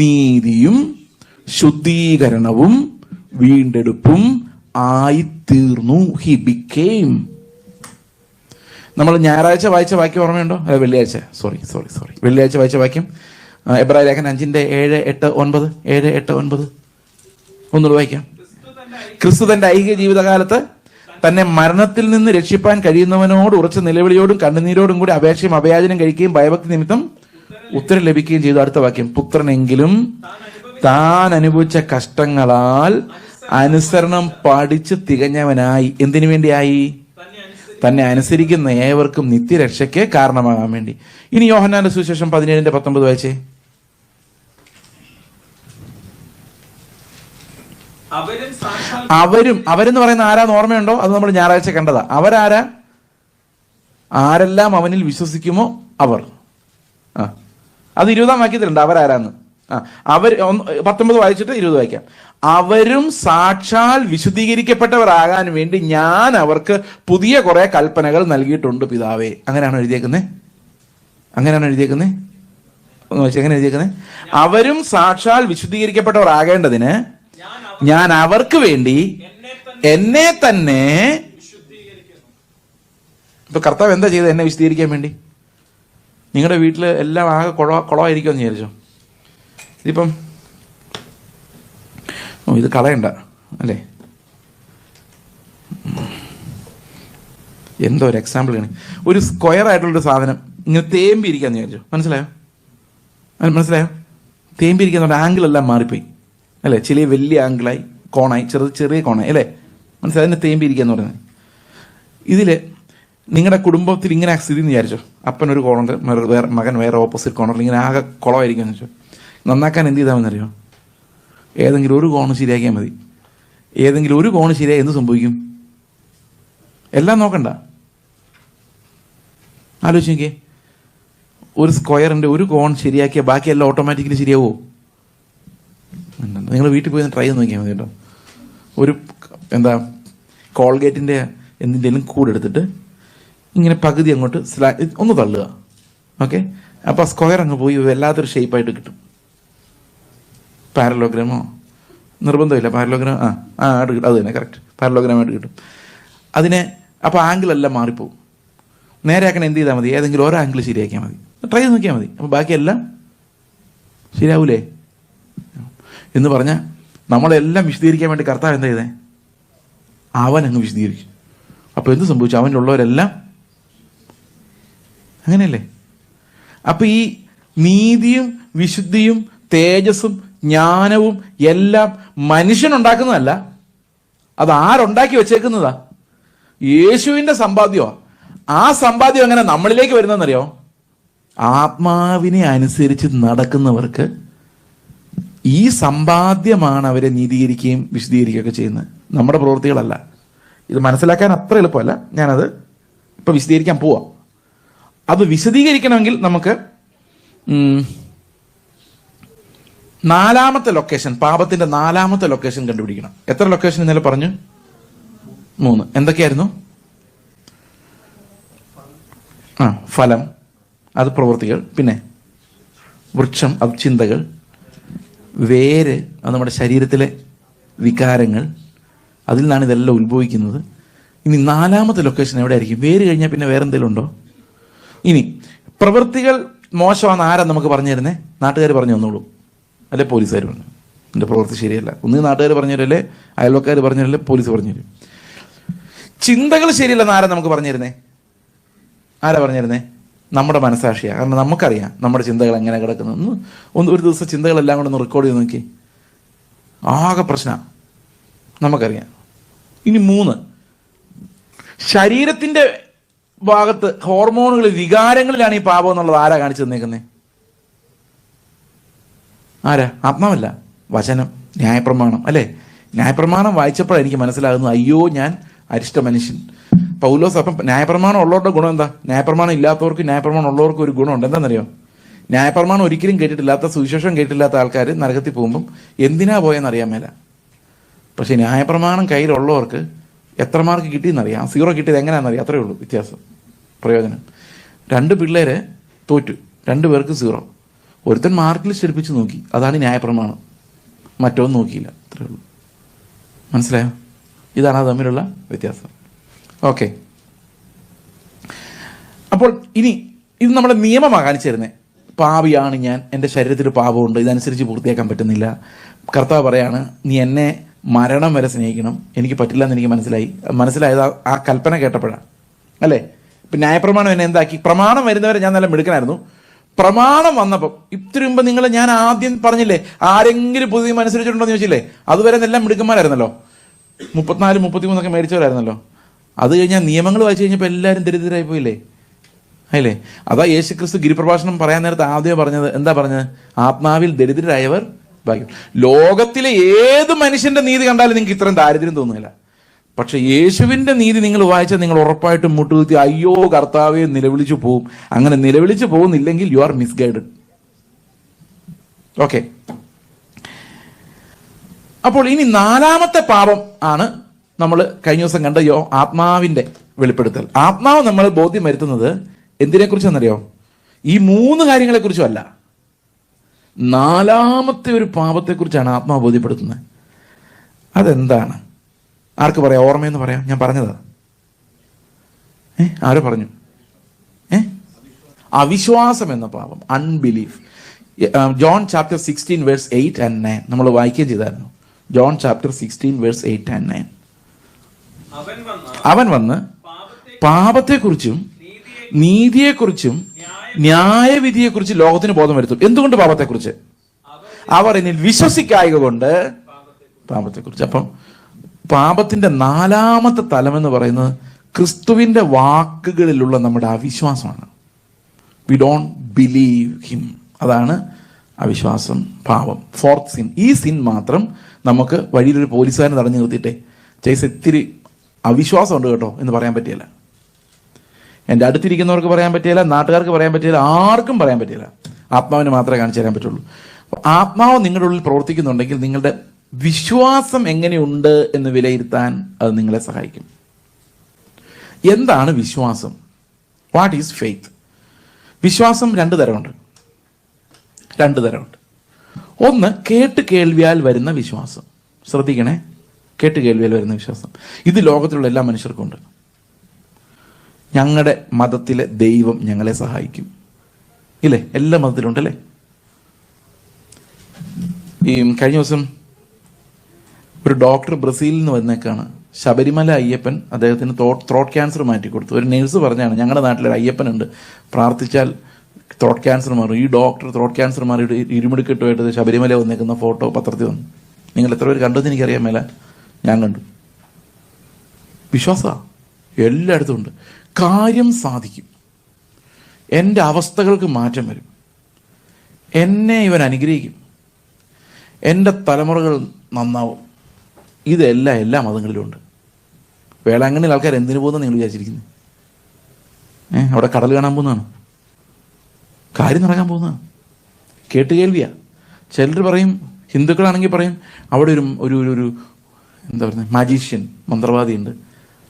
നീതിയും ശുദ്ധീകരണവും വീണ്ടെടുപ്പും ആയിത്തീർന്നു. He became. നമ്മൾ ഞായറാഴ്ച വായിച്ച വാക്യം ഓർമ്മയുണ്ടോ? വെള്ളിയാഴ്ച വെള്ളിയാഴ്ച വായിച്ച വാക്യം എബ്രായ ലേഖനം 5:7-8-9. ഒന്നുകൂടെ വായിക്കാം. ക്രിസ്തു തന്റെ ഐഹിക ജീവിതകാലത്ത് തന്നെ മരണത്തിൽ നിന്ന് രക്ഷിപ്പാൻ കഴിയുന്നവനോട് ഉറച്ച നിലവിളിയോടും കണ്ണുനീരോടും കൂടി അപേക്ഷയും അഭയാചനം കഴിക്കുകയും ഭയഭക്തി നിമിത്തം ഉത്തരം ലഭിക്കുകയും ചെയ്തു. അടുത്ത വാക്യം, പുത്രനെങ്കിലും താൻ അനുഭവിച്ച കഷ്ടങ്ങളാൽ അനുസരണം പഠിച്ച് തികഞ്ഞവനായി. എന്തിനു വേണ്ടിയായി? തന്നെ അനുസരിക്കുന്ന ഏവർക്കും നിത്യരക്ഷയ്ക്ക് കാരണമാകാൻ വേണ്ടി. ഇനി യോഹന്നാന്റെ സുവിശേഷം 17:19 വായിച്ചേ. അവരെന്ന് പറയുന്ന ആരാന്ന് ഓർമ്മയുണ്ടോ? അത് നമ്മൾ ഞായറാഴ്ച കണ്ടതാ. അവരാരാ? ആരെല്ലാം അവനിൽ വിശ്വസിക്കുമോ അവർ. അത് 20-ാം വാക്യത്തിലുണ്ട് അവരാരാന്ന്. അവർ 19 വായിച്ചിട്ട് 20 വായിക്കാം. അവരും സാക്ഷാൽ വിശുദ്ധീകരിക്കപ്പെട്ടവരാകാൻ വേണ്ടി ഞാൻ അവർക്ക് പുതിയ കുറെ കൽപ്പനകൾ നൽകിയിട്ടുണ്ട് പിതാവേ. അങ്ങനെയാണോ എഴുതിയേക്കുന്നത്? അങ്ങനെയാണോ എഴുതിയേക്കുന്നത്? ഒന്ന് വെച്ചാൽ എങ്ങനെ എഴുതിയേക്കുന്നത്? അവരും സാക്ഷാൽ വിശുദ്ധീകരിക്കപ്പെട്ടവരാകേണ്ടതിന് ഞാൻ അവർക്ക് വേണ്ടി എന്നെ തന്നെ. ഇപ്പൊ കർത്താവ് എന്താ ചെയ്തത് എന്നെ വിശദീകരിക്കാൻ വേണ്ടി? നിങ്ങളുടെ വീട്ടിൽ എല്ലാം ആകെ കുളമായിരിക്കുമെന്ന് വിചാരിച്ചോ? ഇതിപ്പം ഇത് കളയണ്ട അല്ലേ? എന്തോ ഒരു എക്സാമ്പിൾ ആണ്. ഒരു സ്ക്വയർ ആയിട്ടുള്ളൊരു സാധനം ഇങ്ങനെ തേമ്പിയിരിക്കാന്ന് വിചാരിച്ചോ? മനസ്സിലായോ? തേമ്പിരിക്കുന്ന ആംഗിൾ എല്ലാം മാറിപ്പോയി അല്ലേ? ചില വലിയ ആംഗിളായി, കോണായി, ചെറിയ കോണായി അല്ലേ? മനസ്സിലായി? അതിനെ തേമ്പിരിക്കാന്ന് പറയുന്നത്. ഇതിൽ നിങ്ങളുടെ കുടുംബത്തിൽ ഇങ്ങനെ സ്ഥിതി എന്ന് വിചാരിച്ചോ? അപ്പനൊരു കോണുണ്ട്, മകൻ വേറെ ഓപ്പോസിറ്റ് കോണറിൽ ഇങ്ങനെ ആകെ കുളമായിരിക്കും എന്ന് വെച്ചോ. നന്നാക്കാൻ എന്ത് ചെയ്താമെന്നറിയോ? ഏതെങ്കിലും ഒരു കോണ് ശരിയാക്കിയാൽ മതി. ഏതെങ്കിലും ഒരു കോണ് ശരിയായി എന്ത് സംഭവിക്കും? എല്ലാം നോക്കണ്ട, ആലോചിച്ച് നോക്കിയേ. ഒരു സ്ക്വയറിൻ്റെ ഒരു കോൺ ശരിയാക്കിയാൽ ബാക്കിയെല്ലാം ഓട്ടോമാറ്റിക്കലി ശരിയാവോ? നിങ്ങൾ വീട്ടിൽ പോയി ട്രൈ ചെയ്ത് നോക്കിയാൽ മതി കേട്ടോ. ഒരു കോൾഗേറ്റിൻ്റെ എന്തിൻ്റെലും കൂടെ എടുത്തിട്ട് ഇങ്ങനെ പകുതി അങ്ങോട്ട് ഒന്ന് തള്ളുക. ഓക്കെ, അപ്പോൾ സ്ക്വയർ അങ്ങ് പോയി വല്ലാത്തൊരു ഷേപ്പായിട്ട് കിട്ടും. പാരലോഗ്രാമോ നിർബന്ധമില്ല, പാരലോഗ്രാം അത് തന്നെ കറക്റ്റ് പാരലോഗ്രാമായിട്ട് കിട്ടും. അതിനെ അപ്പോൾ ആംഗിളെല്ലാം മാറിപ്പോവും. നേരെയാക്കാൻ എന്ത് ചെയ്താൽ മതി? ഏതെങ്കിലും ഓരോ ആംഗിൾ ശരിയാക്കിയാൽ മതി. ട്രൈ ചെയ്ത് നോക്കിയാൽ മതി. അപ്പോൾ ബാക്കിയെല്ലാം ശരിയാവൂലേ എന്ന് പറഞ്ഞാൽ നമ്മളെല്ലാം വിശദീകരിക്കാൻ വേണ്ടി കർത്താവ് എന്താ ചെയ്തേ? അവൻ അങ്ങ് വിശദീകരിക്കും. അപ്പോൾ എന്ത് സംഭവിച്ചു? അവനുള്ളവരെല്ലാം അങ്ങനെയല്ലേ? അപ്പം ഈ നീതിയും വിശുദ്ധിയും തേജസ്സും ജ്ഞാനവും എല്ലാം മനുഷ്യനുണ്ടാക്കുന്നതല്ല, അത് ആരുണ്ടാക്കി വെച്ചേക്കുന്നതാ? യേശുവിൻ്റെ സമ്പാദ്യമാണ്. ആ സമ്പാദ്യം എങ്ങനെ നമ്മളിലേക്ക് വരുന്നതെന്നറിയോ? ആത്മാവിനെ അനുസരിച്ച് നടക്കുന്നവർക്ക് ഈ സമ്പാദ്യമാണ് അവരെ നീതീകരിക്കുകയും വിശദീകരിക്കുകയൊക്കെ ചെയ്യുന്നത്, നമ്മുടെ പ്രവൃത്തികളല്ല. ഇത് മനസ്സിലാക്കാൻ അത്ര എളുപ്പമല്ല, ഞാനത് ഇപ്പം വിശദീകരിക്കാൻ പോവാം. അത് വിശദീകരിക്കണമെങ്കിൽ നമുക്ക് 4ാമത്തെ ലൊക്കേഷൻ, പാപത്തിന്റെ 4ാമത്തെ ലൊക്കേഷൻ കണ്ടുപിടിക്കണം. എത്ര ലൊക്കേഷൻ ഇന്നലെ പറഞ്ഞു? 3. എന്തൊക്കെയായിരുന്നു? ഫലം, അത് പ്രവൃത്തികൾ. പിന്നെ വൃക്ഷം, അത് ചിന്തകൾ. വേര്, അത് നമ്മുടെ ശരീരത്തിലെ വികാരങ്ങൾ. അതിൽ നിന്നാണ് ഇതെല്ലാം ഉത്ഭവിക്കുന്നത്. ഇനി 4ാമത്തെ ലൊക്കേഷൻ എവിടെ ആയിരിക്കും? വേര് കഴിഞ്ഞാൽ പിന്നെ വേറെ എന്തെങ്കിലും ഉണ്ടോ? ഇനി പ്രവൃത്തികൾ മോശമാണെന്ന് ആരാ നമുക്ക് പറഞ്ഞു തരുന്നേ? നാട്ടുകാർ പറഞ്ഞു തന്നോളൂ, അല്ലെ പോലീസുകാർ പറഞ്ഞു എൻ്റെ പ്രവൃത്തി ശരിയല്ല. ഒന്ന് നാട്ടുകാർ പറഞ്ഞു തരല്ലേ, അയൽവക്കാർ പറഞ്ഞു തരല്ലേ, പോലീസ് പറഞ്ഞു തരും. ചിന്തകൾ ശരിയല്ലെന്ന് ആരാ നമുക്ക് പറഞ്ഞു തരുന്നേ? ആരാ പറഞ്ഞു തരുന്നേ? നമ്മുടെ മനസ്സാക്ഷിയാണ്. കാരണം നമുക്കറിയാം നമ്മുടെ ചിന്തകൾ എങ്ങനെ കിടക്കുന്നു. ഒരു ദിവസം ചിന്തകളെല്ലാം കൂടെ ഒന്ന് റെക്കോർഡ് ചെയ്ത് നോക്കി, ആകെ പ്രശ്നമാണ്, നമുക്കറിയാം. ഇനി 3, ശരീരത്തിൻ്റെ ഭാഗത്ത് ഹോർമോണുകൾ, വികാരങ്ങളിലാണ് ഈ പാപം എന്നുള്ളത് ആരാ കാണിച്ചു തന്നേക്കുന്നത്? ആരാ? ആത്മാവല്ല, വചനം, ന്യായപ്രമാണം അല്ലേ? ന്യായപ്രമാണം വായിച്ചപ്പോഴാണ് എനിക്ക് മനസ്സിലാകുന്നത്, അയ്യോ ഞാൻ അരിഷ്ട മനുഷ്യൻ. പൗലോസ് അപ്പം ന്യായപ്രമാണം ഉള്ളവരുടെ ഗുണം എന്താ? ന്യായപ്രമാണം ഇല്ലാത്തവർക്ക് ന്യായപ്രമാണം ഉള്ളവർക്ക് ഒരു ഗുണമുണ്ട്. എന്താണെന്നറിയോ? ന്യായപ്രമാണം ഒരിക്കലും കേട്ടിട്ടില്ലാത്ത, സുവിശേഷം കേട്ടില്ലാത്ത ആൾക്കാർ നരകത്തിൽ പോകുമ്പം എന്തിനാ പോയെന്ന് അറിയാൻ മേല. പക്ഷേ ന്യായപ്രമാണം കയ്യിലുള്ളവർക്ക് എത്ര മാർക്ക് കിട്ടിയെന്നറിയാം. 0 കിട്ടിയത് എങ്ങനെയാണെന്നറിയാം. അത്രയേ ഉള്ളൂ വ്യത്യാസം, പ്രയോജനം. 2 പിള്ളേരെ തോറ്റു, 2 പേർക്ക് 0. ഒരുത്തൻ മാർക്ക് ലിസ്റ്റ് എടുപ്പിച്ച് നോക്കി, അതാണ് ന്യായപ്രമാണം. മറ്റൊന്നും നോക്കിയില്ല, അത്രയേ ഉള്ളൂ. മനസ്സിലായോ? ഇതാണ് അത് തമ്മിലുള്ള വ്യത്യാസം. ഓക്കെ, അപ്പോൾ ഇനി ഇത് നമ്മുടെ നിയമമാണ് കാണിച്ചു തരുന്നത്. പാപിയാണ് ഞാൻ, എൻ്റെ ശരീരത്തിൽ പാപമുണ്ട്, ഇതനുസരിച്ച് പൂർത്തിയാക്കാൻ പറ്റുന്നില്ല. കർത്താവ് പറയാണ്, നീ എന്നെ മരണം വരെ സ്നേഹിക്കണം. എനിക്ക് പറ്റില്ല എന്ന് എനിക്ക് മനസ്സിലായത് ആ കൽപ്പന കേട്ടപ്പോഴാണ് അല്ലേ? ഇപ്പം ന്യായപ്രമാണം എന്നെ എന്താക്കി? പ്രമാണം വരുന്നവരെ ഞാൻ നല്ല മിടുക്കനായിരുന്നു. പ്രമാണം വന്നപ്പം ഇത്തിരി മുമ്പ് ഞാൻ ആദ്യം പറഞ്ഞില്ലേ, ആരെങ്കിലും പുതിയ അനുസരിച്ചിട്ടുണ്ടോ എന്ന് ചോദിച്ചില്ലേ? അതുവരെ എല്ലാം മിടുക്കന്മാരായിരുന്നല്ലോ, 34, 33 മേടിച്ചവരായിരുന്നല്ലോ. അത് കഴിഞ്ഞാൽ നിയമങ്ങൾ വായിച്ചു കഴിഞ്ഞപ്പോൾ എല്ലാവരും ദരിദ്രരായി പോയില്ലേ? അല്ലേ? അതാ യേശു ക്രിസ്തു ഗിരിപ്രഭാഷണം പറയാൻ നേരത്തെ ആദ്യം പറഞ്ഞത് എന്താ പറഞ്ഞത്? ആത്മാവിൽ ദരിദ്രരായവർ ഭാഗ്യം. ലോകത്തിലെ ഏത് മനുഷ്യന്റെ നീതി കണ്ടാലും നിങ്ങൾക്ക് ഇത്രയും ദാരിദ്ര്യം തോന്നുന്നില്ല. പക്ഷെ യേശുവിന്റെ നീതി നിങ്ങൾ വായിച്ചാൽ നിങ്ങൾ ഉറപ്പായിട്ടും മുട്ടുകുത്തി അയ്യോ കർത്താവെ നിലവിളിച്ചു പോവും. അങ്ങനെ നിലവിളിച്ചു പോകുന്നില്ലെങ്കിൽ യു ആർ മിസ്ഗൈഡഡ്. ഓക്കെ. അപ്പോൾ ഇനി നാലാമത്തെ പാപം ആണ് നമ്മൾ കഴിഞ്ഞ ദിവസം കണ്ട ആത്മാവിന്റെ വെളിപ്പെടുത്തൽ. ആത്മാവ് നമ്മൾ ബോധ്യം വരുത്തുന്നത് എന്തിനെക്കുറിച്ചെന്നറിയോ? ഈ 3 കാര്യങ്ങളെക്കുറിച്ചും അല്ല, 4ാമത്തെ ഒരു പാപത്തെക്കുറിച്ചാണ് ആത്മാവ് ബോധ്യപ്പെടുത്തുന്നത്. അതെന്താണ്? ആർക്ക് പറയാം? ഓർമ്മയെന്ന് പറയാം. ഞാൻ പറഞ്ഞതാ. ആരോ പറഞ്ഞു? അവിശ്വാസം എന്ന പാപം, unbelief. John chapter 16 verse 8 and 9 നമ്മൾ വായിക്കുകയും ചെയ്തായിരുന്നു. John chapter 16 verse 8 and 9. അവൻ വന്ന് പാപത്തെക്കുറിച്ചും നീതിയെക്കുറിച്ചും ന്യായവിധിയെക്കുറിച്ച് ലോകത്തിന് ബോധം വരുത്തും. എന്തുകൊണ്ട്? പാപത്തെക്കുറിച്ച്. അവർ എന്നിൽ വിശ്വസിക്കായക കൊണ്ട് പാപത്തെക്കുറിച്ച്. അപ്പം പാപത്തിന്റെ 4ാമത്തെ തലമെന്ന് പറയുന്നത് ക്രിസ്തുവിന്റെ വാക്കുകളിലുള്ള നമ്മുടെ അവിശ്വാസമാണ്. We don't believe him. അതാണ് അവിശ്വാസം, പാപം. 4th sin. ഈ സിൻ മാത്രം നമുക്ക് വഴിയിലൊരു പോലീസുകാരൻ തടഞ്ഞു നിർത്തിയിട്ടേ ചേച്ചി ഇത്തിരി അവിശ്വാസം ഉണ്ട് കേട്ടോ എന്ന് പറയാൻ പറ്റില്ല. എൻ്റെ അടുത്തിരിക്കുന്നവർക്ക് പറയാൻ പറ്റില്ല, നാട്ടുകാർക്ക് പറയാൻ പറ്റില്ല, ആർക്കും പറയാൻ പറ്റില്ല. ആത്മാവിന് മാത്രമേ കാണിച്ചു തരാൻ പറ്റുള്ളൂ. ആത്മാവ് നിങ്ങളുടെ ഉള്ളിൽ പ്രവർത്തിക്കുന്നുണ്ടെങ്കിൽ നിങ്ങളുടെ വിശ്വാസം എങ്ങനെയുണ്ട് എന്ന് വിലയിരുത്താൻ അത് നിങ്ങളെ സഹായിക്കും. എന്താണ് വിശ്വാസം? What is faith? വിശ്വാസം 2 തരമുണ്ട്. ഒന്ന് കേട്ട് കേൾവിയാൽ വരുന്ന വിശ്വാസം. ശ്രദ്ധിക്കണേ, കേട്ട് കേൾവിയാൽ വരുന്ന വിശ്വാസം. ഇത് ലോകത്തിലുള്ള എല്ലാ മനുഷ്യർക്കും ഉണ്ട്. ഞങ്ങളുടെ മതത്തിലെ ദൈവം ഞങ്ങളെ സഹായിക്കും, ഇല്ലേ? എല്ലാ മതത്തിലും ഉണ്ടല്ലേ? ഈ കഴിഞ്ഞ ദിവസം ഒരു ഡോക്ടർ ബ്രസീലിൽ നിന്ന് വന്നേക്കാണ്. ശബരിമല അയ്യപ്പൻ അദ്ദേഹത്തിന് ത്രോട്ട് ക്യാൻസർ മാറ്റി കൊടുത്തു. ഒരു നേഴ്സ് പറഞ്ഞാണ്, ഞങ്ങളുടെ നാട്ടിലൊരു അയ്യപ്പനുണ്ട്, പ്രാർത്ഥിച്ചാൽ ത്രോട്ട് ക്യാൻസർ മാറും. ഈ ഡോക്ടർ ത്രോട്ട് ക്യാൻസർ മാറിയിട്ട് ഇരുമുടിക്കെട്ടുമായിട്ട് ശബരിമല വന്നേക്കുന്ന ഫോട്ടോ പത്രത്തിൽ വന്നു. നിങ്ങൾ എത്ര പേര് കണ്ടെന്ന് എനിക്കറിയാൻ മേല, ഞാൻ കണ്ടു. വിശ്വാസമാണ്, എല്ലായിടത്തും ഉണ്ട്. കാര്യം സാധിക്കും, എൻ്റെ അവസ്ഥകൾക്ക് മാറ്റം വരും, എന്നെ ഇവൻ അനുഗ്രഹിക്കും, എൻ്റെ തലമുറകൾ നന്നാവും. ഇതെല്ലാം എല്ലാ മതങ്ങളിലും ഉണ്ട്. വേളാങ്കണ്ണിൽ ആൾക്കാർ എന്തിനു പോകുന്ന നിങ്ങൾ വിചാരിച്ചിരിക്കുന്നത്? അവിടെ കടൽ കാണാൻ പോകുന്നതാണ്, കാര്യം നടക്കാൻ പോകുന്നതാണ്, കേട്ടുകേൾവിയാ. ചിലർ പറയും, ഹിന്ദുക്കളാണെങ്കിൽ പറയും അവിടെ ഒരു ഒരു എന്താ പറയുക, മാജീഷ്യൻ, മന്ത്രവാദിയുണ്ട്,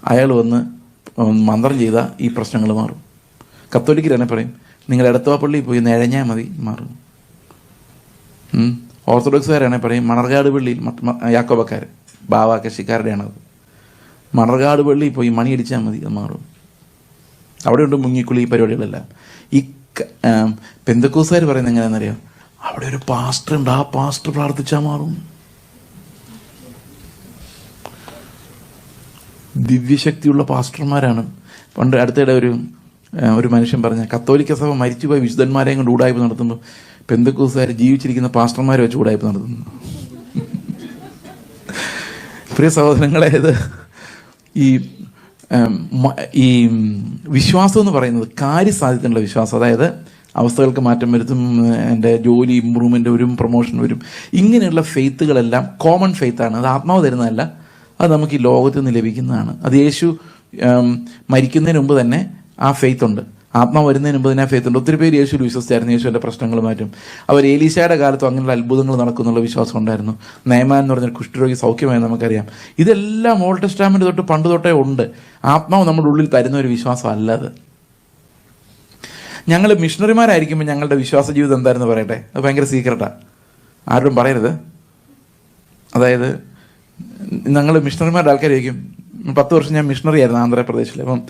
അയാൾ വന്ന് മന്ത്രം ചെയ്താൽ ഈ പ്രശ്നങ്ങൾ മാറും. കത്തോലിക്കർ തന്നെ പറയും നിങ്ങൾ എടത്തുവ പള്ളിയിൽ പോയി നേഴഞ്ഞാൽ മതി, മാറും. ഓർത്തഡോക്സുകാരാണെങ്കിൽ പറയും മണർകാട് പള്ളിയിൽ, യാക്കോബക്കാർ ബാവ കശിക്കാരുടെയാണത്, മണർകാട് പള്ളിയിൽ പോയി മണിയടിച്ചാൽ മതി, അത് മാറും. അവിടെയുണ്ട് മുങ്ങിക്കുളി പരിപാടികളെല്ലാം. ഈ പെന്തക്കോസുകാർ പറയുന്നത് എങ്ങനെയാണെന്നറിയാം? അവിടെ ഒരു പാസ്റ്റർ ഉണ്ട്, ആ പാസ്റ്റർ പ്രാർത്ഥിച്ചാൽ മാറും. ദിവ്യശക്തിയുള്ള പാസ്റ്റർമാരാണ്. പണ്ട് അടുത്തിടെ ഒരു മനുഷ്യൻ പറഞ്ഞ, കത്തോലിക്ക സഭ മരിച്ചുപോയ വിശുദ്ധന്മാരെയും കൊണ്ട് ഊടായ്പ നടത്തുമ്പോൾ പെന്തക്കോസുകാർ ജീവിച്ചിരിക്കുന്ന പാസ്റ്റർമാരെ വെച്ച് ഊടായ്പ നടത്തുന്നു. പ്രിയ സഹോദരങ്ങളെ, ഇത് ഈ വിശ്വാസം എന്ന് പറയുന്നത് കാര്യസാധ്യതയുള്ള വിശ്വാസം. അതായത് അവസ്ഥകൾക്ക് മാറ്റം വരുത്തും, എൻ്റെ ജോലി ഇമ്പ്രൂവ്മെൻ്റ് വരും, പ്രൊമോഷൻ വരും, ഇങ്ങനെയുള്ള ഫെയ്ത്തുകളെല്ലാം കോമൺ ഫെയ്ത്താണ്. അത് ആത്മാവ് തരുന്നതല്ല, അത് നമുക്ക് ഈ ലോകത്തിൽ നിന്ന് ലഭിക്കുന്നതാണ്. അത് യേശു മരിക്കുന്നതിന് മുമ്പ് തന്നെ ആ ഫെയ്ത്ത് ഉണ്ട്. ആത്മാവ് വരുന്നതിന് മുമ്പ് തന്നെ ആ ഫെയ്ത്ത് ഉണ്ട്. ഒത്തിരി പേര് യേശുവിൽ വിശ്വസിച്ചായിരുന്നു, യേശുവിൻ്റെ പ്രശ്നങ്ങൾ മാറ്റും. അവർ ഏലീശയുടെ കാലത്തും അങ്ങനെയുള്ള അത്ഭുതങ്ങൾ നടക്കുന്നുള്ള വിശ്വാസം ഉണ്ടായിരുന്നു. നയമാൻ എന്ന് പറഞ്ഞൊരു കുഷ്ഠരോഗി സൗഖ്യമായി നമുക്കറിയാം. ഇതെല്ലാം ഓൾഡ് ടെസ്റ്റ്മെന്റ് തൊട്ട് പണ്ട് തൊട്ടേ ഉണ്ട്. ആത്മാവ് നമ്മുടെ ഉള്ളിൽ തരുന്ന ഒരു വിശ്വാസം അല്ലത്. ഞങ്ങൾ മിഷണറിമാരായിരിക്കുമ്പോൾ ഞങ്ങളുടെ വിശ്വാസ ജീവിതം എന്തായിരുന്നു പറയട്ടെ? അത് ഭയങ്കര സീക്രട്ടാണ്, ആരോടും പറയരുത്. അതായത് ഞങ്ങൾ മിഷണറിമാരുടെ ആൾക്കാരായിരിക്കും. 10 വർഷം ഞാൻ മിഷണറി ആയിരുന്നു ആന്ധ്രാപ്രദേശിൽ. അപ്പം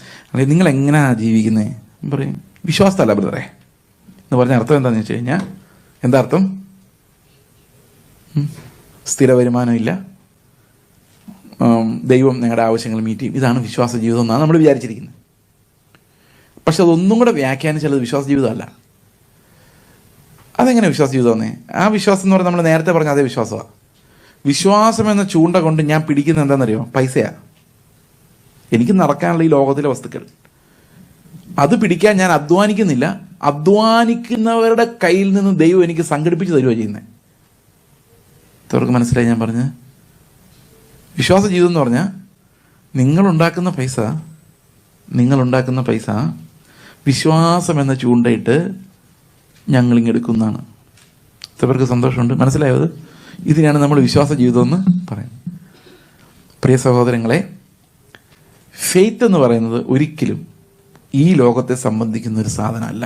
നിങ്ങൾ എങ്ങനെയാണ് ജീവിക്കുന്നത് പറയും, വിശ്വാസത്തല്ല ബ്രദറെ എന്ന് പറഞ്ഞ അർത്ഥം എന്താണെന്ന് വെച്ച് കഴിഞ്ഞാൽ, എന്താ അർത്ഥം? സ്ഥിര വരുമാനമില്ല, ദൈവം നിങ്ങളുടെ ആവശ്യങ്ങൾ മീറ്റ് ചെയ്യും, ഇതാണ് വിശ്വാസ ജീവിതം എന്നാണ് നമ്മൾ വിചാരിച്ചിരിക്കുന്നത്. പക്ഷെ അതൊന്നും കൂടെ വ്യാഖ്യാനിച്ചാൽ അത് വിശ്വാസ ജീവിതമല്ല. അതെങ്ങനെ വിശ്വാസ ജീവിതം വന്നേ? ആ വിശ്വാസം എന്ന് പറഞ്ഞാൽ നമ്മൾ നേരത്തെ പറഞ്ഞ അതേ വിശ്വാസമാണ്. വിശ്വാസം എന്ന ചൂണ്ട കൊണ്ട് ഞാൻ പിടിക്കുന്നത് എന്താണെന്നറിയോ? പൈസയാണ്. എനിക്ക് നടക്കാനുള്ള ഈ ലോകത്തിലെ വസ്തുക്കൾ, അത് പിടിക്കാൻ ഞാൻ അധ്വാനിക്കുന്നില്ല. അധ്വാനിക്കുന്നവരുടെ കയ്യിൽ നിന്ന് ദൈവം എനിക്ക് സംഘടിപ്പിച്ച് തരുകയാണ് ചെയ്യുന്നത്. ഇതവർക്ക് മനസ്സിലായി ഞാൻ പറഞ്ഞത്? വിശ്വാസ ജീവിതം എന്ന് പറഞ്ഞാൽ നിങ്ങളുണ്ടാക്കുന്ന പൈസ വിശ്വാസം എന്ന ചൂണ്ടയിട്ട് ഞങ്ങളിങ്ങെടുക്കുന്നതാണ്. ഇവർക്ക് സന്തോഷമുണ്ട്. മനസ്സിലായത്? ഇതിനാണ് നമ്മൾ വിശ്വാസ ജീവിതം എന്ന് പറയുന്നത്. പ്രിയ സഹോദരങ്ങളെ, ഫെയ്ത്ത് എന്ന് പറയുന്നത് ഒരിക്കലും ഈ ലോകത്തെ സംബന്ധിക്കുന്ന ഒരു സാധനമല്ല.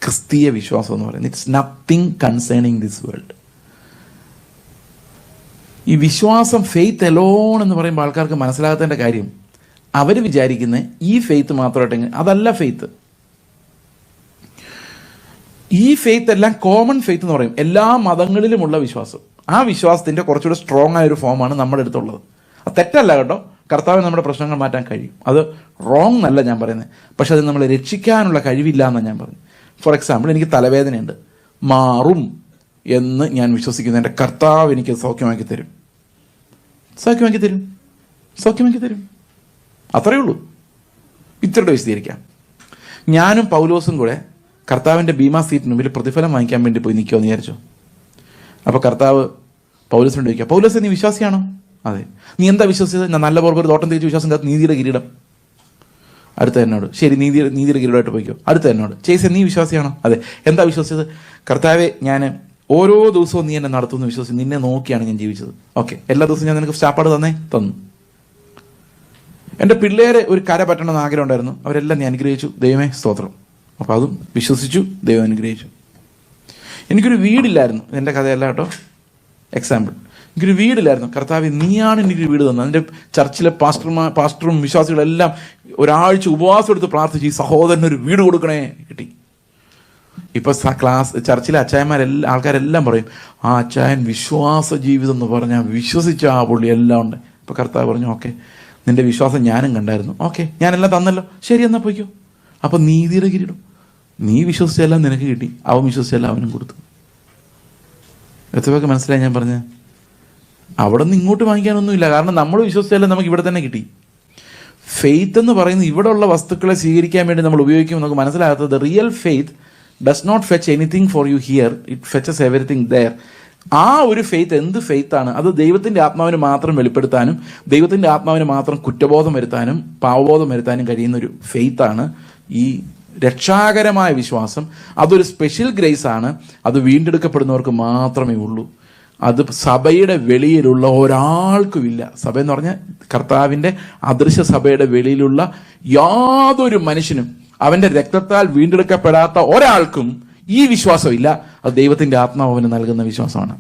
ക്രിസ്തീയ വിശ്വാസം എന്ന് പറയുന്നത് it's nothing concerning this world. ഈ വിശ്വാസം, ഫെയ്ത്ത് എലോൺ എന്ന് പറയുമ്പോൾ ആൾക്കാർക്ക് മനസ്സിലാകാത്തതിൻ്റെ കാര്യം, അവർ വിചാരിക്കുന്ന ഈ ഫെയ്ത്ത് മാത്രമായിട്ട്, അതല്ല ഫെയ്ത്ത്. ഈ ഫെയ്ത്ത് എല്ലാം കോമൺ ഫെയ്ത്ത് എന്ന് പറയും, എല്ലാ മതങ്ങളിലുമുള്ള വിശ്വാസം. ആ വിശ്വാസത്തിൻ്റെ കുറച്ചുകൂടെ സ്ട്രോങ് ആയ ഒരു ഫോമാണ് നമ്മുടെ അടുത്തുള്ളത്. അത് തെറ്റല്ല കേട്ടോ, കർത്താവിന് നമ്മുടെ പ്രശ്നങ്ങൾ മാറ്റാൻ കഴിയും. അത് റോങ് എന്നല്ല ഞാൻ പറയുന്നത്, പക്ഷെ അത് നമ്മളെ രക്ഷിക്കാനുള്ള കഴിവില്ല എന്നാണ് ഞാൻ പറഞ്ഞത്. ഫോർ എക്സാമ്പിൾ, എനിക്ക് തലവേദനയുണ്ട്, മാറും എന്ന് ഞാൻ വിശ്വസിക്കുന്നു. എൻ്റെ കർത്താവ് എനിക്ക് സൗഖ്യമാക്കി തരും, സൗഖ്യമാക്കി തരും, സൗഖ്യമാക്കി തരും. അത്രയേ ഉള്ളൂ. ഇത്രയുടെ വിശദീകരിക്കാം. ഞാനും പൗലോസും കൂടെ കർത്താവിൻ്റെ ബീമാ സീറ്റിന് മുമ്പിൽ പ്രതിഫലം വാങ്ങിക്കാൻ വേണ്ടി പോയി നിൽക്കുമെന്ന് വിചാരിച്ചു. അപ്പോൾ കർത്താവ് പൗലോസിനോട് ചോദിക്കുക, പൗലോസ് നീ വിശ്വാസിയാണോ? അതെ. നീ എന്താ വിശ്വസിച്ചത്? ഞാൻ നല്ല പോലെ ഒരു തോട്ടം തിരിച്ച് വിശ്വാസം കാത്ത് നീതിയുടെ കിരീടം. അടുത്ത എന്നോട്, ശരി നീതിയുടെ കിരീടമായിട്ട് പോയിക്കോ. അടുത്ത എന്നോട്, ചേച്ചി നീ വിശ്വാസിയാണോ? അതെ. എന്താ വിശ്വസിച്ചത്? കർത്താവെ, ഞാൻ ഓരോ ദിവസവും നീ എന്നെ നടത്തുമെന്ന് വിശ്വസിച്ച് നിന്നെ നോക്കിയാണ് ഞാൻ ജീവിച്ചത്. ഓക്കെ, എല്ലാ ദിവസവും ഞാൻ നിനക്ക് ചാപ്പാട് തന്നു. എൻ്റെ പിള്ളേരെ ഒരു കര പറ്റണമെന്ന് ആഗ്രഹം ഉണ്ടായിരുന്നു, അവരെല്ലാം നീ അനുഗ്രഹിച്ചു, ദൈവമേ സ്തോത്രം. അപ്പോൾ അതും വിശ്വസിച്ചു, ദൈവം അനുഗ്രഹിച്ചു. എനിക്കൊരു വീടില്ലായിരുന്നു, എൻ്റെ കഥയല്ല കേട്ടോ, എക്സാമ്പിൾ. എനിക്കൊരു വീടില്ലായിരുന്നു, കർത്താവ് നീയാണ് എനിക്കൊരു വീട് തന്നത്. എൻ്റെ ചർച്ചിലെ പാസ്റ്ററും വിശ്വാസികളെല്ലാം ഒരാഴ്ച ഉപവാസം എടുത്ത് പ്രാർത്ഥിച്ച് ഈ സഹോദരനൊരു വീട് കൊടുക്കണേ, കിട്ടി. ഇപ്പോൾ ചർച്ചിലെ ആൾക്കാരെല്ലാം പറയും, ആ അച്ചായൻ വിശ്വാസ ജീവിതം എന്ന് പറഞ്ഞാൽ വിശ്വസിച്ച ആ പുള്ളി എല്ലാം ഉണ്ട്. ഇപ്പോൾ കർത്താവ് പറഞ്ഞു, ഓക്കെ, നിന്റെ വിശ്വാസം ഞാനും കണ്ടായിരുന്നു, ഓക്കെ, ഞാനെല്ലാം തന്നല്ലോ, ശരി എന്നാൽ പോയിക്കോ. അപ്പം നീതിയുടെ കിരീടം, നീ വിശ്വസിച്ചെല്ലാം നിനക്ക് കിട്ടി, അവൻ വിശ്വസിച്ചെല്ലാം അവനും കൊടുത്തു. എത്രയൊക്കെ മനസ്സിലായി ഞാൻ പറഞ്ഞത്? അവിടെ നിന്ന് ഇങ്ങോട്ട് വാങ്ങിക്കാനൊന്നുമില്ല, കാരണം നമ്മൾ വിശ്വസിച്ചെല്ലാം നമുക്ക് ഇവിടെ തന്നെ കിട്ടി. ഫെയ്ത്ത് എന്ന് പറയുന്നത് ഇവിടെ ഉള്ള വസ്തുക്കളെ സ്വീകരിക്കാൻ വേണ്ടി നമ്മൾ ഉപയോഗിക്കുമ്പോൾ നമുക്ക് മനസ്സിലാകാത്തത്, real faith does not fetch anything for you here, it fetches everything there. ആ ഒരു ഫെയ്ത്ത് എന്ത് ഫെയ്ത്താണ്? അത് ദൈവത്തിൻ്റെ ആത്മാവിന് മാത്രം വെളിപ്പെടുത്താനും ദൈവത്തിൻ്റെ ആത്മാവിന് മാത്രം കുറ്റബോധം വരുത്താനും പാവബോധം വരുത്താനും കഴിയുന്ന ഒരു ഫെയ്ത്താണ് ഈ രക്ഷാകരമായ വിശ്വാസം. അതൊരു സ്പെഷ്യൽ ഗ്രേസ് ആണ്, അത് വീണ്ടെടുക്കപ്പെടുന്നവർക്ക് മാത്രമേ ഉള്ളൂ. അത് സഭയുടെ വെളിയിലുള്ള ഒരാൾക്കുമില്ല. സഭ എന്ന് പറഞ്ഞാൽ കർത്താവിൻ്റെ അദൃശ്യ സഭയുടെ വെളിയിലുള്ള യാതൊരു മനുഷ്യനും അവൻ്റെ രക്തത്താൽ വീണ്ടെടുക്കപ്പെടാത്ത ഒരാൾക്കും ഈ വിശ്വാസമില്ല. അത് ദൈവത്തിൻ്റെ ആത്മാവ് അവന് നൽകുന്ന വിശ്വാസമാണ്.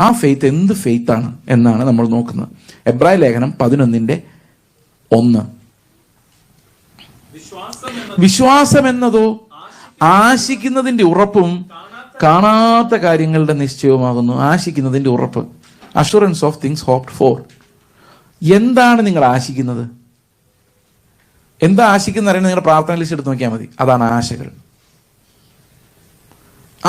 ആ ഫെയ്ത്ത് എന്ത് ഫെയ്ത്താണ് എന്നാണ് നമ്മൾ നോക്കുന്നത്. എബ്രായ ലേഖനം 11:1. വിശ്വാസം എന്നതോ ആശിക്കുന്നതിന്റെ ഉറപ്പും കാണാത്ത കാര്യങ്ങളുടെ നിശ്ചയവുമാകുന്നു. ആശിക്കുന്നതിന്റെ ഉറപ്പ്, assurance of things hoped for. എന്താണ് നിങ്ങൾ ആശിക്കുന്നത്? എന്താ ആശിക്കുന്ന അറിയണം? നിങ്ങളുടെ പ്രാർത്ഥന ലിസ്റ്റ് എടുത്ത് നോക്കിയാൽ മതി. അതാണ് ആശകൾ.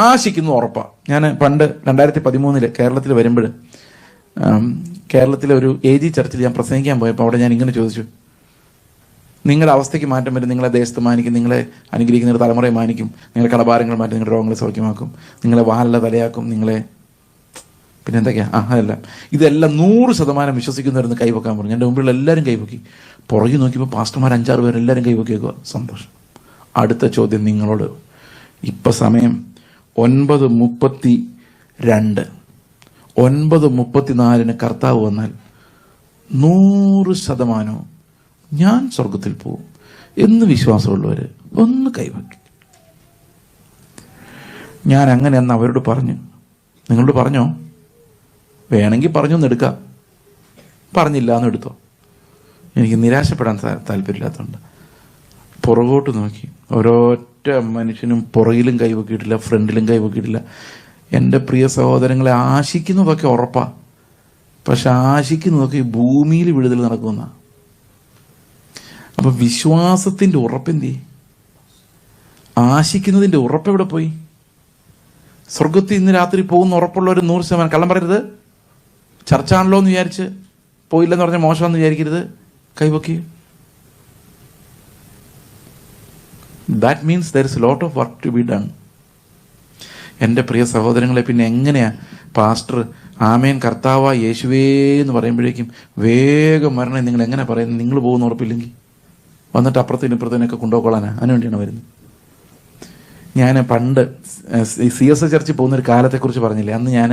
ആശിക്കുന്നു ഉറപ്പാണ്. ഞാൻ പണ്ട് 2013 കേരളത്തിൽ വരുമ്പോൾ കേരളത്തിലെ ഒരു AG ചർച്ചിൽ ഞാൻ പ്രസംഗിക്കാൻ പോയപ്പോൾ അവിടെ ഞാൻ ഇങ്ങനെ ചോദിച്ചു, നിങ്ങളുടെ അവസ്ഥയ്ക്ക് മാറ്റം വരും, നിങ്ങളെ ദേശത്ത് മാനിക്കും, നിങ്ങളെ അനുഗ്രഹിക്കുന്ന ഒരു തലമുറയെ മാനിക്കും, നിങ്ങളുടെ കടഭാരങ്ങൾ മാറ്റി നിങ്ങളുടെ രോഗങ്ങളെ സൗഖ്യമാക്കും, നിങ്ങളെ വാഹനല തലയാക്കും, നിങ്ങളെ പിന്നെ എന്തൊക്കെയാ അതെല്ലാം. ഇതെല്ലാം 100% വിശ്വസിക്കുന്നവരെന്ന് കൈവക്കാൻ പറഞ്ഞു. എൻ്റെ മുമ്പിൽ എല്ലാവരും കൈവക്കി. പുറകെ നോക്കിയപ്പോൾ പാസ്റ്റർമാർ 5-6 പേർ എല്ലാവരും കൈവക്കി വെക്കുക. സന്തോഷം. അടുത്ത ചോദ്യം നിങ്ങളോട്. ഇപ്പം സമയം 9:32. 9:34 കർത്താവ് വന്നാൽ 100% ഞാൻ സ്വർഗത്തിൽ പോകും എന്ന് വിശ്വാസമുള്ളവർ ഒന്ന് കൈവക്കി. ഞാൻ അങ്ങനെ എന്ന് അവരോട് പറഞ്ഞു. നിങ്ങളോട് പറഞ്ഞോ? വേണമെങ്കിൽ പറഞ്ഞൊന്ന് എടുക്കാം, പറഞ്ഞില്ല എന്ന് എടുത്തോ. എനിക്ക് നിരാശപ്പെടാൻ താല്പര്യമില്ലാത്തതുകൊണ്ട് പുറകോട്ട് നോക്കി. ഓരോറ്റ മനുഷ്യനും പുറകിലും കൈവക്കിയിട്ടില്ല, ഫ്രണ്ടിലും കൈവക്കിയിട്ടില്ല. എൻ്റെ പ്രിയ സഹോദരങ്ങളെ, ആശിക്കുന്നതൊക്കെ ഉറപ്പാണ്, പക്ഷെ ആശിക്കുന്നതൊക്കെ ഈ ഭൂമിയിൽ വിടുതൽ നടക്കുന്ന. അപ്പൊ വിശ്വാസത്തിൻ്റെ ഉറപ്പെന്തേ? ആശിക്കുന്നതിൻ്റെ ഉറപ്പെവിടെ പോയി? സ്വർഗത്തിൽ ഇന്ന് രാത്രി പോകുന്ന ഉറപ്പുള്ളവർ 100%. കള്ളം പറയരുത്. ചർച്ചാണല്ലോ എന്ന് വിചാരിച്ച് പോയില്ലെന്ന് പറഞ്ഞാൽ മോശമെന്ന് വിചാരിക്കരുത്. കൈവക്കി. That means there is lot of work to be done. എൻ്റെ പ്രിയ സഹോദരങ്ങളെ, പിന്നെ എങ്ങനെയാ പാസ്റ്റർ ആമേൻ കർത്താവ യേശുവേ എന്ന് പറയുമ്പോഴേക്കും വേഗം വരണേ നിങ്ങൾ എങ്ങനെ പറയുന്നത്? നിങ്ങൾ പോകുന്ന ഉറപ്പില്ലെങ്കിൽ വന്നിട്ട് അപ്പുറത്തിനും ഇപ്പുറത്തിനൊക്കെ കൊണ്ടുപോയിക്കൊള്ളാനാ? അതിനുവേണ്ടിയാണ് വരുന്നത്. ഞാൻ പണ്ട് CSS ചർച്ചിൽ പോകുന്നൊരു കാലത്തെക്കുറിച്ച് പറഞ്ഞില്ലേ, അന്ന് ഞാൻ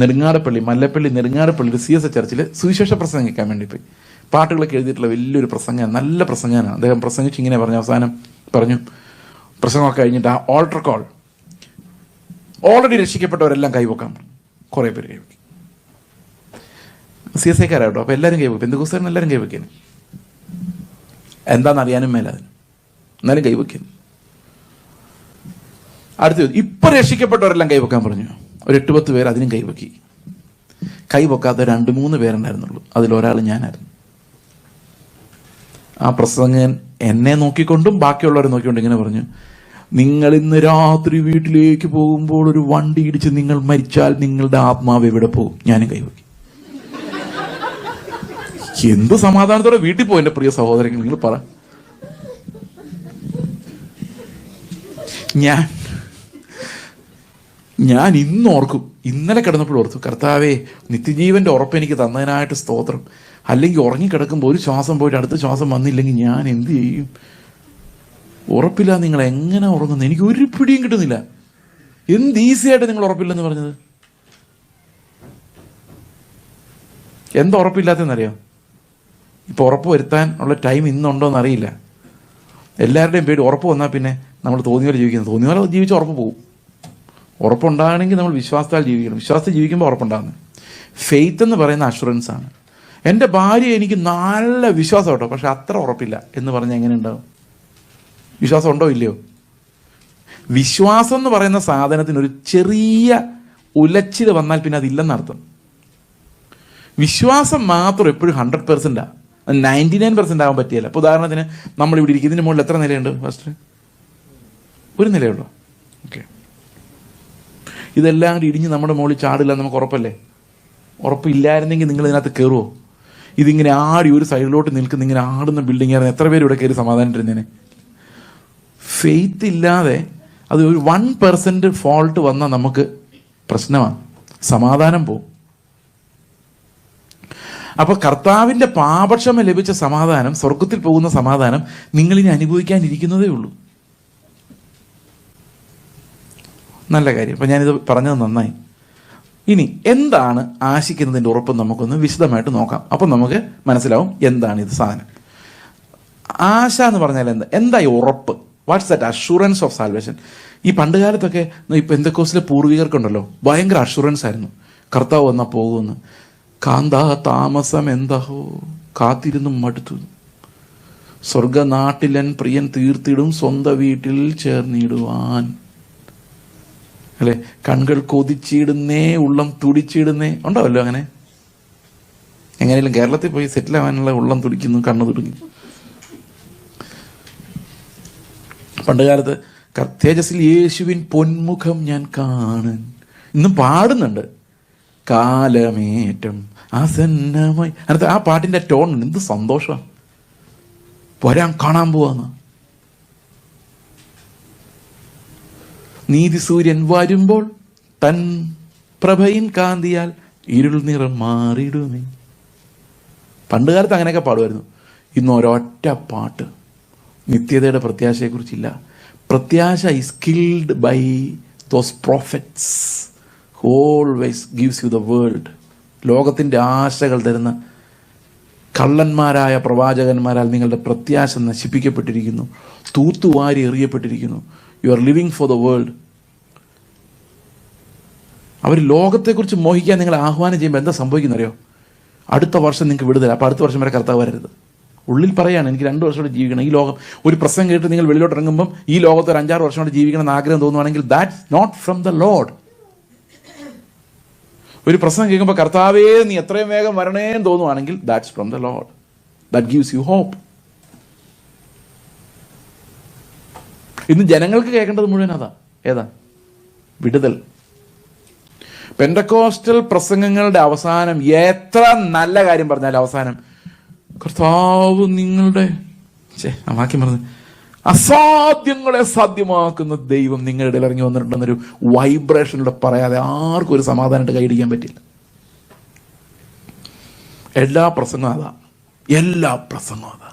നെടുങ്ങാടപ്പള്ളി, മല്ലപ്പള്ളി നെടുങ്ങാടപ്പള്ളി ഒരു CSS ചർച്ചിൽ സുവിശേഷ പ്രസംഗം കേൾക്കാൻ വേണ്ടി പോയി. പാട്ടുകളൊക്കെ എഴുതിയിട്ടുള്ള വലിയൊരു പ്രസംഗം, നല്ല പ്രസംഗമാണ്. അദ്ദേഹം പ്രസംഗിച്ച് ഇങ്ങനെ പറഞ്ഞു, അവസാനം പറഞ്ഞു, പ്രസംഗമൊക്കെ കഴിഞ്ഞിട്ട് ആ ഓൾട്ടർ കോൾ, ഓൾറെഡി രക്ഷിക്കപ്പെട്ടവരെല്ലാം കൈവക്കാൻ പറഞ്ഞു. കുറേ പേര് കൈവക്കി, CSIക്കാരാട്ടോ. അപ്പോൾ എല്ലാവരും കൈവക്കും, പെന്തക്കോസ്തുകാരൻ എല്ലാവരും കൈവയ്ക്കുന്നു. എന്താണെന്ന് അറിയാനും മേലതിന്, എന്നാലും കൈവയ്ക്കുന്നു. അടുത്തത് ഇപ്പം രക്ഷിക്കപ്പെട്ടവരെല്ലാം കൈവക്കാൻ പറഞ്ഞു. ഒരു 8-10 പേര് അതിനും കൈവക്കി. കൈവക്കാത്ത 2-3 പേരുണ്ടായിരുന്നുള്ളൂ. അതിലൊരാൾ ഞാനായിരുന്നു. ആ പ്രസംഗൻ എന്നെ നോക്കിക്കൊണ്ടും ബാക്കിയുള്ളവരെ നോക്കിക്കൊണ്ട് ഇങ്ങനെ പറഞ്ഞു, നിങ്ങൾ ഇന്ന് രാത്രി വീട്ടിലേക്ക് പോകുമ്പോൾ ഒരു വണ്ടി ഇടിച്ച് നിങ്ങൾ മരിച്ചാൽ നിങ്ങളുടെ ആത്മാവ് എവിടെ പോകും? ഞാനും കൈവക്കി. എന്ത് സമാധാനത്തോടെ വീട്ടിൽ പോകും എൻ്റെ പ്രിയ സഹോദരങ്ങൾ, നിങ്ങൾ പറ. ഞാൻ ഇന്ന് ഓർക്കും, ഇന്നലെ കിടന്നപ്പോൾ ഓർത്തു, കർത്താവേ നിത്യജീവന്റെ ഉറപ്പ് എനിക്ക് തന്നതിനായിട്ട് സ്തോത്രം. അല്ലെങ്കിൽ ഉറങ്ങിക്കിടക്കുമ്പോൾ ഒരു ശ്വാസം പോയിട്ട് അടുത്ത ശ്വാസം വന്നില്ലെങ്കിൽ ഞാൻ എന്ത് ചെയ്യും? ഉറപ്പില്ല. നിങ്ങൾ എങ്ങനെ ഉറങ്ങുന്നത്? എനിക്ക് ഒരു പിടിയും കിട്ടുന്നില്ല. എന്ത് ഈസിയായിട്ട് നിങ്ങൾ ഉറപ്പില്ലെന്ന് പറഞ്ഞത്? എന്താ ഉറപ്പില്ലാത്തതെന്നറിയാം? ഇപ്പൊ ഉറപ്പ് വരുത്താൻ ഉള്ള ടൈം ഇന്നുണ്ടോന്ന് അറിയില്ല. എല്ലാവരുടെയും പേടി ഉറപ്പ് വന്നാൽ പിന്നെ നമ്മൾ തോന്നിയ പോലെ ജീവിക്കുന്നത്. തോന്നിയ പോലെ ജീവിച്ച് ഉറപ്പ് പോകും. ഉറപ്പുണ്ടാകണമെങ്കിൽ നമ്മൾ വിശ്വാസത്താൽ ജീവിക്കണം. വിശ്വാസത്തിൽ ജീവിക്കുമ്പോൾ ഉറപ്പുണ്ടാകുന്നത്. ഫെയ്ത്ത് എന്ന് പറയുന്ന അഷുറൻസ് ആണ്. എൻ്റെ ഭാര്യ എനിക്ക് നല്ല വിശ്വാസം കേട്ടോ, പക്ഷെ അത്ര ഉറപ്പില്ല എന്ന് പറഞ്ഞാൽ എങ്ങനെ ഉണ്ടാവും? വിശ്വാസം ഉണ്ടോ ഇല്ലയോ? വിശ്വാസം എന്ന് പറയുന്ന സാധനത്തിന് ഒരു ചെറിയ ഉലച്ചിൽ വന്നാൽ പിന്നെ അതില്ലെന്നർത്ഥം. വിശ്വാസം മാത്രം എപ്പോഴും 100%, 99% ആവാൻ പറ്റിയല്ല. ഇപ്പോൾ ഉദാഹരണത്തിന് നമ്മളിവിടെ ഇരിക്കും, ഇതിന് മുകളിൽ എത്ര നിലയുണ്ട്? ഫസ്റ്റ് ഒരു നിലയുള്ളൂ. ഓക്കെ, ഇതെല്ലാം കൂടി ഇടിഞ്ഞ് നമ്മുടെ മുകളിൽ ചാടില്ല നമുക്ക് ഉറപ്പല്ലേ? ഉറപ്പില്ലായിരുന്നെങ്കിൽ നിങ്ങൾ ഇതിനകത്ത് കയറുമോ? ഇതിങ്ങനെ ആടി ഒരു സൈഡിലോട്ട് നിൽക്കുന്ന ഇങ്ങനെ ആടുന്ന ബിൽഡിംഗ് ആയിരുന്നു, എത്ര പേര് ഇവിടെ കയറി സമാധാനിട്ടിരുന്നേനെ? ഫെയ്ത്ത് ഇല്ലാതെ അത് ഒരു 1% ഫോൾട്ട് വന്നാൽ നമുക്ക് പ്രശ്നമാണ്, സമാധാനം പോവും. അപ്പൊ കർത്താവിന്റെ പാപക്ഷമ ലഭിച്ച സമാധാനം, സ്വർഗത്തിൽ പോകുന്ന സമാധാനം നിങ്ങളിനി അനുഭവിക്കാനിരിക്കുന്നതേ ഉള്ളൂ. നല്ല കാര്യം. അപ്പം ഞാനിത് പറഞ്ഞത് നന്നായി. ഇനി എന്താണ് ആശിക്കുന്നതിൻ്റെ ഉറപ്പ് നമുക്കൊന്ന് വിശദമായിട്ട് നോക്കാം. അപ്പം നമുക്ക് മനസ്സിലാവും എന്താണ് ഇത് സാധനം. ആശ എന്ന് പറഞ്ഞാൽ എന്താ ഈ ഉറപ്പ്? What's that assurance of salvation? ഈ പണ്ട് കാലത്തൊക്കെ ഈ പെന്തക്കോസ്തിലെ പൂർവികർക്കുണ്ടല്ലോ ഭയങ്കര അഷുറൻസ് ആയിരുന്നു, കർത്താവ് വന്നാൽ പോകുമെന്ന്. കാന്താ താമസം എന്താഹോ, കാത്തിരുന്നും മടുത്തു. സ്വർഗനാട്ടിലൻ പ്രിയൻ തീർത്തിടും സ്വന്തം വീട്ടിൽ ചേർന്നിടുവാൻ. അല്ലെ, കൺകൾ കൊതിച്ചിടുന്നേ, ഉള്ളം തുടിച്ചിടുന്നേ. ഉണ്ടാവല്ലോ അങ്ങനെ. എങ്ങനെയും കേരളത്തിൽ പോയി സെറ്റിൽ ആവാനുള്ള ഉള്ളം തുടിക്കുന്നു, കണ്ണു തുടിക്കുന്നു. പണ്ട് കാലത്ത് തേജസ്സിൽ യേശുവിൻ പൊന്മുഖം ഞാൻ കാണാൻ ഇന്നും പാടുന്നുണ്ട്. കാലമേറ്റം ആസന്നമായി. അതിനകത്ത് ആ പാട്ടിന്റെ ടോൺ എന്ത് സന്തോഷമാണ്. വരാൻ കാണാൻ പോവാന്ന്. നീതി സൂര്യൻ വരുമ്പോൾ തൻ പ്രഭയിൻ കാന്തിയാൽ ഇരുൾ നിറം മാറിയിടുമേ. പണ്ട് കാലത്ത് അങ്ങനെയൊക്കെ പാടുമായിരുന്നു. ഇന്ന് ഒരൊറ്റ പാട്ട് നിത്യതയുടെ പ്രത്യാശയെക്കുറിച്ചില്ല. പ്രത്യാശ is killed by those prophets who always gives you the world. ലോകത്തിൻ്റെ ആശകൾ തരുന്ന കള്ളന്മാരായ പ്രവാചകന്മാരാൽ നിങ്ങളുടെ പ്രത്യാശ നശിപ്പിക്കപ്പെട്ടിരിക്കുന്നു, തൂത്തുവാരി എറിയപ്പെട്ടിരിക്കുന്നു. You are living for the world. അവർ ലോകത്തെക്കുറിച്ച് മോഹിക്കാൻ നിങ്ങൾ ആഹ്വാനം ചെയ്യുമ്പോൾ എന്താ സംഭവിക്കുന്നറിയോ? അടുത്ത വർഷം നിങ്ങൾക്ക് വിടുതല. അപ്പോൾ അടുത്ത വർഷം വരെ കർത്താവ് വരരുത്. ഉള്ളിൽ പറയാണ്, എനിക്ക് 2 വർഷം കൂടെ ജീവിക്കണം. ഈ ലോകം ഒരു പ്രസംഗം കേട്ട് നിങ്ങൾ വെളിയിലോട്ട് ഇറങ്ങുമ്പം ഈ ലോകത്ത് ഒരു 5-6 വർഷം കൂടെ ജീവിക്കണം എന്ന് ആഗ്രഹം തോന്നുവാണെങ്കിൽ that's not from the Lord. ഒരു പ്രസംഗം കേൾക്കുമ്പോൾ കർത്താവേ നീ എത്രയും വേഗം വരണേന്ന് തോന്നുവാണെങ്കിൽ that's from the Lord. That gives you hope. ഇന്ന് ജനങ്ങൾക്ക് കേൾക്കേണ്ടത് മുഴുവൻ അതാ. ഏതാ? വിടുതൽ. പെന്തക്കോസ്റ്റൽ പ്രസംഗങ്ങളുടെ അവസാനം എത്ര നല്ല കാര്യം പറഞ്ഞാലും അവസാനം കർത്താവ് നിങ്ങളുടെ വാക്യം പറഞ്ഞത് അസാധ്യങ്ങളെ സാധ്യമാക്കുന്ന ദൈവം നിങ്ങളുടെ ഇടയിൽ ഇറങ്ങി വന്നിട്ടുണ്ടെന്നൊരു വൈബ്രേഷനിലൂടെ പറയാതെ ആർക്കും ഒരു സമാധാനമായിട്ട് കൈയടിക്കാൻ പറ്റില്ല. എല്ലാ പ്രസംഗവും അതാ. എല്ലാ പ്രസംഗവും അതാ.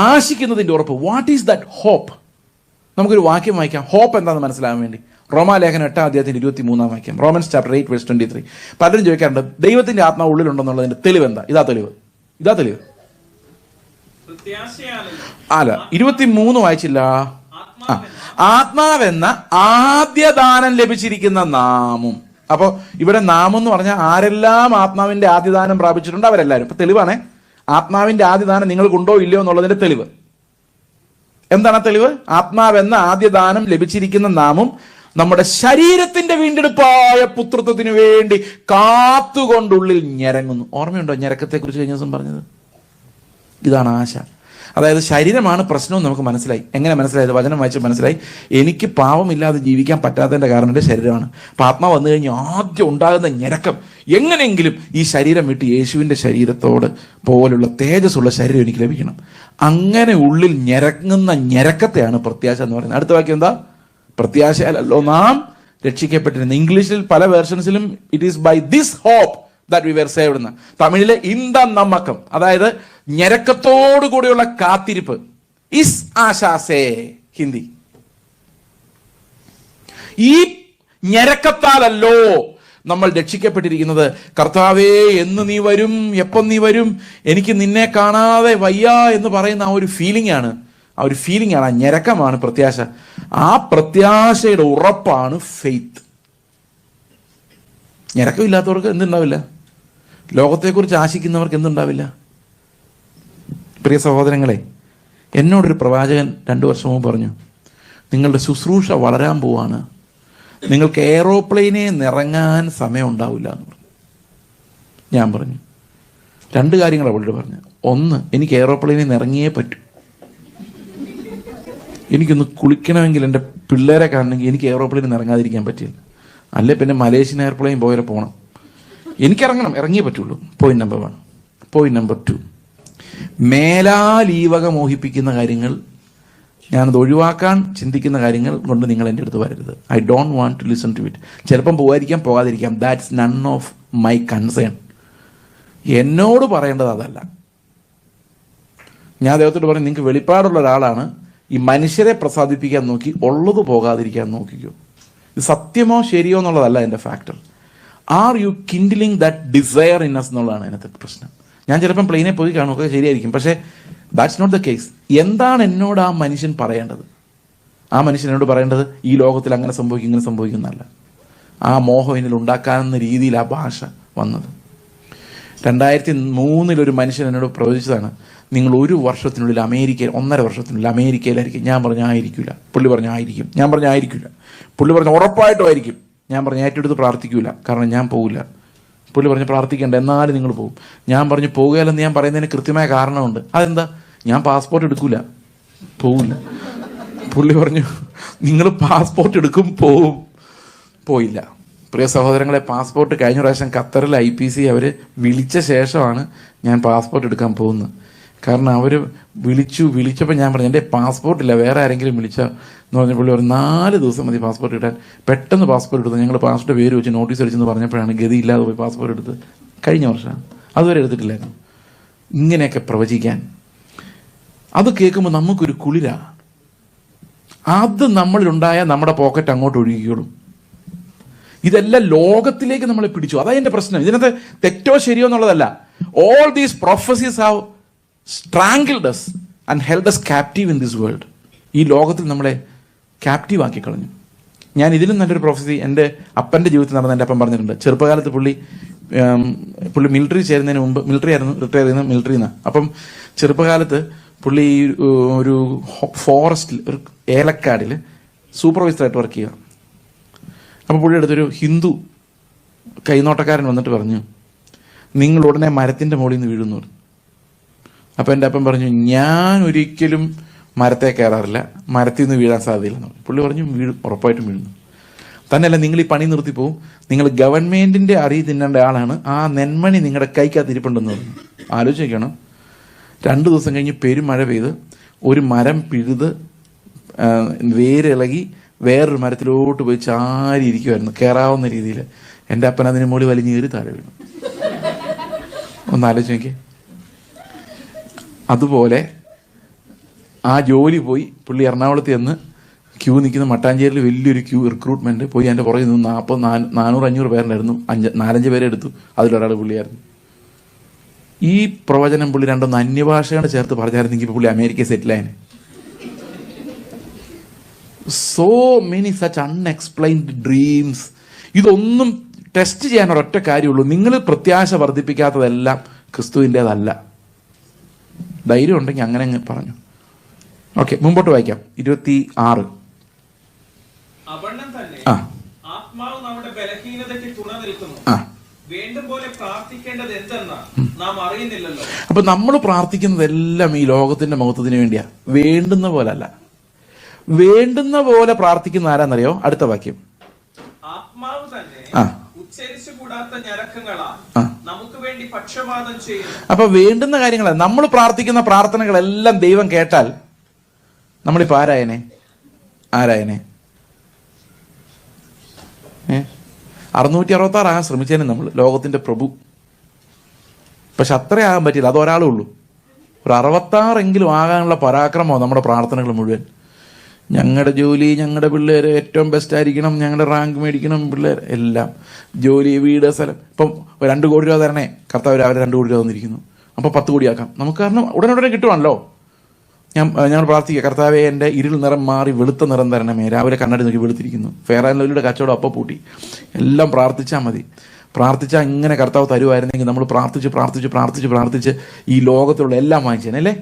ആശിക്കുന്നതിൻ്റെ ഉറപ്പ്. What is that hope? നമുക്കൊരു വാക്യം വായിക്കാം, ഹോപ്പ് എന്താണെന്ന് മനസ്സിലാകാൻ വേണ്ടി. റോമാലേഖനം 8:23 റോമൻസ് ചാപ്റ്റർ 8:23. പലരും ചോദിക്കാറുണ്ട് ദൈവത്തിന്റെ ആത്മാവ് ഉള്ളിലുണ്ടെന്നുള്ളതിന്റെ തെളിവ് എന്താ? ഇതാ തെളിവ്. അല്ല, 23 വായിച്ചില്ല. ആത്മാവെന്ന ആദ്യദാനം ലഭിച്ചിരിക്കുന്ന നാമും. അപ്പൊ ഇവിടെ നാമം എന്ന് പറഞ്ഞാൽ ആരെല്ലാം ആത്മാവിന്റെ ആദ്യദാനം പ്രാപിച്ചിട്ടുണ്ടോ അവരെല്ലാവരും. ഇപ്പൊ തെളിവാണേ, ആത്മാവിന്റെ ആദ്യദാനം നിങ്ങൾക്കുണ്ടോ ഇല്ലയോ എന്നുള്ളതിന്റെ തെളിവ്. എന്താണ് തെളിവ്? ആത്മാവെന്ന ആദ്യദാനം ലഭിച്ചിരിക്കുന്ന നാമും നമ്മുടെ ശരീരത്തിന്റെ വീണ്ടെടുപ്പായ പുത്രത്വത്തിന് വേണ്ടി കാത്തുകൊണ്ടുള്ളിൽ ഞരങ്ങുന്നു. ഓർമ്മയുണ്ടോ ഞരക്കത്തെ കുറിച്ച് കഴിഞ്ഞ ദിവസം പറഞ്ഞത്? ഇതാണ് ആശ. അതായത് ശരീരമാണ് പ്രശ്നവും നമുക്ക് മനസ്സിലായി. എങ്ങനെ മനസ്സിലായത്? വചനം വായിച്ച് മനസ്സിലായി. എനിക്ക് പാവമില്ലാതെ ജീവിക്കാൻ പറ്റാത്തതിന്റെ കാരണം എൻ്റെ ശരീരമാണ്. അപ്പം ആത്മാവ് വന്നു കഴിഞ്ഞാൽ ആദ്യം ഉണ്ടാകുന്ന ഞരക്കം, എങ്ങനെയെങ്കിലും ഈ ശരീരം വിട്ട് യേശുവിൻ്റെ ശരീരത്തോട് പോലുള്ള തേജസ്സുള്ള ശരീരം എനിക്ക് ലഭിക്കണം. അങ്ങനെ ഉള്ളിൽ ഞരങ്ങുന്ന ഞരക്കത്തെയാണ് പ്രത്യാശ എന്ന് പറയുന്നത്. അടുത്ത വാക്യം എന്താ? പ്രത്യാശയല്ലോ നാം രക്ഷിക്കപ്പെട്ടിരുന്നു. ഇംഗ്ലീഷിൽ പല വേർഷൻസിലും it is by this hope that we were saved എന്ന്. തമിഴിലെ ഇന്ത നമ്മക്കം, അതായത് ഞരക്കത്തോടു കൂടിയുള്ള കാത്തിരിപ്പ്. ഇസ് ആശാസേ ഹിന്ദി. ഈ ഞരക്കത്താലല്ലോ നമ്മൾ രക്ഷിക്കപ്പെട്ടിരിക്കുന്നത്. കർത്താവേ എന്ന് നീ വരും, എപ്പം നീ വരും, എനിക്ക് നിന്നെ കാണാതെ വയ്യ എന്ന് പറയുന്ന ആ ഒരു ഫീലിംഗ് ആണ്. ആ ഞരക്കമാണ് പ്രത്യാശ. ആ പ്രത്യാശയുടെ ഉറപ്പാണ് ഫെയ്ത്ത്. ഞരക്കമില്ലാത്തവർക്ക് എന്തുണ്ടാവില്ല? ലോകത്തെക്കുറിച്ച് ആശിക്കുന്നവർക്ക് എന്തുണ്ടാവില്ല? പ്രിയ സഹോദരങ്ങളെ, എന്നോടൊരു പ്രവാചകൻ 2 വർഷം മുമ്പ് പറഞ്ഞു, നിങ്ങളുടെ ശുശ്രൂഷ വളരാൻ പോവാണ്, നിങ്ങൾക്ക് എയറോപ്ലെയിനെ നിറങ്ങാൻ സമയം ഉണ്ടാവില്ല എന്ന് പറഞ്ഞു. ഞാൻ പറഞ്ഞു 2 കാര്യങ്ങൾ അവളോട് പറഞ്ഞു. ഒന്ന്, എനിക്ക് എയറോപ്ലെയിനെ നിറങ്ങിയേ പറ്റൂ. എനിക്കൊന്ന് കുളിക്കണമെങ്കിൽ, എൻ്റെ പിള്ളേരെ കാണണമെങ്കിൽ എനിക്ക് എയറോപ്ലെയിൻ ഇറങ്ങാതിരിക്കാൻ പറ്റില്ല. അല്ലെ പിന്നെ മലേഷ്യൻ എയർപ്ലെയിൻ പോയാൽ പോകണം. ഇറങ്ങിയേ പറ്റുള്ളൂ. Point number 1. പോയിന്റ് നമ്പർ 2, മേലാൽ ഈ വക മോഹിപ്പിക്കുന്ന കാര്യങ്ങൾ, ഞാനത് ഒഴിവാക്കാൻ ചിന്തിക്കുന്ന കാര്യങ്ങൾ കൊണ്ട് നിങ്ങൾ എൻ്റെ അടുത്ത് വരരുത്. I don't want to listen to it. ചിലപ്പം പോകാതിരിക്കാം, പോകാതിരിക്കാം. That's none of my concern. എന്നോട് പറയേണ്ടത് അതല്ല. ഞാൻ ദൈവത്തോട് പറയും, നിങ്ങൾക്ക് വെളിപ്പാടുള്ള ഒരാളാണ്, ഈ മനുഷ്യരെ പ്രസാദിപ്പിക്കാൻ നോക്കി ഉള്ളത് പോകാതിരിക്കാൻ നോക്കിക്കോ. ഇത് സത്യമോ ശരിയോ എന്നുള്ളതല്ല എൻ്റെ factor. Are you kindling that desire in us എന്നുള്ളതാണ് അതിനകത്ത് പ്രശ്നം. ഞാൻ ചിലപ്പം പ്ലെയിനെ പോയി കാണുക ശരിയായിരിക്കും, പക്ഷേ ദാറ്റ്സ് നോട്ട് ദ കേസ്. എന്താണ് എന്നോട് ആ മനുഷ്യൻ പറയേണ്ടത്? ആ മനുഷ്യൻ എന്നോട് പറയേണ്ടത് ഈ ലോകത്തിൽ അങ്ങനെ സംഭവിക്കും, ഇങ്ങനെ സംഭവിക്കുന്നല്ല. ആ മോഹം എന്നിൽ ഉണ്ടാക്കാവുന്ന രീതിയിൽ ആ ഭാഷ വന്നത്. 2003 ഒരു മനുഷ്യൻ എന്നോട് പ്രവചിച്ചതാണ്, നിങ്ങൾ 1 വർഷത്തിനുള്ളിൽ അമേരിക്കയിൽ, 1.5 വർഷത്തിനുള്ളിൽ അമേരിക്കയിലായിരിക്കും. ഞാൻ പറഞ്ഞു ആയിരിക്കില്ല. പുള്ളി പറഞ്ഞു ആയിരിക്കും. ഞാൻ പറഞ്ഞു ആയിരിക്കില്ല. പുള്ളി പറഞ്ഞു ഉറപ്പായിട്ടും ആയിരിക്കും. ഞാൻ പറഞ്ഞു ഏറ്റെടുത്ത് പ്രാർത്ഥിക്കൂല, കാരണം ഞാൻ പോകില്ല. പുള്ളി പറഞ്ഞു പ്രാർത്ഥിക്കേണ്ട, എന്നാലും നിങ്ങൾ പോകും. ഞാൻ പറഞ്ഞു പോകുകയല്ലെന്ന് ഞാൻ പറയുന്നതിന് കൃത്യമായ കാരണമുണ്ട്. അതെന്താ? ഞാൻ പാസ്പോർട്ട് എടുക്കൂല, പോകില്ല. പുള്ളി പറഞ്ഞു നിങ്ങൾ പാസ്പോർട്ട് എടുക്കും, പോവും. പോയില്ല. പ്രിയ സഹോദരങ്ങളെ, പാസ്പോർട്ട് കഴിഞ്ഞ പ്രാവശ്യം ഖത്തറിൽ IPC അവർ വിളിച്ച ശേഷമാണ് ഞാൻ പാസ്പോർട്ട് എടുക്കാൻ പോകുന്നത്. കാരണം അവർ വിളിച്ചപ്പോൾ ഞാൻ പറഞ്ഞു എൻ്റെ പാസ്പോർട്ടില്ല, വേറെ ആരെങ്കിലും വിളിച്ചാൽ എന്ന് പറഞ്ഞപ്പോൾ ഒരു 4 ദിവസം മതി പാസ്പോർട്ട് കിട്ടാൻ. പെട്ടെന്ന് പാസ്പോർട്ട് എടുത്തു. ഞങ്ങൾ പാസ്പോർട്ട് പേര് വെച്ച് നോട്ടീസ് അടിച്ചെന്ന് പറഞ്ഞപ്പോഴാണ് ഗതിയില്ലാതെ പോയി പാസ്പോർട്ട് എടുത്ത്. കഴിഞ്ഞ വർഷമാണ്, അതുവരെ എടുത്തിട്ടില്ലായിരുന്നു. ഇങ്ങനെയൊക്കെ പ്രവചിക്കാൻ, അത് കേൾക്കുമ്പോൾ നമുക്കൊരു കുളിരാ. അത് നമ്മളിലുണ്ടായ നമ്മുടെ പോക്കറ്റ് അങ്ങോട്ട് ഒഴുകിക്കോളും. ഇതെല്ലാം ലോകത്തിലേക്ക് നമ്മളെ പിടിച്ചു. അതാ എൻ്റെ പ്രശ്നം. ഇതിനകത്ത് തെറ്റോ ശരിയോ എന്നുള്ളതല്ല. All these prophecies have strangled us and held us captive in this world. ഈ ലോകത്തിൽ നമ്മളെ ക്യാപ്റ്റീവ് ആക്കി കളഞ്ഞു. ഞാൻ ഇതിലും നല്ലൊരു പ്രൊഫസി എൻ്റെ അപ്പൻ്റെ ജീവിതത്തിൽ നടന്ന എൻ്റെ അപ്പം പറഞ്ഞിട്ടുണ്ട്. ചെറുപ്പകാലത്ത് പുള്ളി മിലിറ്ററി ചേരുന്നതിന് മുമ്പ്, മിലിറ്ററി ആയിരുന്നു, റിട്ടയർ ചെയ്യുന്ന മിലിറ്ററിയിൽ നിന്ന്. അപ്പം ചെറുപ്പകാലത്ത് പുള്ളി ഒരു ഫോറസ്റ്റിൽ, ഒരു ഏലക്കാടിൽ സൂപ്പർവൈസറായിട്ട് വർക്ക് ചെയ്യുക. അപ്പോൾ പുള്ളിയുടെ അടുത്തൊരു ഹിന്ദു കൈനോട്ടക്കാരൻ വന്നിട്ട് പറഞ്ഞു, നിങ്ങൾ ഉടനെ മരത്തിൻ്റെ മുകളിൽ നിന്ന് വീഴുന്നു പറഞ്ഞു. അപ്പം എൻ്റെ അപ്പം പറഞ്ഞു, ഞാൻ ഒരിക്കലും മരത്തെ കയറാറില്ല, മരത്തിൽ നിന്ന് വീഴാൻ സാധ്യതയില്ലെന്ന് പറഞ്ഞു. പുള്ളി പറഞ്ഞു വീഴും, ഉറപ്പായിട്ടും വീഴുന്നു. തന്നെയല്ല, നിങ്ങൾ ഈ പണി നിർത്തി പോവും, നിങ്ങൾ ഗവൺമെൻറ്റിൻ്റെ അറി തിന്നേണ്ട ആളാണ്, ആ നെന്മണി നിങ്ങളുടെ കൈക്കകത്തിരിപ്പുണ്ടെന്ന് പറഞ്ഞു. ആലോചിക്കണം. 2 ദിവസം കഴിഞ്ഞ് പെരുമഴ പെയ്ത് ഒരു മരം പിഴുത് വേരിളകി വേറൊരു മരത്തിലോട്ട് പോയി ചാരി ഇരിക്കുമായിരുന്നു, കയറാവുന്ന രീതിയിൽ. എൻ്റെ അപ്പൻ അതിന് മുകളിൽ വലിഞ്ഞേറി താഴെ വീണു. ഒന്ന് ആലോചിച്ച് നോക്കിയേ. അതുപോലെ ആ ജോലി പോയി. പുള്ളി എറണാകുളത്ത് ചെന്ന് ക്യൂ നിൽക്കുന്ന മട്ടാഞ്ചേരിയിൽ വലിയൊരു ക്യൂ, റിക്രൂട്ട്മെന്റ് പോയി. എൻ്റെ പുറകെ നിന്ന് 400-500 പേരുണ്ടായിരുന്നു. 4-5 പേരെ എടുത്തു. അതിലൊരാൾ പുള്ളിയായിരുന്നു. ഈ പ്രവചനം പുള്ളി 2 അന്യഭാഷയോടെ ചേർത്ത് പറഞ്ഞായിരുന്നെങ്കിൽ പുള്ളി അമേരിക്കയിൽ സെറ്റിലായനെ. So many such unexplained dreams. ഇതൊന്നും ടെസ്റ്റ് ചെയ്യാൻ ഒരൊറ്റ കാര്യമുള്ളൂ. നിങ്ങൾ പ്രത്യാശ വർദ്ധിപ്പിക്കാത്തതെല്ലാം ക്രിസ്തുവിൻ്റെതല്ല. ധൈര്യം ഉണ്ടെങ്കിൽ അങ്ങനെ അങ്ങ് പറഞ്ഞു. ഓക്കെ, മുമ്പോട്ട് വായിക്കാം. 26. ആത്മാവ് നമ്മുടെ ബലഹീനതയ്ക്ക് തുണ നിൽക്കുന്നു. വേണ്ടും പോലെ പ്രാർത്ഥിക്കേണ്ടത് എന്തെന്ന് നാം അറിയുന്നില്ലല്ലോ. അപ്പൊ നമ്മൾ പ്രാർത്ഥിക്കുന്നതെല്ലാം ഈ ലോകത്തിന്റെ മഹത്വത്തിന് വേണ്ടിയാ, വേണ്ടുന്ന പോലെ അല്ല. വേണ്ടുന്ന പോലെ പ്രാർത്ഥിക്കുന്ന ആരാന്നറിയോ? അടുത്ത വാക്യം. ആത്മാവ് തന്നെ ഉച്ചരിച്ചുകൂടാത്ത ഞരക്കങ്ങളാ നമുക്ക് വേണ്ടി പക്ഷപാതം ചെയ്യുന്നു. അപ്പൊ വേണ്ടുന്ന കാര്യങ്ങളാ. നമ്മൾ പ്രാർത്ഥിക്കുന്ന പ്രാർത്ഥനകളെല്ലാം ദൈവം കേട്ടാൽ നമ്മളിപ്പോ ആരായനെ? 666 ആകാൻ ശ്രമിച്ചേനെ നമ്മൾ, ലോകത്തിന്റെ പ്രഭു. പക്ഷെ അത്രയാകാൻ പറ്റില്ല. അതൊരാളേ ഉള്ളൂ. ഒരു 66 ആകാനുള്ള പരാക്രമമോ നമ്മുടെ പ്രാർത്ഥനകൾ മുഴുവൻ. ഞങ്ങളുടെ ജോലി, ഞങ്ങളുടെ പിള്ളേർ ഏറ്റവും ബെസ്റ്റ് ആയിരിക്കണം, ഞങ്ങളുടെ റാങ്ക് മേടിക്കണം, പിള്ളേർ എല്ലാം ജോലി, വീട്, സ്ഥലം. ഇപ്പം 2 കോടി രൂപ തരണേ, കർത്താവ് രാവിലെ 2 കോടി രൂപ തന്നിരിക്കുന്നു. അപ്പോൾ 10 കോടിയാക്കാം നമുക്ക്. കാരണം ഉടനെ കിട്ടുവാണല്ലോ. ഞങ്ങൾ പ്രാർത്ഥിക്കുക, കർത്താവെ എൻ്റെ ഇരുൾ നിറം മാറി വെളുത്ത നിറം തരണമേ. രാവിലെ കണ്ണടി നോക്കി വെളുത്തിരിക്കുന്നു. ഫെയർ ആൻഡ് ലവ്ലിയുടെ കച്ചവടം അപ്പം പൂട്ടി. എല്ലാം പ്രാർത്ഥിച്ചാൽ മതി. പ്രാർത്ഥിച്ചാൽ ഇങ്ങനെ കർത്താവ് തരുമായിരുന്നെങ്കിൽ നമ്മൾ പ്രാർത്ഥിച്ച് ഈ ലോകത്തിലുള്ള എല്ലാം വാങ്ങിച്ചേനല്ലേ?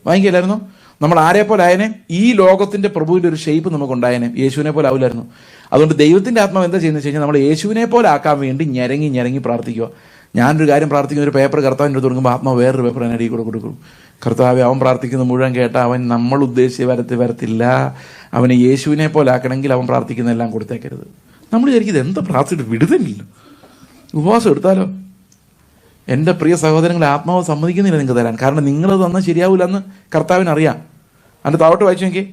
വാങ്ങിക്കില്ലായിരുന്നു? നമ്മൾ ആരെ പോലെ ആയനെ? ഈ ലോകത്തിന്റെ പ്രഭുവിന്റെ ഒരു ഷേപ്പ് നമുക്ക് ഉണ്ടായനെ. യേശുവിനെ പോലെ ആവില്ലായിരുന്നു. അതുകൊണ്ട് ദൈവത്തിന്റെ ആത്മാവ് എന്താ ചെയ്യുന്നത് വെച്ച് കഴിഞ്ഞാൽ നമ്മൾ യേശുവിനെ പോലെ ആക്കാൻ വേണ്ടി ഞരങ്ങി പ്രാർത്ഥിക്കുക. ഞാനൊരു കാര്യം പ്രാർത്ഥിക്കുന്ന, ഒരു പേപ്പർ കർത്താവിൻ്റെ അടുത്ത് കൊടുക്കുമ്പോൾ ആത്മാവ് വേറൊരു പേപ്പർ അതിൻ്റെ അടിയിൽ കൂടെ കൊടുക്കും. കർത്താവ് അവൻ പ്രാർത്ഥിക്കുന്നത് മുഴുവൻ കേട്ടാൽ അവൻ നമ്മൾ ഉദ്ദേശിച്ച വരത്തില്ല. അവനെ യേശുവിനെ പോലെ ആക്കണമെങ്കിൽ അവൻ പ്രാർത്ഥിക്കുന്നതെല്ലാം കൊടുത്തേക്കരുത്. നമ്മൾ വിചാരിക്കുന്നത് എന്താ പ്രാർത്ഥിച്ചിട്ട് വിടുതലില്ല, ഉപവാസം എടുത്താലോ? എൻ്റെ പ്രിയ സഹോദരങ്ങളെ, ആത്മാവ് സമ്മതിക്കുന്നില്ല നിങ്ങൾക്ക് തരാൻ. കാരണം നിങ്ങളത് തന്നാൽ ശരിയാവില്ലെന്ന് കർത്താവിനറിയാം. അതിൻ്റെ താഴോട്ട് വായിച്ചു നോക്കി.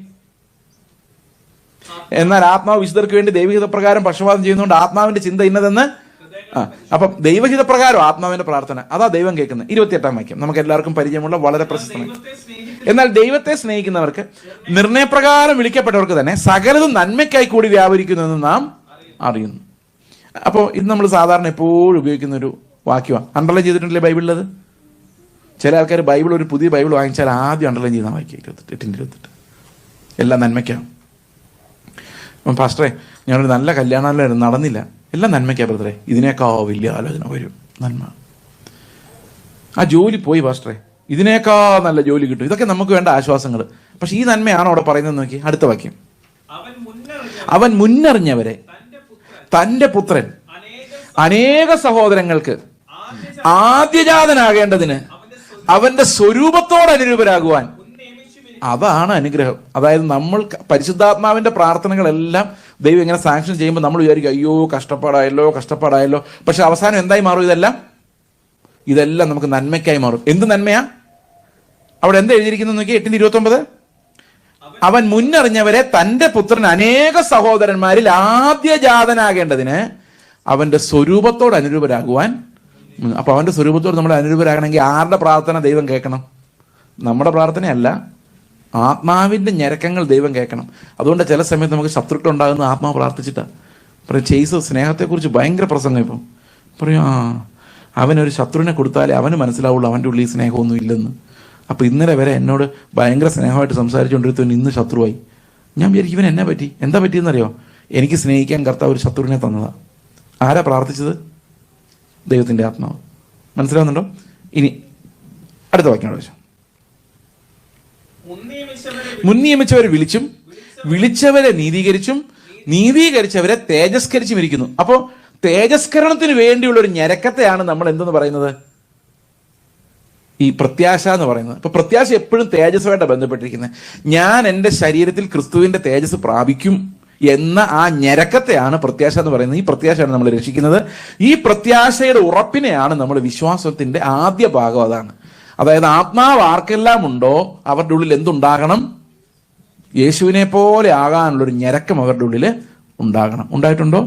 എന്നാൽ ആത്മാവ് വിശുദ്ധർക്ക് വേണ്ടി ദൈവഹിത പ്രകാരം പക്ഷപാതം ചെയ്യുന്നതുകൊണ്ട് ആത്മാവിന്റെ ചിന്ത ഇന്നതെന്ന്. അപ്പം ദൈവഹിത പ്രകാരം ആത്മാവിന്റെ പ്രാർത്ഥന, അതാ ദൈവം കേൾക്കുന്നത്. 28 വാക്യം നമുക്ക് എല്ലാവർക്കും പരിചയമുള്ള വളരെ പ്രശസ്തമായി. എന്നാൽ ദൈവത്തെ സ്നേഹിക്കുന്നവർക്ക് നിർണയപ്രകാരം വിളിക്കപ്പെട്ടവർക്ക് തന്നെ സകലതും നന്മയ്ക്കായി കൂടി വ്യാപരിക്കുന്നു നാം അറിയുന്നു. അപ്പോൾ ഇത് നമ്മൾ സാധാരണ എപ്പോഴും ഉപയോഗിക്കുന്ന ഒരു വാക്യമാണ്. അണ്ടർലൈൻ ചെയ്തിട്ടുണ്ടല്ലേ ബൈബിളിലത്? ചില ആൾക്കാർ ബൈബിൾ, ഒരു പുതിയ ബൈബിൾ വാങ്ങിച്ചാൽ ആദ്യം അണ്ടർലൈൻ ചെയ്താൽ വായിക്കുക 28 എല്ലാം നന്മയ്ക്കാണ്. അപ്പം പാസ്റ്ററെ, ഞാനൊരു നല്ല കല്യാണം നടന്നില്ല, എല്ലാം നന്മയ്ക്കാ ബ്രദറെ. ഇതിനേക്കാൾ വലിയ ആലോചന വരും, നന്മ. ആ ജോലി പോയി പാസ്റ്ററെ, ഇതിനേക്കാൾ നല്ല ജോലി കിട്ടും. ഇതൊക്കെ നമുക്ക് വേണ്ട ആശ്വാസങ്ങൾ. പക്ഷെ ഈ നന്മയാണോ അവിടെ പറയുന്നത് നോക്കി. അടുത്ത വാക്യം. അവൻ മുന്നറിഞ്ഞവരെ തന്റെ പുത്രൻ അനേക സഹോദരങ്ങൾക്ക് ആദ്യജാതനാകേണ്ടതിന് അവന്റെ സ്വരൂപത്തോട് അനുരൂപരാകുവാൻ. അതാണ് അനുഗ്രഹം. അതായത് നമ്മൾ പരിശുദ്ധാത്മാവിന്റെ പ്രാർത്ഥനകളെല്ലാം ദൈവം ഇങ്ങനെ സാങ്ഷൻ ചെയ്യുമ്പോൾ നമ്മൾ വിചാരിക്കും അയ്യോ കഷ്ടപ്പാടായല്ലോ. പക്ഷെ അവസാനം എന്തായി മാറും? ഇതെല്ലാം നമുക്ക് നന്മയ്ക്കായി മാറും. എന്ത് നന്മയാ? അവിടെ എന്താ എഴുതിയിരിക്കുന്നത് നോക്കി. 8:29. അവൻ മുന്നറിഞ്ഞവരെ തന്റെ പുത്രൻ അനേക സഹോദരന്മാരിൽ ആദ്യജാതനാകേണ്ടതിന് അവന്റെ സ്വരൂപത്തോട് അനുരൂപരാകുവാൻ. അപ്പൊ അവന്റെ സ്വരൂപത്തോട് നമ്മൾ അനുരൂപരാകണമെങ്കിൽ ആരുടെ പ്രാർത്ഥന ദൈവം കേൾക്കണം? നമ്മുടെ പ്രാർത്ഥനയല്ല, ആത്മാവിന്റെ ഞരക്കങ്ങൾ ദൈവം കേൾക്കണം. അതുകൊണ്ട് ചില സമയത്ത് നമുക്ക് ശത്രുക്കൾ ഉണ്ടാകുന്ന ആത്മാവ് പ്രാർത്ഥിച്ചിട്ടാ. പറയും ചെയ്സ് സ്നേഹത്തെക്കുറിച്ച് ഭയങ്കര പ്രസംഗം. ഇപ്പം പറയും അവനൊരു ശത്രുവിനെ കൊടുത്താലേ അവന് മനസ്സിലാവുള്ളൂ അവൻ്റെ ഉള്ളിൽ സ്നേഹമൊന്നും ഇല്ലെന്ന്. അപ്പോൾ ഇന്നലെ വരെ എന്നോട് ഭയങ്കര സ്നേഹമായിട്ട് സംസാരിച്ചുകൊണ്ടിരുത്തവൻ ഇന്ന് ശത്രുവായി. ഞാൻ വിചാരിക്കും ഇവൻ എന്നെ പറ്റി. എന്താ പറ്റിയെന്നറിയോ? എനിക്ക് സ്നേഹിക്കാൻ കർത്താവ് ഒരു ശത്രുവിനെ തന്നതാ. ആരാ പ്രാർത്ഥിച്ചത്? ദൈവത്തിൻ്റെ ആത്മാവ്. മനസ്സിലാവുന്നുണ്ടോ? ഇനി അടുത്ത വാക്യം വെച്ചു. മുൻനിയമിച്ചവരെ വിളിച്ചും വിളിച്ചവരെ നീതീകരിച്ചും നീതീകരിച്ചവരെ തേജസ്കരിച്ചും ഇരിക്കുന്നു. അപ്പോൾ തേജസ്കരണത്തിന് വേണ്ടിയുള്ള ഒരു ഞരക്കത്തെയാണ് നമ്മൾ എന്തെന്ന് പറയുന്നത്? ഈ പ്രത്യാശ എന്ന് പറയുന്നത്. ഇപ്പൊ പ്രത്യാശ എപ്പോഴും തേജസ്സുമായിട്ട് ബന്ധപ്പെട്ടിരിക്കുന്നത്. ഞാൻ എൻ്റെ ശരീരത്തിൽ ക്രിസ്തുവിന്റെ തേജസ് പ്രാപിക്കും എന്ന ആ ഞരക്കത്തെയാണ് പ്രത്യാശ എന്ന് പറയുന്നത്. ഈ പ്രത്യാശയാണ് നമ്മൾ രക്ഷിക്കുന്നത്. ഈ പ്രത്യാശയുടെ ഉറപ്പിനെയാണ് നമ്മൾ വിശ്വാസത്തിന്റെ ആദ്യ ഭാഗം. അതാണ്. അതായത് ആത്മാവ് ആർക്കെല്ലാം ഉണ്ടോ അവരുടെ ഉള്ളിൽ എന്തുണ്ടാകണം? യേശുവിനെ പോലെ ആകാനുള്ളൊരു ഞരക്കം അവരുടെ ഉള്ളിൽ ഉണ്ടാകണം. ഉണ്ടായിട്ടുണ്ടോ?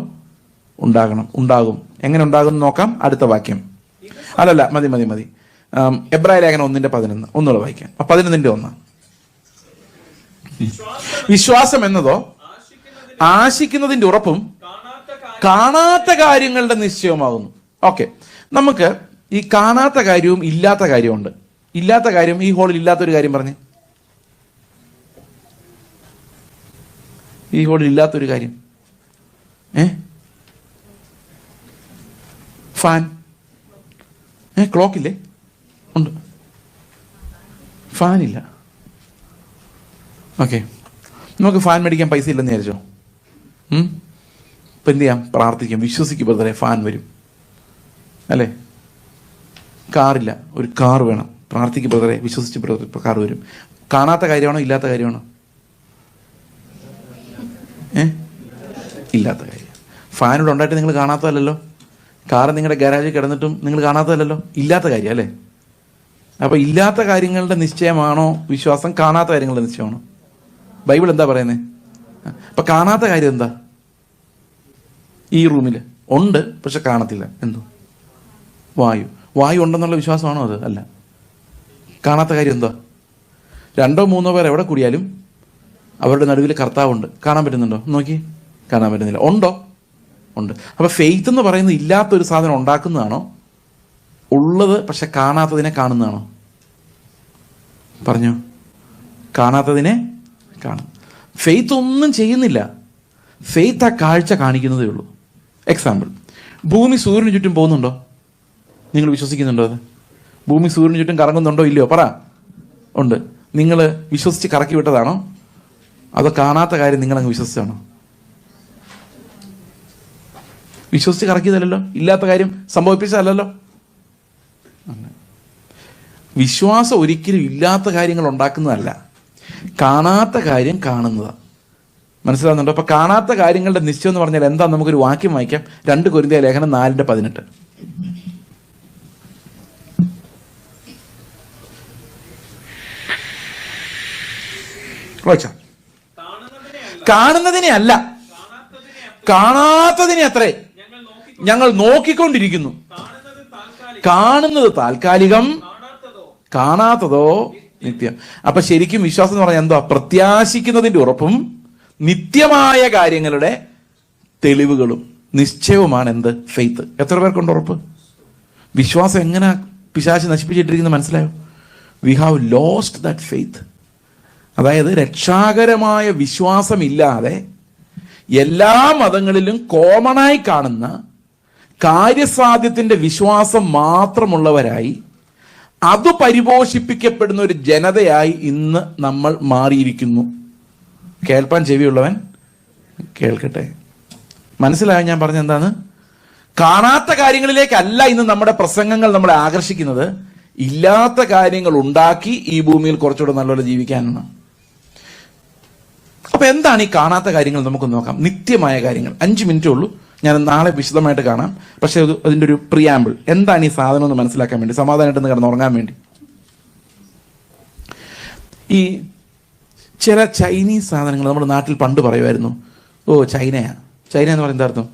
ഉണ്ടാകും. എങ്ങനെ ഉണ്ടാകും നോക്കാം. അടുത്ത വാക്യം. മതി. എബ്രായ ലേഖനം 1:11 ഒന്നുകൂടെ വായിക്കാം. 11:1. വിശ്വാസം എന്നതോ ആശിക്കുന്നതിന്റെ ഉറപ്പും കാണാത്ത കാര്യങ്ങളുടെ നിശ്ചയമാകുന്നു. ഓക്കെ, നമുക്ക് ഈ കാണാത്ത കാര്യവും ഇല്ലാത്ത കാര്യമുണ്ട്. ഇല്ലാത്ത കാര്യം, ഈ ഹോളിൽ ഇല്ലാത്തൊരു കാര്യം പറഞ്ഞ്, ഈ ഹോളിൽ ഇല്ലാത്തൊരു കാര്യം, ഫാൻ. ക്ലോക്കില്ലേ? ഉണ്ട്. ഫാനില്ല. ഓക്കെ, നമുക്ക് ഫാൻ മേടിക്കാൻ പൈസ ഇല്ലെന്ന് വിചാരിച്ചോ. ഇപ്പം എന്ത് ചെയ്യാം? പ്രാർത്ഥിക്കാം, വിശ്വസിക്കും ബ്രദറെ ഫാൻ വരും, അല്ലേ? കാറില്ല, ഒരു കാർ വേണം, പ്രാർത്ഥിക്കും ബ്രദറെ, വിശ്വസിച്ച് ബ്രദറെ കാർ വരും. കാണാത്ത കാര്യമാണോ ഇല്ലാത്ത കാര്യമാണോ? ഇല്ലാത്ത കാര്യം. ഫാൻ ഇവിടെ ഉണ്ടായിട്ട് നിങ്ങൾ കാണാത്തതല്ലോ. കാറ് നിങ്ങളുടെ ഗാരാജിൽ കിടന്നിട്ടും നിങ്ങൾ കാണാത്തതല്ലോ. ഇല്ലാത്ത കാര്യം അല്ലേ? അപ്പോൾ ഇല്ലാത്ത കാര്യങ്ങളുടെ നിശ്ചയമാണോ വിശ്വാസം? കാണാത്ത കാര്യങ്ങളുടെ നിശ്ചയമാണോ? ബൈബിൾ എന്താ പറയുന്നത്? അപ്പം കാണാത്ത കാര്യം എന്താ? ഈ റൂമിൽ ഉണ്ട്, പക്ഷെ കാണത്തില്ല. എന്തോ? വായു. വായു ഉണ്ടെന്നുള്ള വിശ്വാസമാണോ അത്? അല്ല. കാണാത്ത കാര്യം എന്താ? 2 or 3 പേർ എവിടെ കൂടിയാലും അവരുടെ നടുവിൽ കർത്താവുണ്ട്. കാണാൻ പറ്റുന്നുണ്ടോ? നോക്കി, കാണാൻ പറ്റുന്നില്ല. ഉണ്ടോ? ഉണ്ട്. അപ്പോൾ ഫെയ്ത്ത് എന്ന് പറയുന്നത് ഇല്ലാത്തൊരു സാധനം ഉണ്ടാക്കുന്നതാണോ, ഉള്ളത് പക്ഷെ കാണാത്തതിനെ കാണുന്നതാണോ? പറഞ്ഞോ. കാണാത്തതിനെ കാണും. ഫെയ്ത്ത് ഒന്നും ചെയ്യുന്നില്ല, ഫെയ്ത്ത് ആ കാഴ്ച കാണിക്കുന്നതേ ഉള്ളൂ. എക്സാമ്പിൾ, ഭൂമി സൂര്യന് ചുറ്റും പോകുന്നുണ്ടോ? നിങ്ങൾ വിശ്വസിക്കുന്നുണ്ടോ അത്? ഭൂമി സൂര്യന് ചുറ്റും കറങ്ങുന്നുണ്ടോ ഇല്ലയോ? പറ. ഉണ്ട്. നിങ്ങൾ വിശ്വസിച്ച് കറക്കി വിട്ടതാണോ, അതോ കാണാത്ത കാര്യം നിങ്ങളങ്ങ് വിശ്വസിച്ചാണോ? വിശ്വസിച്ച് കറക്കിയതല്ലോ, ഇല്ലാത്ത കാര്യം സംഭവിപ്പിച്ചതല്ലോ. വിശ്വാസം ഒരിക്കലും ഇല്ലാത്ത കാര്യങ്ങൾ ഉണ്ടാക്കുന്നതല്ല, കാണാത്ത കാര്യം കാണുന്നതാണ്. മനസ്സിലാവുന്നുണ്ടോ? അപ്പൊ കാണാത്ത കാര്യങ്ങളുടെ നിശ്ചയം എന്ന് പറഞ്ഞാൽ എന്താ? നമുക്കൊരു വാക്യം വായിക്കാം. 2 കൊരിന്ത്യർ ലേഖനം 4:18. വായിച്ചാ. കാണുന്നതിനെ അല്ല, കാണാത്തതിനെ അത്രേ ഞങ്ങൾ നോക്കിക്കൊണ്ടിരിക്കുന്നു. കാണുന്നത് താൽക്കാലികം, കാണാത്തതോ നിത്യം. അപ്പൊ ശരിക്കും വിശ്വാസം എന്ന് പറഞ്ഞാൽ എന്തോ? പ്രത്യാശിക്കുന്നതിന്റെ ഉറപ്പും നിത്യമായ കാര്യങ്ങളുടെ തെളിവുകളും നിശ്ചയവുമാണ് എന്ത്? ഫെയ്ത്ത്. എത്ര പേർക്കുണ്ട് ഉറപ്പ്? വിശ്വാസം എങ്ങനെ പിശാച് നശിപ്പിച്ചിട്ടിരിക്കുന്നത് മനസ്സിലായോ? We have lost that faith. അതായത് രക്ഷാകരമായ വിശ്വാസമില്ലാതെ എല്ലാ മതങ്ങളിലും കോമണായി കാണുന്ന കാര്യസാധ്യത്തിന്റെ വിശ്വാസം മാത്രമുള്ളവരായി അത് പരിപോഷിപ്പിക്കപ്പെടുന്ന ഒരു ജനതയായി ഇന്ന് നമ്മൾ മാറിയിരിക്കുന്നു. കേൾപ്പാൻ ചെവിയുള്ളവൻ കേൾക്കട്ടെ. മനസ്സിലായോ ഞാൻ പറഞ്ഞ എന്താണ്? കാണാത്ത കാര്യങ്ങളിലേക്കല്ല ഇന്ന് നമ്മുടെ പ്രസംഗങ്ങൾ നമ്മളെ ആകർഷിക്കുന്നത്, ഇല്ലാത്ത കാര്യങ്ങൾ ഉണ്ടാക്കി ഈ ഭൂമിയിൽ കുറച്ചുകൂടെ നല്ലപോലെ ജീവിക്കാനാണ്. അപ്പൊ എന്താണ് ഈ കാണാത്ത കാര്യങ്ങൾ? നമുക്ക് നോക്കാം. നിത്യമായ കാര്യങ്ങൾ. 5 മിനിറ്റേ ഉള്ളൂ, ഞാൻ നാളെ വിശദമായിട്ട് കാണാം. പക്ഷെ അതിൻ്റെ ഒരു പ്രിയാമ്പിൾ, എന്താണ് ഈ സാധനം എന്ന് മനസ്സിലാക്കാൻ വേണ്ടി, സമാധാനമായിട്ടൊന്ന് കിടന്നുറങ്ങാൻ വേണ്ടി. ഈ ചില ചൈനീസ് സാധനങ്ങൾ നമ്മുടെ നാട്ടിൽ പണ്ട് പറയുമായിരുന്നു, ഓ ചൈനയാ. ചൈന എന്ന് പറയുന്നത് അർത്ഥം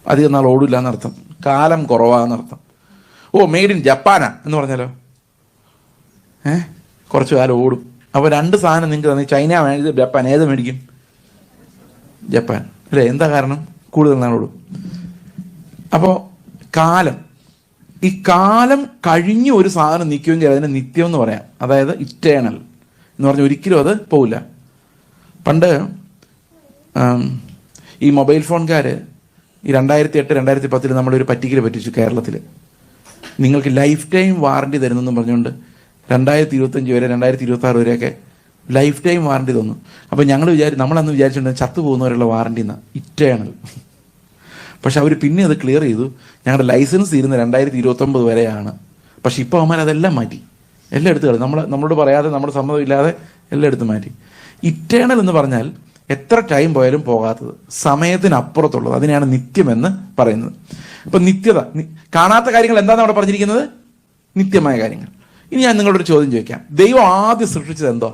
അധികം നാൾ ഓടില്ല എന്നർത്ഥം, കാലം കുറവാന്നർത്ഥം. ഓ മെയ്ഡ് ഇൻ ജപ്പാനാ എന്ന് പറഞ്ഞാലോ, കുറച്ച് കാലം ഓടും. അപ്പോൾ 2 സാധനം നിങ്ങൾക്ക് തന്നെ, ചൈന വേണ്ടത് ജപ്പാൻ, ഏത് മേടിക്കും? ജപ്പാൻ അല്ലേ? എന്താ കാരണം? കൂടുതൽ നാളോടും. അപ്പോൾ കാലം, ഈ കാലം കഴിഞ്ഞ് ഒരു സാധനം നിൽക്കുമെങ്കിൽ അതിനെ നിത്യം എന്ന് പറയാം. അതായത് ഇറ്റേണൽ എന്ന് പറഞ്ഞാൽ ഒരിക്കലും അത് പോവില്ല. പണ്ട് ഈ മൊബൈൽ ഫോൺകാർ ഈ 2008, 2010 നമ്മളൊരു പറ്റിക്കൽ പറ്റിച്ചു കേരളത്തിൽ. നിങ്ങൾക്ക് ലൈഫ് ടൈം വാറണ്ടി തരുന്നെന്നും പറഞ്ഞുകൊണ്ട് 2025 വരെ 2026 വരെയൊക്കെ ലൈഫ് ടൈം വാറണ്ടി തന്നു. അപ്പോൾ നമ്മളന്ന് വിചാരിച്ചിട്ടുണ്ട് ചത്തു പോകുന്നവരുള്ള വാറണ്ടി എന്നാണ്, ഇറ്റേണൽ. പക്ഷെ അവർ പിന്നെ അത് ക്ലിയർ ചെയ്തു, ഞങ്ങളുടെ ലൈസൻസ് തീരുന്ന 2029 വരെയാണ്. പക്ഷെ ഇപ്പോൾ അവന്മാർ അതെല്ലാം മാറ്റി, എല്ലാം എടുത്ത് കളി. നമ്മളോട് പറയാതെ, നമ്മുടെ സമ്മതം ഇല്ലാതെ എല്ലാം എടുത്ത് മാറ്റി. ഇറ്റേണൽ എന്ന് പറഞ്ഞാൽ എത്ര ടൈം പോയാലും പോകാത്തത്, സമയത്തിനപ്പുറത്തുള്ളത്, അതിനെയാണ് നിത്യമെന്ന് പറയുന്നത്. അപ്പം നിത്യത, കാണാത്ത കാര്യങ്ങൾ എന്താണെന്ന് അവിടെ പറഞ്ഞിരിക്കുന്നത്? നിത്യമായ കാര്യങ്ങൾ. ഇനി ഞാൻ നിങ്ങളോടൊരു ചോദ്യം ചോദിക്കാം. ദൈവം ആദ്യം സൃഷ്ടിച്ചത് എന്തോ?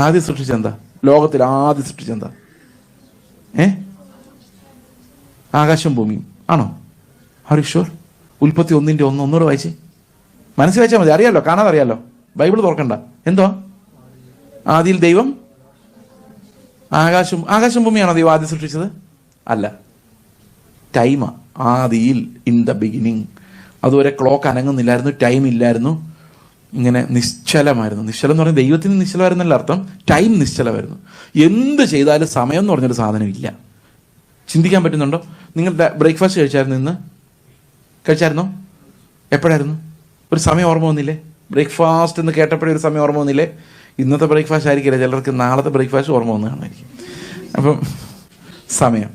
ആദ്യം സൃഷ്ടിച്ചെന്താ? ലോകത്തിൽ ആദ്യം സൃഷ്ടിച്ചെന്താ? ആകാശം ഭൂമിയും ആണോ? Are you sure? ഉൽപ്പത്തി 1:1 ഒന്നുകൂടെ വായിച്ചേ. മനസ്സിൽ വായിച്ചാൽ മതി, അറിയാലോ, കാണാതെ അറിയാലോ. ബൈബിൾ തുറക്കണ്ട. എന്തോ ആദിയിൽ ദൈവം ആകാശം ഭൂമിയാണോ ദൈവം ആദ്യം സൃഷ്ടിച്ചത്? അല്ല, ടൈമാ. ആദിയിൽ, ഇൻ ദ ബിഗിനിങ്. അതുവരെ ക്ലോക്ക് അനങ്ങുന്നില്ലായിരുന്നു, ടൈം ഇല്ലായിരുന്നു, ഇങ്ങനെ നിശ്ചലമായിരുന്നു. നിശ്ചലം എന്ന് പറഞ്ഞാൽ ദൈവത്തിന് നിശ്ചലമായിരുന്നല്ല അർത്ഥം, ടൈം നിശ്ചലമായിരുന്നു. എന്ത് ചെയ്താലും സമയം എന്ന് പറഞ്ഞൊരു സാധനം ഇല്ല. ചിന്തിക്കാൻ പറ്റുന്നുണ്ടോ? നിങ്ങളുടെ ബ്രേക്ക്ഫാസ്റ്റ് കഴിച്ചായിരുന്നോ? എപ്പോഴായിരുന്നു? ഒരു സമയം ഓർമ്മ വന്നില്ലേ? ബ്രേക്ക്ഫാസ്റ്റ് എന്ന് കേട്ടപ്പോഴേ ഒരു സമയം ഓർമ്മ വന്നില്ലേ? ഇന്നത്തെ ബ്രേക്ക്ഫാസ്റ്റ് ആയിരിക്കില്ല, ചിലർക്ക് നാളത്തെ ബ്രേക്ക്ഫാസ്റ്റ് ഓർമ്മ വന്നു കാണുമായിരിക്കും. അപ്പം സമയം.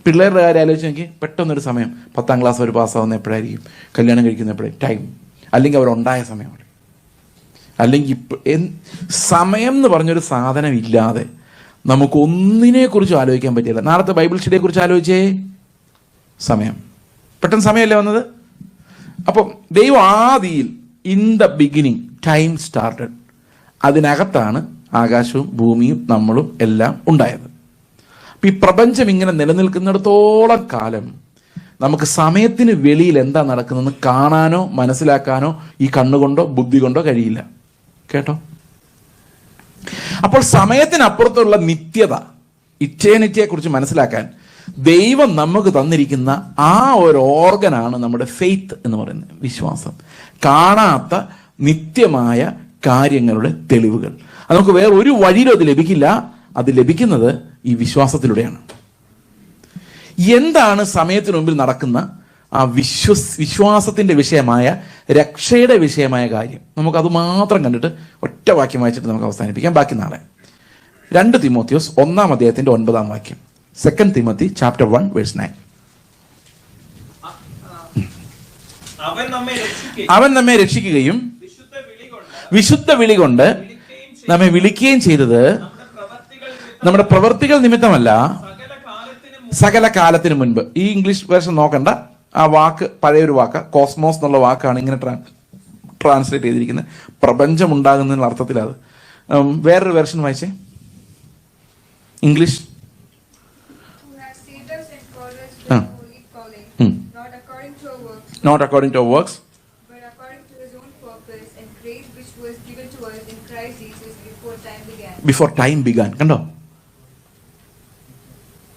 പിള്ളേരുടെ കാര്യം ആലോചിച്ച് നോക്കി, പെട്ടെന്നൊരു സമയം. 10ാം ക്ലാസ് ഒരു പാസ്സാവുന്ന എപ്പോഴായിരിക്കും? കല്യാണം കഴിക്കുന്ന എപ്പോഴായിരിക്കും? ടൈം. അല്ലെങ്കിൽ അവരുണ്ടായ സമയം. അല്ലെങ്കിൽ സമയം എന്ന് പറഞ്ഞൊരു സാധനം ഇല്ലാതെ നമുക്കൊന്നിനെക്കുറിച്ചും ആലോചിക്കാൻ പറ്റില്ല. നാളത്തെ ബൈബിൾ സ്റ്റഡിയെ കുറിച്ച് ആലോചിച്ചേ, സമയം. പെട്ടെന്ന് സമയമല്ലേ വന്നത്? അപ്പം ദൈവം ആദിയിൽ, in the beginning, time started. അതിനകത്താണ് ആകാശവും ഭൂമിയും നമ്മളും എല്ലാം ഉണ്ടായത്. അപ്പം ഈ പ്രപഞ്ചം ഇങ്ങനെ നിലനിൽക്കുന്നിടത്തോളം കാലം നമുക്ക് സമയത്തിന് വെളിയിൽ എന്താ നടക്കുന്നതെന്ന് കാണാനോ മനസ്സിലാക്കാനോ ഈ കണ്ണുകൊണ്ടോ ബുദ്ധി കൊണ്ടോ കഴിയില്ല. കേട്ടോ? അപ്പോൾ സമയത്തിനപ്പുറത്തുള്ള നിത്യത, ഇറ്റേണിറ്റിയെ കുറിച്ച് മനസ്സിലാക്കാൻ ദൈവം നമുക്ക് തന്നിരിക്കുന്ന ആ ഒരു ഓർഗനാണ് നമ്മുടെ ഫെയ്ത്ത് എന്ന് പറയുന്നത്, വിശ്വാസം. കാണാത്ത നിത്യമായ കാര്യങ്ങളുടെ തെളിവുകൾ. അത് നമുക്ക് വേറെ ഒരു വഴിയിലും അത് ലഭിക്കില്ല. അത് ലഭിക്കുന്നത് ഈ വിശ്വാസത്തിലൂടെയാണ്. എന്താണ് സമയത്തിന് മുമ്പിൽ നടക്കുന്ന ആ വിശ്വാസത്തിന്റെ വിഷയമായ, രക്ഷയുടെ വിഷയമായ കാര്യം? നമുക്കത് മാത്രം കണ്ടിട്ട് ഒറ്റ വാക്യം വായിച്ചിട്ട് നമുക്ക് അവസാനിപ്പിക്കാം. ബാക്കി നാളെ. 2 തിമോത്തിയോസ് 1-ാം അധ്യായത്തിന്റെ 9-ാം വാക്യം. 2 Timothy chapter 1 verse 9. അവൻ നമ്മെ രക്ഷിക്കുകയും വിശുദ്ധ വിളി കൊണ്ട് നമ്മെ വിളിക്കുകയും ചെയ്തത് നമ്മുടെ പ്രവൃത്തികൾ നിമിത്തമല്ല, സകല കാലത്തിന് മുൻപ്. ഈ ഇംഗ്ലീഷ് വേർഷൻ നോക്കണ്ട, ആ വാക്ക് പഴയൊരു വാക്ക്, കോസ്മോസ് എന്നുള്ള വാക്കാണ് ഇങ്ങനെ ട്രാൻസ്ലേറ്റ് ചെയ്തിരിക്കുന്നത്. പ്രപഞ്ചം ഉണ്ടാകുന്നതിനുള്ള അർത്ഥത്തിലാണ്. വേറൊരു വേർഷൻ വായിച്ചേ, English. Not according to our works, but according to his own purpose and grace which was given to us in Christ Jesus before time began. Before time began. കണ്ടോ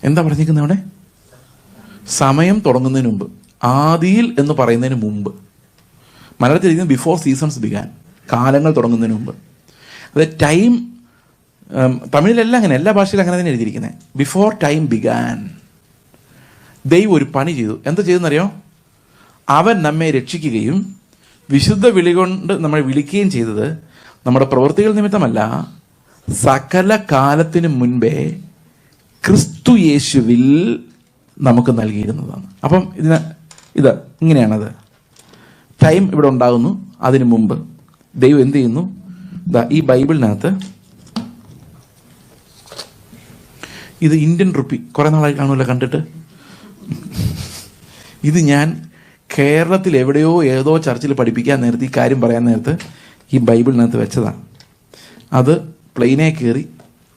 എന്താ പറഞ്ഞിരിക്കുന്നത് അവിടെ? സമയം തുടങ്ങുന്നതിന് മുമ്പ്, ആദിയിൽ എന്ന് പറയുന്നതിന് മുമ്പ്. മലയാളത്തിൽ ഇരിക്കുന്നത് ബിഫോർ സീസൺസ് ബിഗാൻ, കാലങ്ങൾ തുടങ്ങുന്നതിന് മുമ്പ്. അത് ടൈം, തമിഴിലെല്ലാം അങ്ങനെ, എല്ലാ ഭാഷയിലും അങ്ങനെ തന്നെ എഴുതിയിരിക്കുന്നത്. ബിഫോർ ടൈം ബിഗാൻ ദൈവം ഒരു പണി ചെയ്തു. എന്താ ചെയ്തെന്നറിയോ? അവൻ നമ്മെ രക്ഷിക്കുകയും വിശുദ്ധ വിളി കൊണ്ട് നമ്മളെ വിളിക്കുകയും ചെയ്തത് നമ്മുടെ പ്രവൃത്തികൾ നിമിത്തമല്ല, സകല കാലത്തിന് മുൻപേ ക്രിസ്തു യേശുവിൽ നമുക്ക് നൽകിയിരുന്നതാണ്. അപ്പം ഇത് ഇങ്ങനെയാണത്. ടൈം ഇവിടെ ഉണ്ടാകുന്നു, അതിനു മുമ്പ് ദൈവം എന്ത് ചെയ്യുന്നു? ഈ ബൈബിളിനകത്ത് ഇത് ഇന്ത്യൻ റുപ്പി കുറെ നാളായി കാണുമല്ലോ കണ്ടിട്ട്. ഇത് ഞാൻ കേരളത്തിൽ എവിടെയോ ഏതോ ചർച്ചിൽ പഠിപ്പിക്കാൻ നേരത്ത്, ഈ കാര്യം പറയാൻ നേരത്ത് ഈ ബൈബിളിനകത്ത് വെച്ചതാണ്. അത് പ്ലെയിനെ കയറി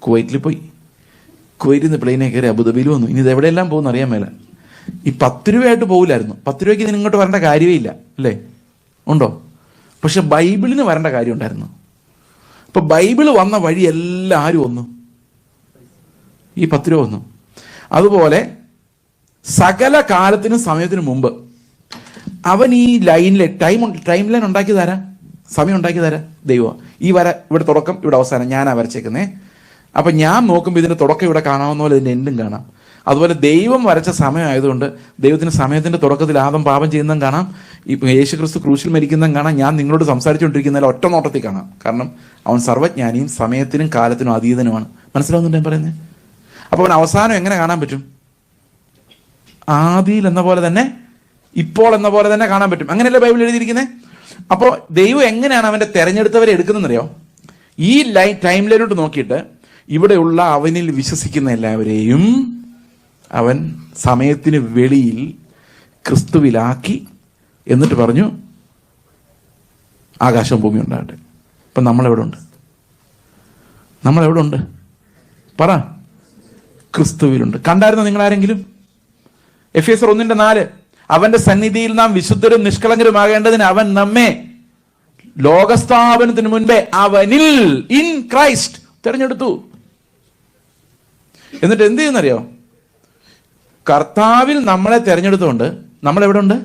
കുവൈറ്റിൽ പോയി, കുവൈറ്റിൽ നിന്ന് പ്ലെയിനെ കയറി അബുദാബിയിൽ വന്നു. ഇനി ഇത് എവിടെയെല്ലാം പോകുന്നു അറിയാൻ മേല. ഈ 10 രൂപയായിട്ട് പോകില്ലായിരുന്നു. 10 രൂപയ്ക്ക് ഇതിന് ഇങ്ങോട്ട് വരേണ്ട കാര്യമേ ഇല്ല, അല്ലേ? ഉണ്ടോ? പക്ഷെ ബൈബിളിന് വരേണ്ട കാര്യം ഉണ്ടായിരുന്നു. ഇപ്പൊ ബൈബിള് വന്ന വഴി എല്ലാവരും വന്നു, ഈ 10 രൂപ വന്നു. അതുപോലെ സകല കാലത്തിനും സമയത്തിനും മുമ്പ് അവൻ ഈ ലൈനിലെ ടൈം ലൈൻ ഉണ്ടാക്കി തരാം, സമയം ഉണ്ടാക്കി തരാം ദൈവം. ഈ വര ഇവിടെ തുടക്കം, ഇവിടെ അവസാനം ഞാനാ വരച്ചേക്കുന്നേ. അപ്പൊ ഞാൻ നോക്കുമ്പോൾ ഇതിന്റെ തുടക്കം ഇവിടെ കാണാവുന്ന പോലെ ഇതിന്റെ എൻഡും കാണാം. അതുപോലെ ദൈവം വരച്ച സമയം ആയതുകൊണ്ട് ദൈവത്തിന് സമയത്തിന്റെ തുടക്കത്തിൽ ആദം പാപം ചെയ്യുന്നതും കാണാം, ഇപ്പൊ യേശുക്രിസ്തു ക്രൂശിൽ മരിക്കുന്നതും കാണാം, ഞാൻ നിങ്ങളോട് സംസാരിച്ചുകൊണ്ടിരിക്കുന്നതിൽ ഒറ്റ നോട്ടത്തിൽ കാണാം. കാരണം അവൻ സർവ്വജ്ഞാനിയും സമയത്തിനും കാലത്തിനും അതീതനുമാണ്. മനസ്സിലാവുന്നുണ്ട് ഞാൻ പറയുന്നത്? അപ്പൊ അവൻ അവസാനം എങ്ങനെ കാണാൻ പറ്റും? ആദിയിൽ എന്ന പോലെ തന്നെ, ഇപ്പോൾ എന്ന പോലെ തന്നെ കാണാൻ പറ്റും. അങ്ങനെയല്ലേ ബൈബിൾ എഴുതിയിരിക്കുന്നത്? അപ്പോൾ ദൈവം എങ്ങനെയാണ് അവന്റെ തെരഞ്ഞെടുത്തവരെ എടുക്കുന്നതെന്നറിയോ? ഈ ടൈം ലൈനോട്ട് നോക്കിയിട്ട് ഇവിടെയുള്ള അവനിൽ വിശ്വസിക്കുന്ന എല്ലാവരെയും അവൻ സമയത്തിന് വെളിയിൽ ക്രിസ്തുവിലാക്കി. എന്നിട്ട് പറഞ്ഞു ആകാശവും ഭൂമി ഉണ്ടാകട്ടെ. ഇപ്പം നമ്മളെവിടെ ഉണ്ട്? നമ്മളെവിടെ ഉണ്ട്? പറ. ക്രിസ്തുവിലുണ്ട്. കണ്ടായിരുന്നോ നിങ്ങളാരെങ്കിലും? എഫേസ്യർ 1:4 അവന്റെ സന്നിധിയിൽ നാം വിശുദ്ധരും നിഷ്കളങ്കരുമാകേണ്ടതിന് അവൻ നമ്മെ ലോകസ്ഥാപനത്തിന് മുൻപേ അവനിൽ, ഇൻ ക്രൈസ്റ്റ് തെരഞ്ഞെടുത്തു. എന്നിട്ട് എന്ത് ചെയ്യുന്നറിയോ? കർത്താവിൽ നമ്മളെ തെരഞ്ഞെടുത്തുകൊണ്ട് നമ്മൾ എവിടെ ഉണ്ട്?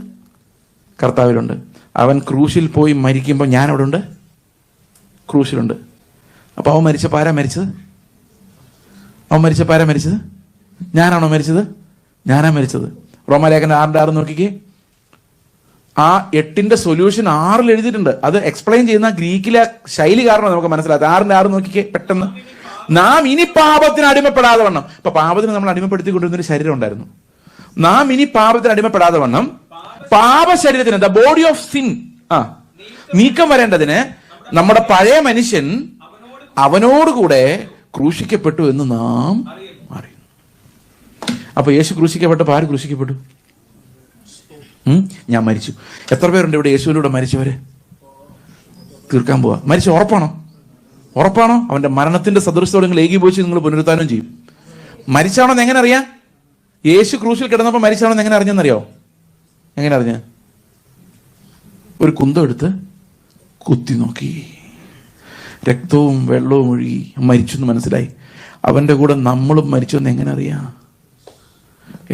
കർത്താവിലുണ്ട്. അവൻ ക്രൂശിൽ പോയി മരിക്കുമ്പോൾ ഞാൻ എവിടെ ഉണ്ട്? ക്രൂശിലുണ്ട്. അപ്പൊ അവൻ മരിച്ചപ്പോൾ ആരാ മരിച്ചത്? അവൻ മരിച്ചപ്പോൾ ആരാ മരിച്ചത്? ഞാനാണോ മരിച്ചത്? ഞാനാ മരിച്ചത്. റോമാലേഖനം 6:6 നോക്കിക്കേ. ആ 8ന്റെ സൊല്യൂഷൻ 6 എഴുതിയിട്ടുണ്ട്. അത് എക്സ്പ്ലെയിൻ ചെയ്യുന്ന ഗ്രീക്കിലെ ശൈലി കാരണം നമുക്ക് മനസ്സിലാക്കാം. 6:6 നോക്കിക്കേ പെട്ടെന്ന്. നാം ഇനി പാപത്തിന് അടിമപ്പെടാതെ വണ്ണം. ഇപ്പൊ പാപത്തിന് നമ്മൾ അടിമപ്പെടുത്തിക്കൊണ്ടിരുന്നൊരു ശരീരം ഉണ്ടായിരുന്നു. നാം ഇനി പാപത്തിന് അടിമപ്പെടാതെ വണ്ണം പാപശരീരത്തിന്, ദ ബോഡി ഓഫ് സിൻ, നീക്കം വരേണ്ടതിന് നമ്മുടെ പഴയ മനുഷ്യൻ അവനോടുകൂടെ ക്രൂശിക്കപ്പെട്ടു എന്ന് നാം അറിയുന്നു. അപ്പൊ യേശു ക്രൂശിക്കപ്പെട്ടപ്പോൾ ആര് ക്രൂശിക്കപ്പെട്ടു? ഞാൻ മരിച്ചു. എത്ര പേരുണ്ട് ഇവിടെ യേശുവിലൂടെ മരിച്ചവരെ? തീർക്കാൻ പോവാ. മരിച്ചു ഉറപ്പാണോ? ഉറപ്പാണോ? അവന്റെ മരണത്തിന്റെ സദൃശത്തോടെ നിങ്ങൾ ഏകീഭവിച്ച് നിങ്ങൾ പുനരുത്ഥാനം ചെയ്യും. മരിച്ചാണോന്ന് എങ്ങനെ അറിയാം? യേശു ക്രൂശിൽ കിടന്നപ്പോൾ മരിച്ചാണോന്ന് എങ്ങനെ അറിഞ്ഞെന്നറിയോ? എങ്ങനെ അറിഞ്ഞ? ഒരു കുന്തം എടുത്ത് കുത്തി നോക്കി, രക്തവും വെള്ളവും ഒഴുകി മരിച്ചു എന്ന് മനസ്സിലായി. അവന്റെ കൂടെ നമ്മളും മരിച്ചു എന്ന് എങ്ങനെ അറിയാം?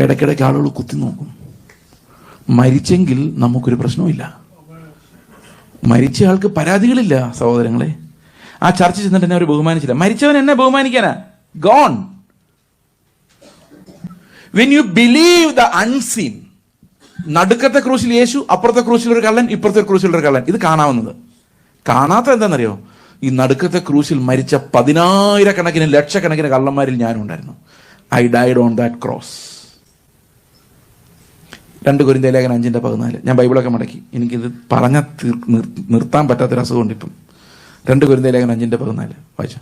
ഇടയ്ക്കിടയ്ക്ക് ആളുകൾ കുത്തി നോക്കും. മരിച്ചെങ്കിൽ നമുക്കൊരു പ്രശ്നവുമില്ല. മരിച്ച ആൾക്ക് പരാതികളില്ല സഹോദരങ്ങളെ. ആ ചർച്ച ചെന്നിട്ട് എന്നെ അവർ ബഹുമാനിച്ചില്ല. മരിച്ചവൻ എന്നെ ബഹുമാനിക്കാനാ? Gone. When you believe the unseen, നടുക്കത്തെ ക്രൂശിൽ യേശു, അപ്പുറത്തെ ക്രൂശിൽ ഒരു കള്ളൻ, ഇപ്പുറത്തെ ക്രൂശിൽ ഒരു കള്ളൻ. ഇത് കാണാവുന്നത്. കാണാത്ത എന്താണെന്നറിയോ? ഈ നടുക്കത്തെ ക്രൂശിൽ മരിച്ച 10,000-കണക്കിന് ലക്ഷക്കണക്കിന് കള്ളന്മാരിൽ ഞാനും ഉണ്ടായിരുന്നു. I died on that cross. 2 കൊരിന്ത്യർ ലേഖനം 5:14. ഞാൻ ബൈബിളൊക്കെ മടക്കി. എനിക്കിത് പറഞ്ഞ നിർത്താൻ പറ്റാത്തൊരു അസുഖമുണ്ട് ഇപ്പം. 2 കൊരിന്ത്യർ ലേഖനം 5:14 വായിച്ചു.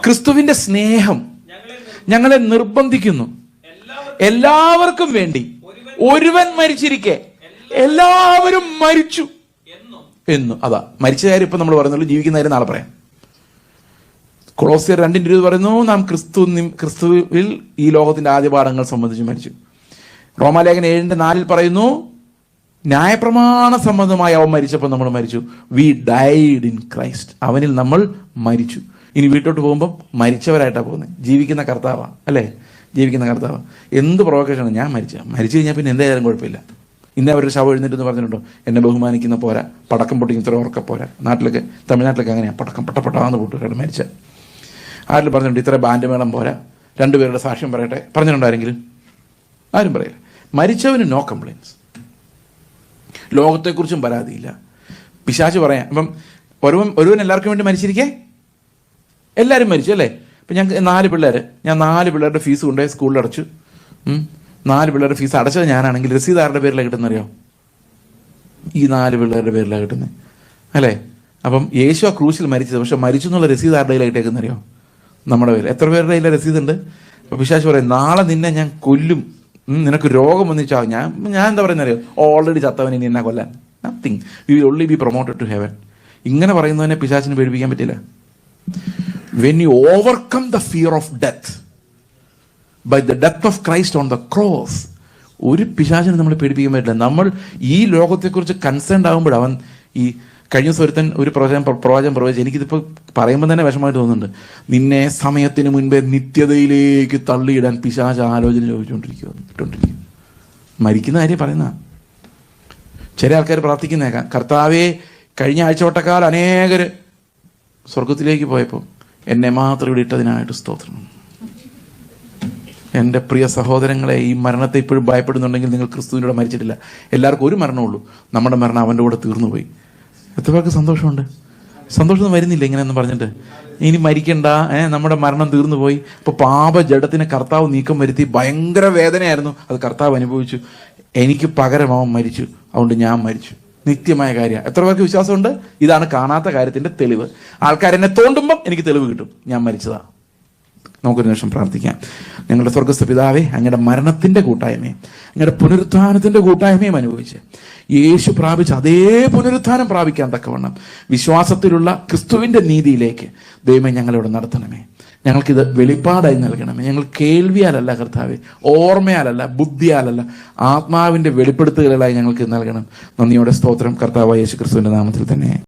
ക്രിസ്തുവിന്റെ സ്നേഹം ഞങ്ങളെ നിർബന്ധിക്കുന്നു, എല്ലാവർക്കും വേണ്ടി ഒരുവൻ മരിച്ചിരിക്കെ എല്ലാവരും മരിച്ചു എന്നു. അതാ മരിച്ച കാര്യം ഇപ്പൊ നമ്മൾ പറയുന്നുള്ളൂ, ജീവിക്കുന്ന കാര്യം നാളെ പറയാം. കൊളോസ്യർ 2:20 പറയുന്നു, നാം ക്രിസ്തുവിൽ ഈ ലോകത്തിന്റെ ആദ്യപാഠങ്ങൾ സംബന്ധിച്ച് മരിച്ചു. റോമാലേഖനം 7:4 പറയുന്നു, ന്യായപ്രമാണ സംബന്ധമായി അവൻ മരിച്ചപ്പോൾ നമ്മൾ മരിച്ചു. We died in Christ. അവനിൽ നമ്മൾ മരിച്ചു. ഇനി വീട്ടോട്ട് പോകുമ്പോൾ മരിച്ചവരായിട്ടാണ് പോകുന്നത്. ജീവിക്കുന്ന കർത്താവാ അല്ലേ? ജീവിക്കുന്ന കർത്താവ്. എന്ത് പ്രൊവക്കേഷനാണ്? ഞാൻ മരിച്ചു കഴിഞ്ഞാൽ പിന്നെ എന്തായാലും കുഴപ്പമില്ല. ഇന്നേ അവരുടെ ശവം എഴുന്നേറ്റ് പറഞ്ഞിട്ടുണ്ടോ? എന്നെ ബഹുമാനിക്കുന്ന പോരാ, പടക്കം പൊട്ടിക്കുന്ന ഇത്ര ഉറക്കം പോരാ. നാട്ടിലൊക്കെ, തമിഴ്നാട്ടിലൊക്കെ അങ്ങനെയാണ്, പടക്കം പെട്ടപ്പെട്ടാന്ന് പൊട്ടുകാട് മരിച്ച. ആരും പറഞ്ഞിട്ടുണ്ട് ഇത്ര ബാൻഡ് മേളം പോരാ, 2 പേരുടെ സാക്ഷ്യം പറയട്ടെ പറഞ്ഞിട്ടുണ്ടോ ആരെങ്കിലും? ആരും പറയില്ല. മരിച്ചവന് നോ കംപ്ലൈൻസ്. ലോകത്തെക്കുറിച്ചും പരാതിയില്ല. പിശാച് പറയാം. അപ്പം ഒരുവൻ എല്ലാവർക്കും വേണ്ടി മരിച്ചിരിക്കേ എല്ലാവരും മരിച്ചു അല്ലേ? ഇപ്പം ഞങ്ങൾക്ക് 4 പിള്ളേർ, ഞാൻ 4 പിള്ളേരുടെ ഫീസ് കൊണ്ടുപോയി സ്കൂളിൽ അടച്ചു. 4 പിള്ളേരുടെ ഫീസ് അടച്ചത് ഞാനാണെങ്കിൽ രസീത് ആരുടെ പേരിലാണ് കിട്ടുന്നറിയോ? ഈ 4 പിള്ളേരുടെ പേരിലാണ് കിട്ടുന്നത് അല്ലേ? അപ്പം യേശു ആ ക്രൂശിൽ മരിച്ചത്, പക്ഷെ മരിച്ചു എന്നുള്ള രസീത് ആരുടെ കയ്യിലാണ് കിട്ടേക്കുന്നറിയോ? നമ്മുടെ പേര്. എത്ര പേരുടെ കയ്യിലെ രസീതുണ്ട്? അപ്പം പിശാച് പറയും, നാളെ നിന്നെ ഞാൻ കൊല്ലും, നിനക്ക് രോഗം വന്നിച്ചാവും. ഞാൻ എന്താ പറയുന്നത് അറിയോ? ഓൾറെഡി ചത്തവൻ ഇനി എന്നെ കൊല്ലാൻ. Nothing, we will only be promoted to heaven. ഇങ്ങനെ പറയുന്നതിനെ പിശാചിന് പേടിപ്പിക്കാൻ പറ്റില്ല. When you overcome the fear of death by the death of Christ on the cross, ഒരു പിശാചിനെ നമ്മൾ പേടിപ്പിക്കാൻ പറ്റില്ല. നമ്മൾ ഈ ലോകത്തെക്കുറിച്ച് കൺസേൺഡ് ആകുമ്പോൾ അവൻ ഈ കഴിഞ്ഞ ദിവസം ഒരു പ്രവാചകൻ പ്രവചിച്ചു. എനിക്കിതിപ്പോൾ പറയുമ്പോൾ തന്നെ വിഷമമായിട്ട് തോന്നുന്നുണ്ട്. നിന്നെ സമയത്തിന് മുൻപേ നിത്യതയിലേക്ക് തള്ളിയിടാൻ പിശാച് ആലോചന ചോദിച്ചുകൊണ്ടിരിക്കും. മരിക്കുന്ന കാര്യം പറയുന്ന ചില ആൾക്കാർ പ്രാർത്ഥിക്കുന്നേക്കാം, കർത്താവേ കഴിഞ്ഞ ആഴ്ചവട്ടക്കാൽ അനേകർ സ്വർഗത്തിലേക്ക് പോയപ്പോൾ എന്നെ മാത്രം ഇവിടെ ഇട്ടതിനായിട്ട് സ്തോത്രം. എൻ്റെ പ്രിയ സഹോദരങ്ങളെ, ഈ മരണത്തെ ഇപ്പോഴും ഭയപ്പെടുന്നുണ്ടെങ്കിൽ നിങ്ങൾ ക്രിസ്തുവിനോട് മരിച്ചിട്ടില്ല. എല്ലാവർക്കും ഒരു മരണമുള്ളൂ. നമ്മുടെ മരണം അവൻ്റെ കൂടെ തീർന്നുപോയി. എത്ര പേർക്ക് സന്തോഷമുണ്ട്? സന്തോഷം വരുന്നില്ല ഇങ്ങനെയെന്ന് പറഞ്ഞിട്ട്. ഇനി മരിക്കണ്ട, നമ്മുടെ മരണം തീർന്നു പോയി. അപ്പോൾ പാപജഡത്തിന് കർത്താവ് നീക്കം വരുത്തി. ഭയങ്കര വേദനയായിരുന്നു, അത് കർത്താവ് അനുഭവിച്ചു. എനിക്ക് പകരം അവൻ മരിച്ചു, അതുകൊണ്ട് ഞാൻ മരിച്ചു. നിത്യമായ കാര്യമാണ്. എത്ര പേർക്ക് വിശ്വാസമുണ്ട്? ഇതാണ് കാണാത്ത കാര്യത്തിന്റെ തെളിവ്. ആൾക്കാരെന്നെ തോണ്ടുമ്പം എനിക്ക് തെളിവ് കിട്ടും, ഞാൻ മരിച്ചതാ. നമുക്കൊരു നിമിഷം പ്രാർത്ഥിക്കാം. ഞങ്ങളുടെ സ്വർഗ്ഗസ്ഥ പിതാവേ, അങ്ങയുടെ മരണത്തിന്റെ കൂട്ടായ്മയും അങ്ങയുടെ പുനരുത്ഥാനത്തിന്റെ കൂട്ടായ്മയും അനുഭവിച്ച് യേശു പ്രാപിച്ച അതേ പുനരുത്ഥാനം പ്രാപിക്കാൻ തക്കവണ്ണം വിശ്വാസത്തിലുള്ള ക്രിസ്തുവിന്റെ നീതിയിലേക്ക് ദൈവമേ ഞങ്ങളിവിടെ നടത്തണമേ. ഞങ്ങൾക്കിത് വെളിപ്പാടായി നൽകണമേ. ഞങ്ങൾ കേൾവിയാലല്ല കർത്താവേ, ഓർമ്മയാലല്ല, ബുദ്ധിയാലല്ല, ആത്മാവിന്റെ വെളിപ്പെടുത്തുകളായി ഞങ്ങൾക്ക് നൽകണം. നന്ദിയോടെ സ്തോത്രം. കർത്താവായ യേശു ക്രിസ്തുവിന്റെ നാമത്തിൽ തന്നെ.